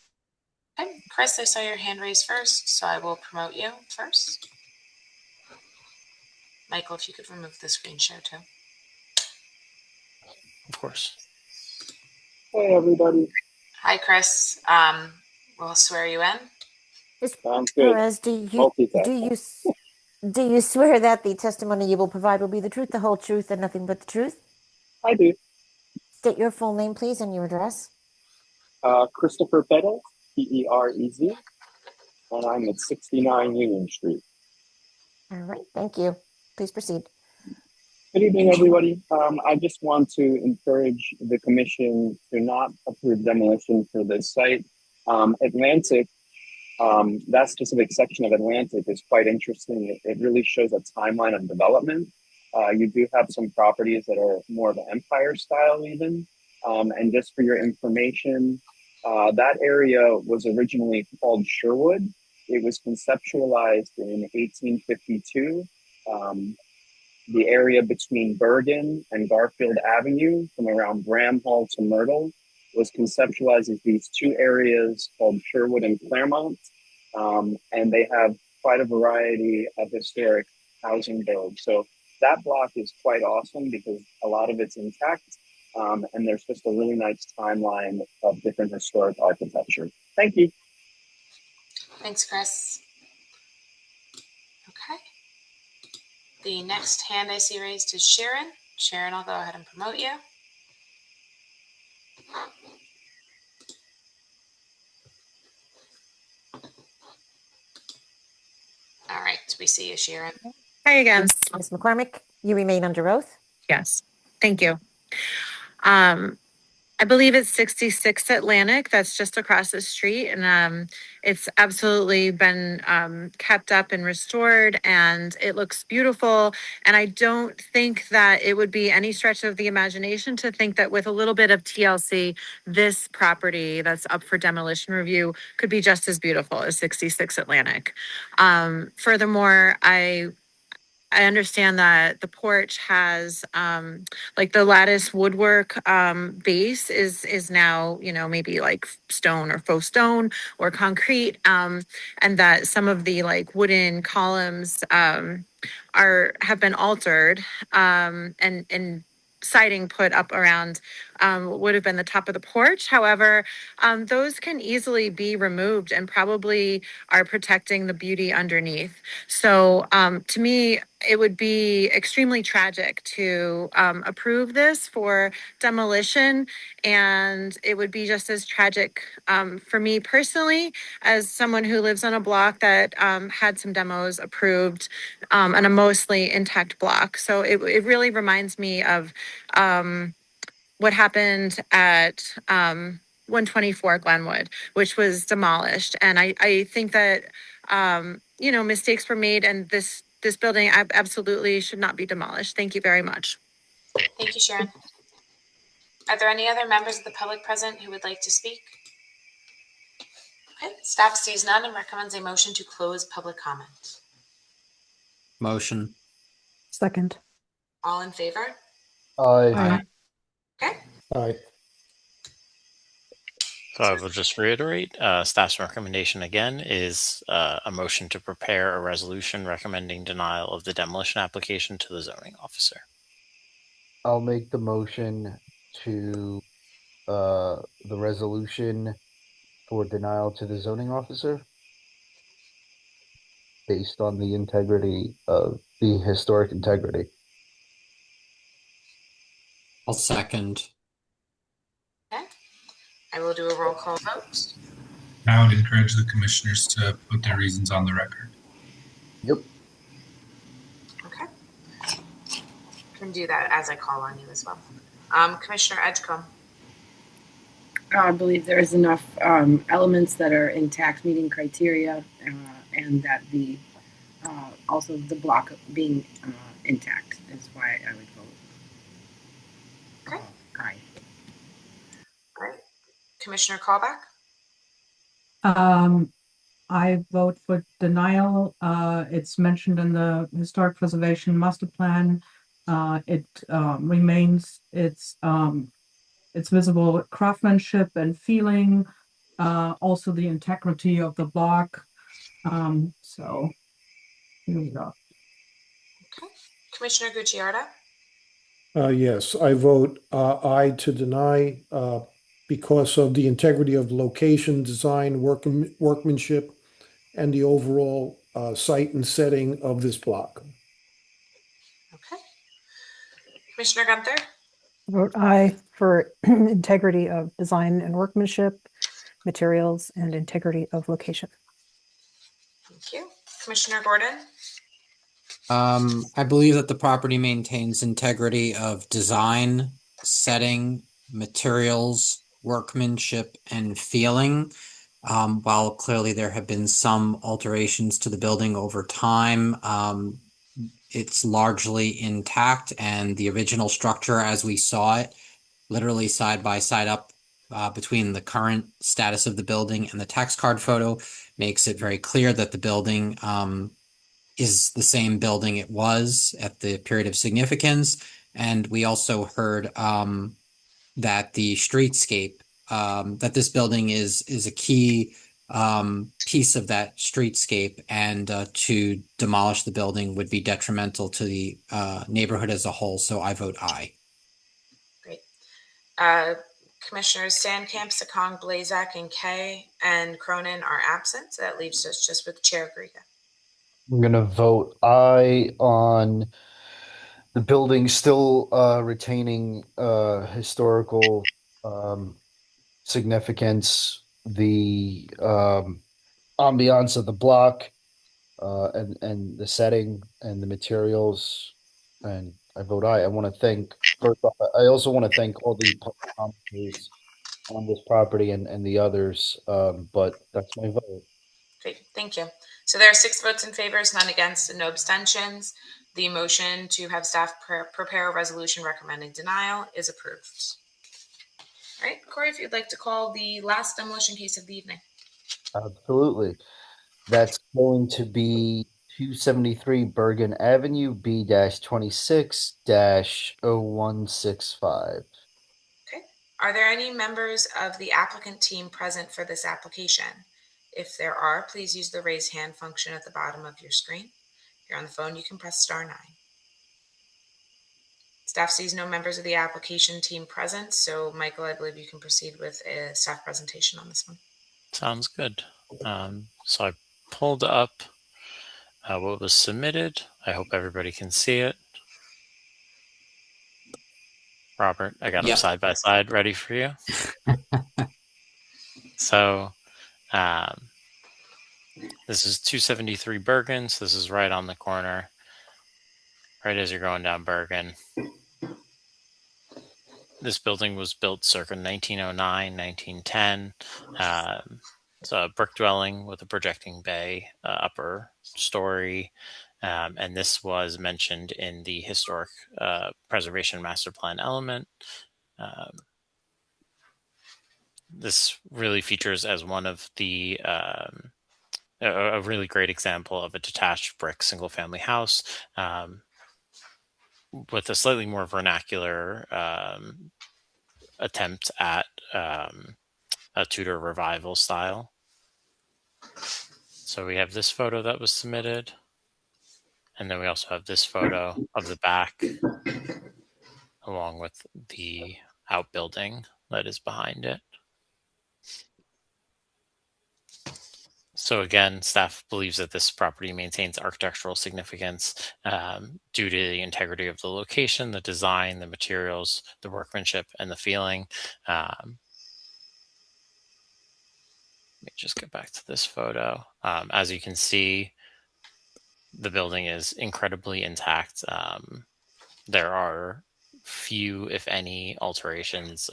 Speaker 1: Okay, Chris, I saw your hand raised first, so I will promote you first. Michael, if you could remove the screen share too.
Speaker 12: Of course.
Speaker 10: Hey, everybody.
Speaker 1: Hi, Chris. We'll swear you in.
Speaker 10: Sounds good.
Speaker 7: Perez, do you swear that the testimony you will provide will be the truth, the whole truth, and nothing but the truth?
Speaker 10: I do.
Speaker 7: State your full name, please, and your address.
Speaker 10: Christopher Perez, Perez, and I'm at 69 Union Street.
Speaker 7: All right, thank you. Please proceed.
Speaker 10: Good evening, everybody. I just want to encourage the commission to not approve demolition for this site. Atlantic, that specific section of Atlantic is quite interesting. It really shows a timeline of development. You do have some properties that are more of an empire style even. And just for your information, that area was originally called Sherwood. It was conceptualized in 1852. The area between Bergen and Garfield Avenue, from around Bramhall to Myrtle, was conceptualized as these 2 areas called Sherwood and Claremont. And they have quite a variety of historic housing builds. So that block is quite awesome because a lot of it's intact. And there's just a really nice timeline of different historic architecture. Thank you.
Speaker 1: Thanks, Chris. Okay. The next hand I see raised is Sharon. Sharon, I'll go ahead and promote you. All right, we see you, Sharon.
Speaker 9: Hi again.
Speaker 7: Ms. McCormick, you remain under oath.
Speaker 9: Yes, thank you. I believe it's 66 Atlantic. That's just across the street. And it's absolutely been kept up and restored, and it looks beautiful. And I don't think that it would be any stretch of the imagination to think that with a little bit of TLC, this property that's up for demolition review could be just as beautiful as 66 Atlantic. Furthermore, I I understand that the porch has like the lattice woodwork base is now, you know, maybe like stone or faux stone or concrete, and that some of the like wooden columns have been altered, and siding put up around what would have been the top of the porch. However, those can easily be removed and probably are protecting the beauty underneath. So to me, it would be extremely tragic to approve this for demolition. And it would be just as tragic for me personally as someone who lives on a block that had some demos approved on a mostly intact block. So it really reminds me of what happened at 124 Glenwood, which was demolished. And I think that, you know, mistakes were made, and this building absolutely should not be demolished. Thank you very much.
Speaker 1: Thank you, Sharon. Are there any other members of the public present who would like to speak? Okay, staff sees none and recommends a motion to close public comment.
Speaker 5: Motion.
Speaker 15: Second.
Speaker 1: All in favor?
Speaker 2: Aye.
Speaker 1: Okay.
Speaker 3: Aye.
Speaker 12: So I will just reiterate, staff's recommendation again is a motion to prepare a resolution recommending denial of the demolition application to the zoning officer.
Speaker 2: I'll make the motion to the resolution for denial to the zoning officer based on the integrity of the historic integrity.
Speaker 5: I'll second.
Speaker 1: Okay. I will do a roll call vote.
Speaker 16: I would encourage the commissioners to put their reasons on the record.
Speaker 2: Yep.
Speaker 1: Okay. Can do that as I call on you as well. Commissioner Edgecombe.
Speaker 6: I believe there is enough elements that are intact meeting criteria, and that the also the block being intact is why I would vote.
Speaker 1: Okay.
Speaker 6: Aye.
Speaker 1: All right. Commissioner Callback.
Speaker 19: I vote for denial. It's mentioned in the Historic Preservation Master Plan. It remains its visible craftsmanship and feeling, also the integrity of the block. So here we go.
Speaker 1: Okay. Commissioner Gucciarda.
Speaker 3: Yes, I vote aye to deny because of the integrity of location, design, workmanship, and the overall site and setting of this block.
Speaker 1: Okay. Commissioner Gunther.
Speaker 15: Vote aye for integrity of design and workmanship, materials, and integrity of location.
Speaker 1: Thank you. Commissioner Gordon.
Speaker 5: I believe that the property maintains integrity of design, setting, materials, workmanship, and feeling. While clearly there have been some alterations to the building over time, it's largely intact, and the original structure as we saw it, literally side by side up between the current status of the building and the tax card photo, makes it very clear that the building is the same building it was at the period of significance. And we also heard that the streetscape, that this building is a key piece of that streetscape, and to demolish the building would be detrimental to the neighborhood as a whole. So I vote aye.
Speaker 1: Great. Commissioners Sandkamp, Sakong, Blazak, and Kay and Cronin are absent. So that leaves us just with Chair Griga.
Speaker 2: I'm gonna vote aye on the building still retaining historical significance, the ambiance of the block, and the setting and the materials, and I vote aye. I want to thank, first off, I also want to thank all the commentators on this property and the others, but that's my vote.
Speaker 1: Great, thank you. So there are 6 votes in favor, none against, and no abstentions. The motion to have staff prepare a resolution recommending denial is approved. All right, Corey, if you'd like to call the last demolition case of the evening.
Speaker 2: Absolutely. That's going to be 273 Bergen Avenue, B-26-0165.
Speaker 1: Okay. Are there any members of the applicant team present for this application? If there are, please use the raise hand function at the bottom of your screen. If you're on the phone, you can press *9. Staff sees no members of the application team present, so Michael, I believe you can proceed with a staff presentation on this one.
Speaker 12: Sounds good. So I pulled up what was submitted. I hope everybody can see it. Robert, I got them
Speaker 5: Yep.
Speaker 12: side by side ready for you. So this is 273 Bergen. So this is right on the corner, right as you're going down Bergen. This building was built circa 1909, 1910. It's a brick dwelling with a projecting bay upper story. And this was mentioned in the historic preservation master plan element. This really features as one of the a really great example of a detached brick single family house with a slightly more vernacular attempt at a Tudor revival style. So we have this photo that was submitted, and then we also have this photo of the back along with the outbuilding that is behind it. So again, staff believes that this property maintains architectural significance due to the integrity of the location, the design, the materials, the workmanship, and the feeling. Let me just get back to this photo. As you can see, the building is incredibly intact. There are few, if any, alterations.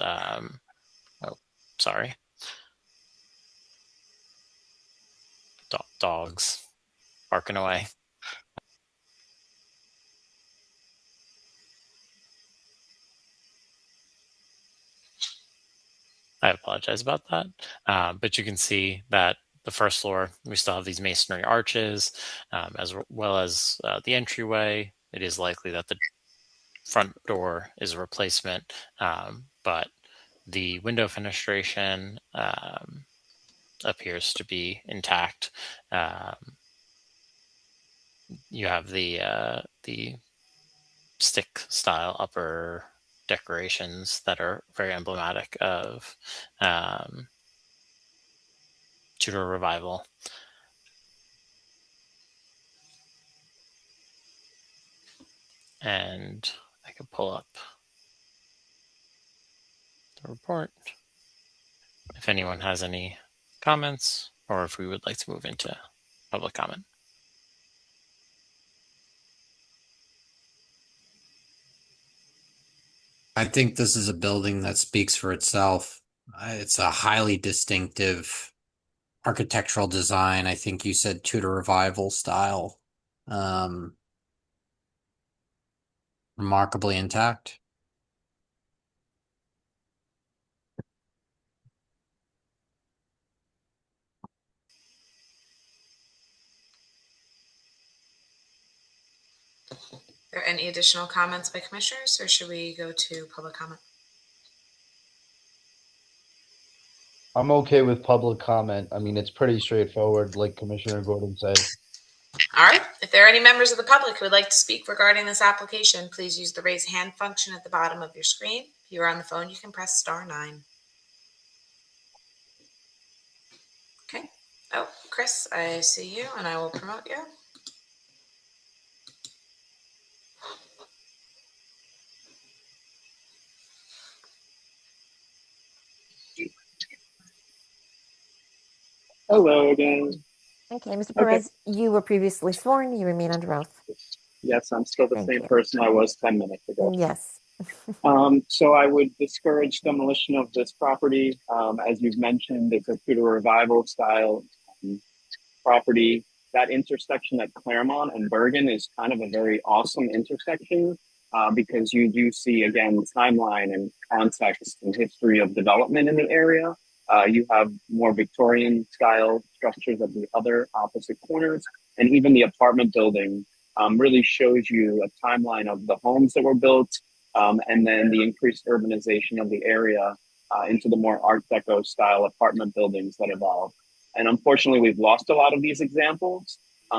Speaker 12: Sorry. Dogs barking away. I apologize about that. But you can see that the first floor, we still have these masonry arches, as well as the entryway. It is likely that the front door is a replacement, but the window fenestration appears to be intact. You have the stick style upper decorations that are very emblematic of Tudor revival. And I can pull up the report if anyone has any comments, or if we would like to move into public comment.
Speaker 5: I think this is a building that speaks for itself. It's a highly distinctive architectural design. I think you said Tudor revival style. Remarkably intact.
Speaker 1: Are there any additional comments by commissioners, or should we go to public comment?
Speaker 2: I'm okay with public comment. I mean, it's pretty straightforward, like Commissioner Gordon said.
Speaker 1: All right. If there are any members of the public who would like to speak regarding this application, please use the raise hand function at the bottom of your screen. If you are on the phone, you can press *9. Okay. Oh, Chris, I see you, and I will promote you.
Speaker 10: Hello again.
Speaker 7: Okay, Mr. Perez, you were previously sworn. You remain under oath.
Speaker 10: Yes, I'm still the
Speaker 7: Thank
Speaker 10: same
Speaker 7: you.
Speaker 10: person I was 10 minutes ago.
Speaker 7: Yes.
Speaker 10: So I would discourage demolition of this property. As you've mentioned, it's a Tudor revival style property. That intersection at Claremont and Bergen is kind of a very awesome intersection because you do see, again, timeline and context and history of development in the area. You have more Victorian style structures at the other opposite corners. and even the apartment building really shows you a timeline of the homes that were built, and then the increased urbanization of the area into the more Art Deco style apartment buildings that evolved. And unfortunately, we've lost a lot of these examples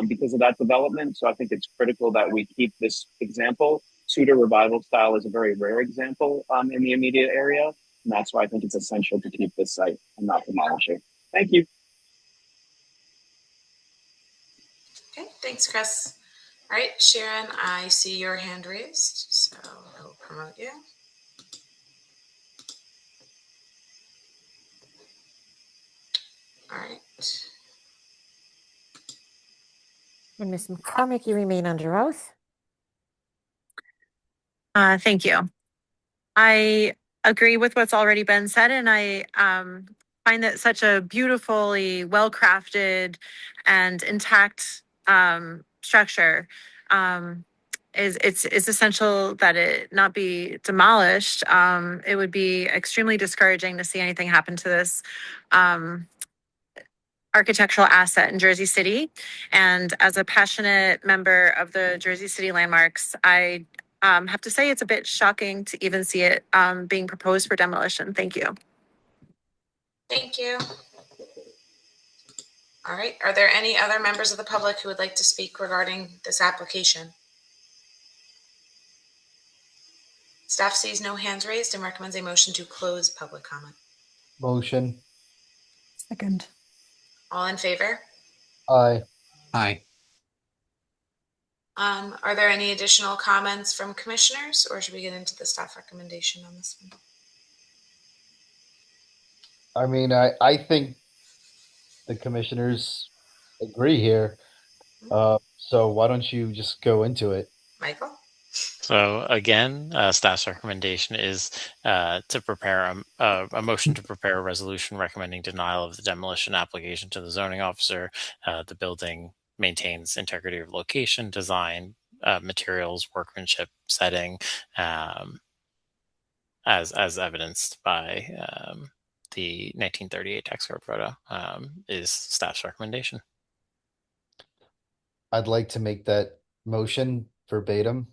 Speaker 10: because of that development. So I think it's critical that we keep this example. Tudor revival style is a very rare example in the immediate area. And that's why I think it's essential to keep this site and not demolish it. Thank you.
Speaker 1: Okay, thanks, Chris. All right, Sharon, I see your hand raised, so I will promote you. All right.
Speaker 7: And Ms. McCormick, you remain under oath.
Speaker 9: Thank you. I agree with what's already been said, and I find that such a beautifully well-crafted and intact structure. It's essential that it not be demolished. It would be extremely discouraging to see anything happen to this architectural asset in Jersey City. And as a passionate member of the Jersey City Landmarks, I have to say it's a bit shocking to even see it being proposed for demolition. Thank you.
Speaker 1: Thank you. All right, are there any other members of the public who would like to speak regarding this application? Staff sees no hands raised and recommends a motion to close public comment.
Speaker 2: Motion.
Speaker 15: Second.
Speaker 1: All in favor?
Speaker 2: Aye.
Speaker 5: Aye.
Speaker 1: Are there any additional comments from commissioners, or should we get into the staff recommendation on this one?
Speaker 2: I mean, I think the commissioners agree here. So why don't you just go into it?
Speaker 1: Michael?
Speaker 12: So again, staff's recommendation is to prepare a motion to prepare a resolution recommending denial of the demolition application to the zoning officer. The building maintains integrity of location, design, materials, workmanship, setting, as evidenced by the 1938 tax code photo, is staff's recommendation.
Speaker 2: I'd like to make that motion verbatim.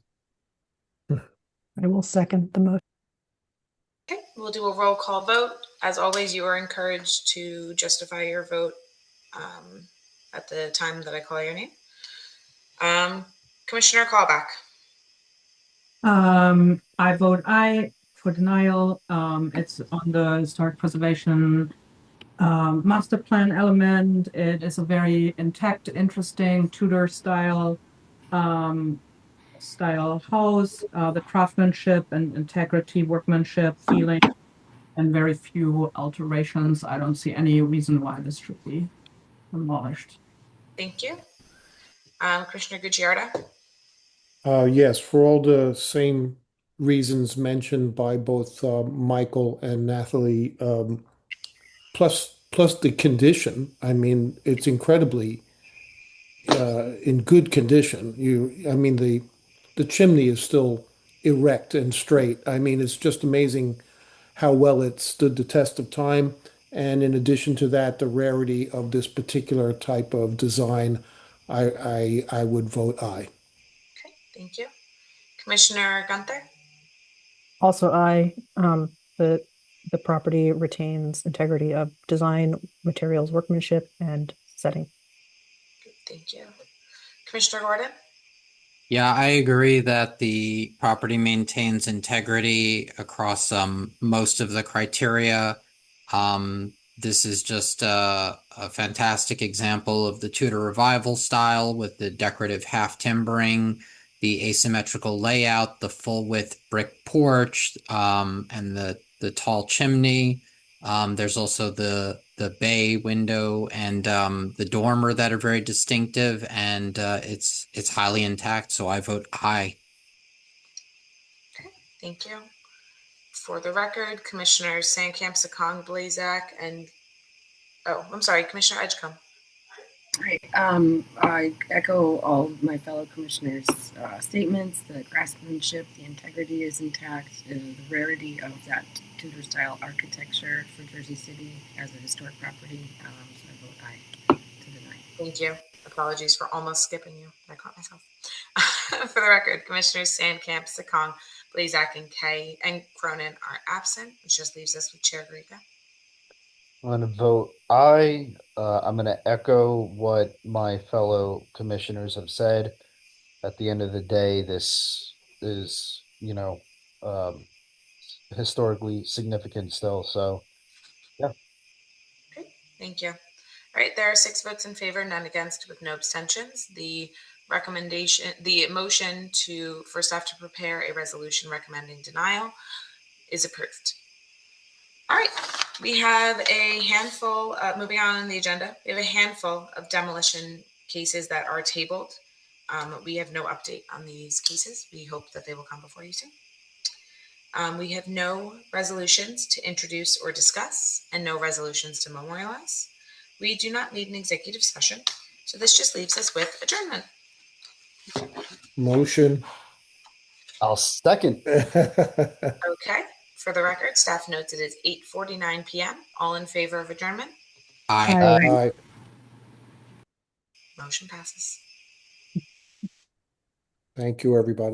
Speaker 15: I will second the motion.
Speaker 1: Okay, we'll do a roll call vote. As always, you are encouraged to justify your vote at the time that I call your name. Commissioner Callback.
Speaker 19: I vote aye for denial. It's on the historic preservation master plan element. It is a very intact, interesting Tudor style house. The craftsmanship and integrity, workmanship, feeling, and very few alterations. I don't see any reason why this should be demolished.
Speaker 1: Thank you. Commissioner Gucciardo.
Speaker 3: Yes, for all the same reasons mentioned by both Michael and Nathalie, plus the condition. I mean, it's incredibly in good condition. I mean, the chimney is still erect and straight. I mean, it's just amazing how well it stood the test of time. And in addition to that, the rarity of this particular type of design, I would vote aye.
Speaker 1: Okay, thank you. Commissioner Gunther.
Speaker 15: Also aye. The property retains integrity of design, materials, workmanship, and setting.
Speaker 1: Thank you. Commissioner Gordon.
Speaker 5: Yeah, I agree that the property maintains integrity across most of the criteria. This is just a fantastic example of the Tudor revival style with the decorative half timbering, the asymmetrical layout, the full width brick porch, and the tall chimney. There's also the bay window and the dormer that are very distinctive, and it's highly intact. So I vote aye.
Speaker 1: Okay, thank you. For the record, Commissioners Sandkamp, Sakong, Blazak, and Commissioner Edgecombe.
Speaker 6: All right. I echo all of my fellow commissioners' statements. The craftsmanship, the integrity is intact. The rarity of that Tudor-style architecture for Jersey City as a historic property. So I vote aye to deny.
Speaker 1: Thank you. Apologies for almost skipping you. I caught myself. For the record, Commissioners Sandkamp, Sakong, Blazak, and Kay and Cronin are absent, which just leaves us with Chair Grega.
Speaker 2: I'm going to vote aye. I'm going to echo what my fellow commissioners have said. At the end of the day, this is, historically significant still. So, yeah.
Speaker 1: Okay, thank you. All right, there are 6 votes in favor, none against, with no abstentions. The motion for staff to prepare a resolution recommending denial is approved. All right, we have a handful, moving on the agenda, we have a handful of demolition cases that are tabled. We have no update on these cases. We hope that they will come before you soon. We have no resolutions to introduce or discuss and no resolutions to memorialize. We do not need an executive session, so this just leaves us with adjournment.
Speaker 3: Motion.
Speaker 2: I'll second.
Speaker 1: Okay. For the record, staff notes it is 8:49 p.m. All in favor of adjournment?
Speaker 5: Aye.
Speaker 3: Aye.
Speaker 1: Motion passes.
Speaker 3: Thank you, everybody.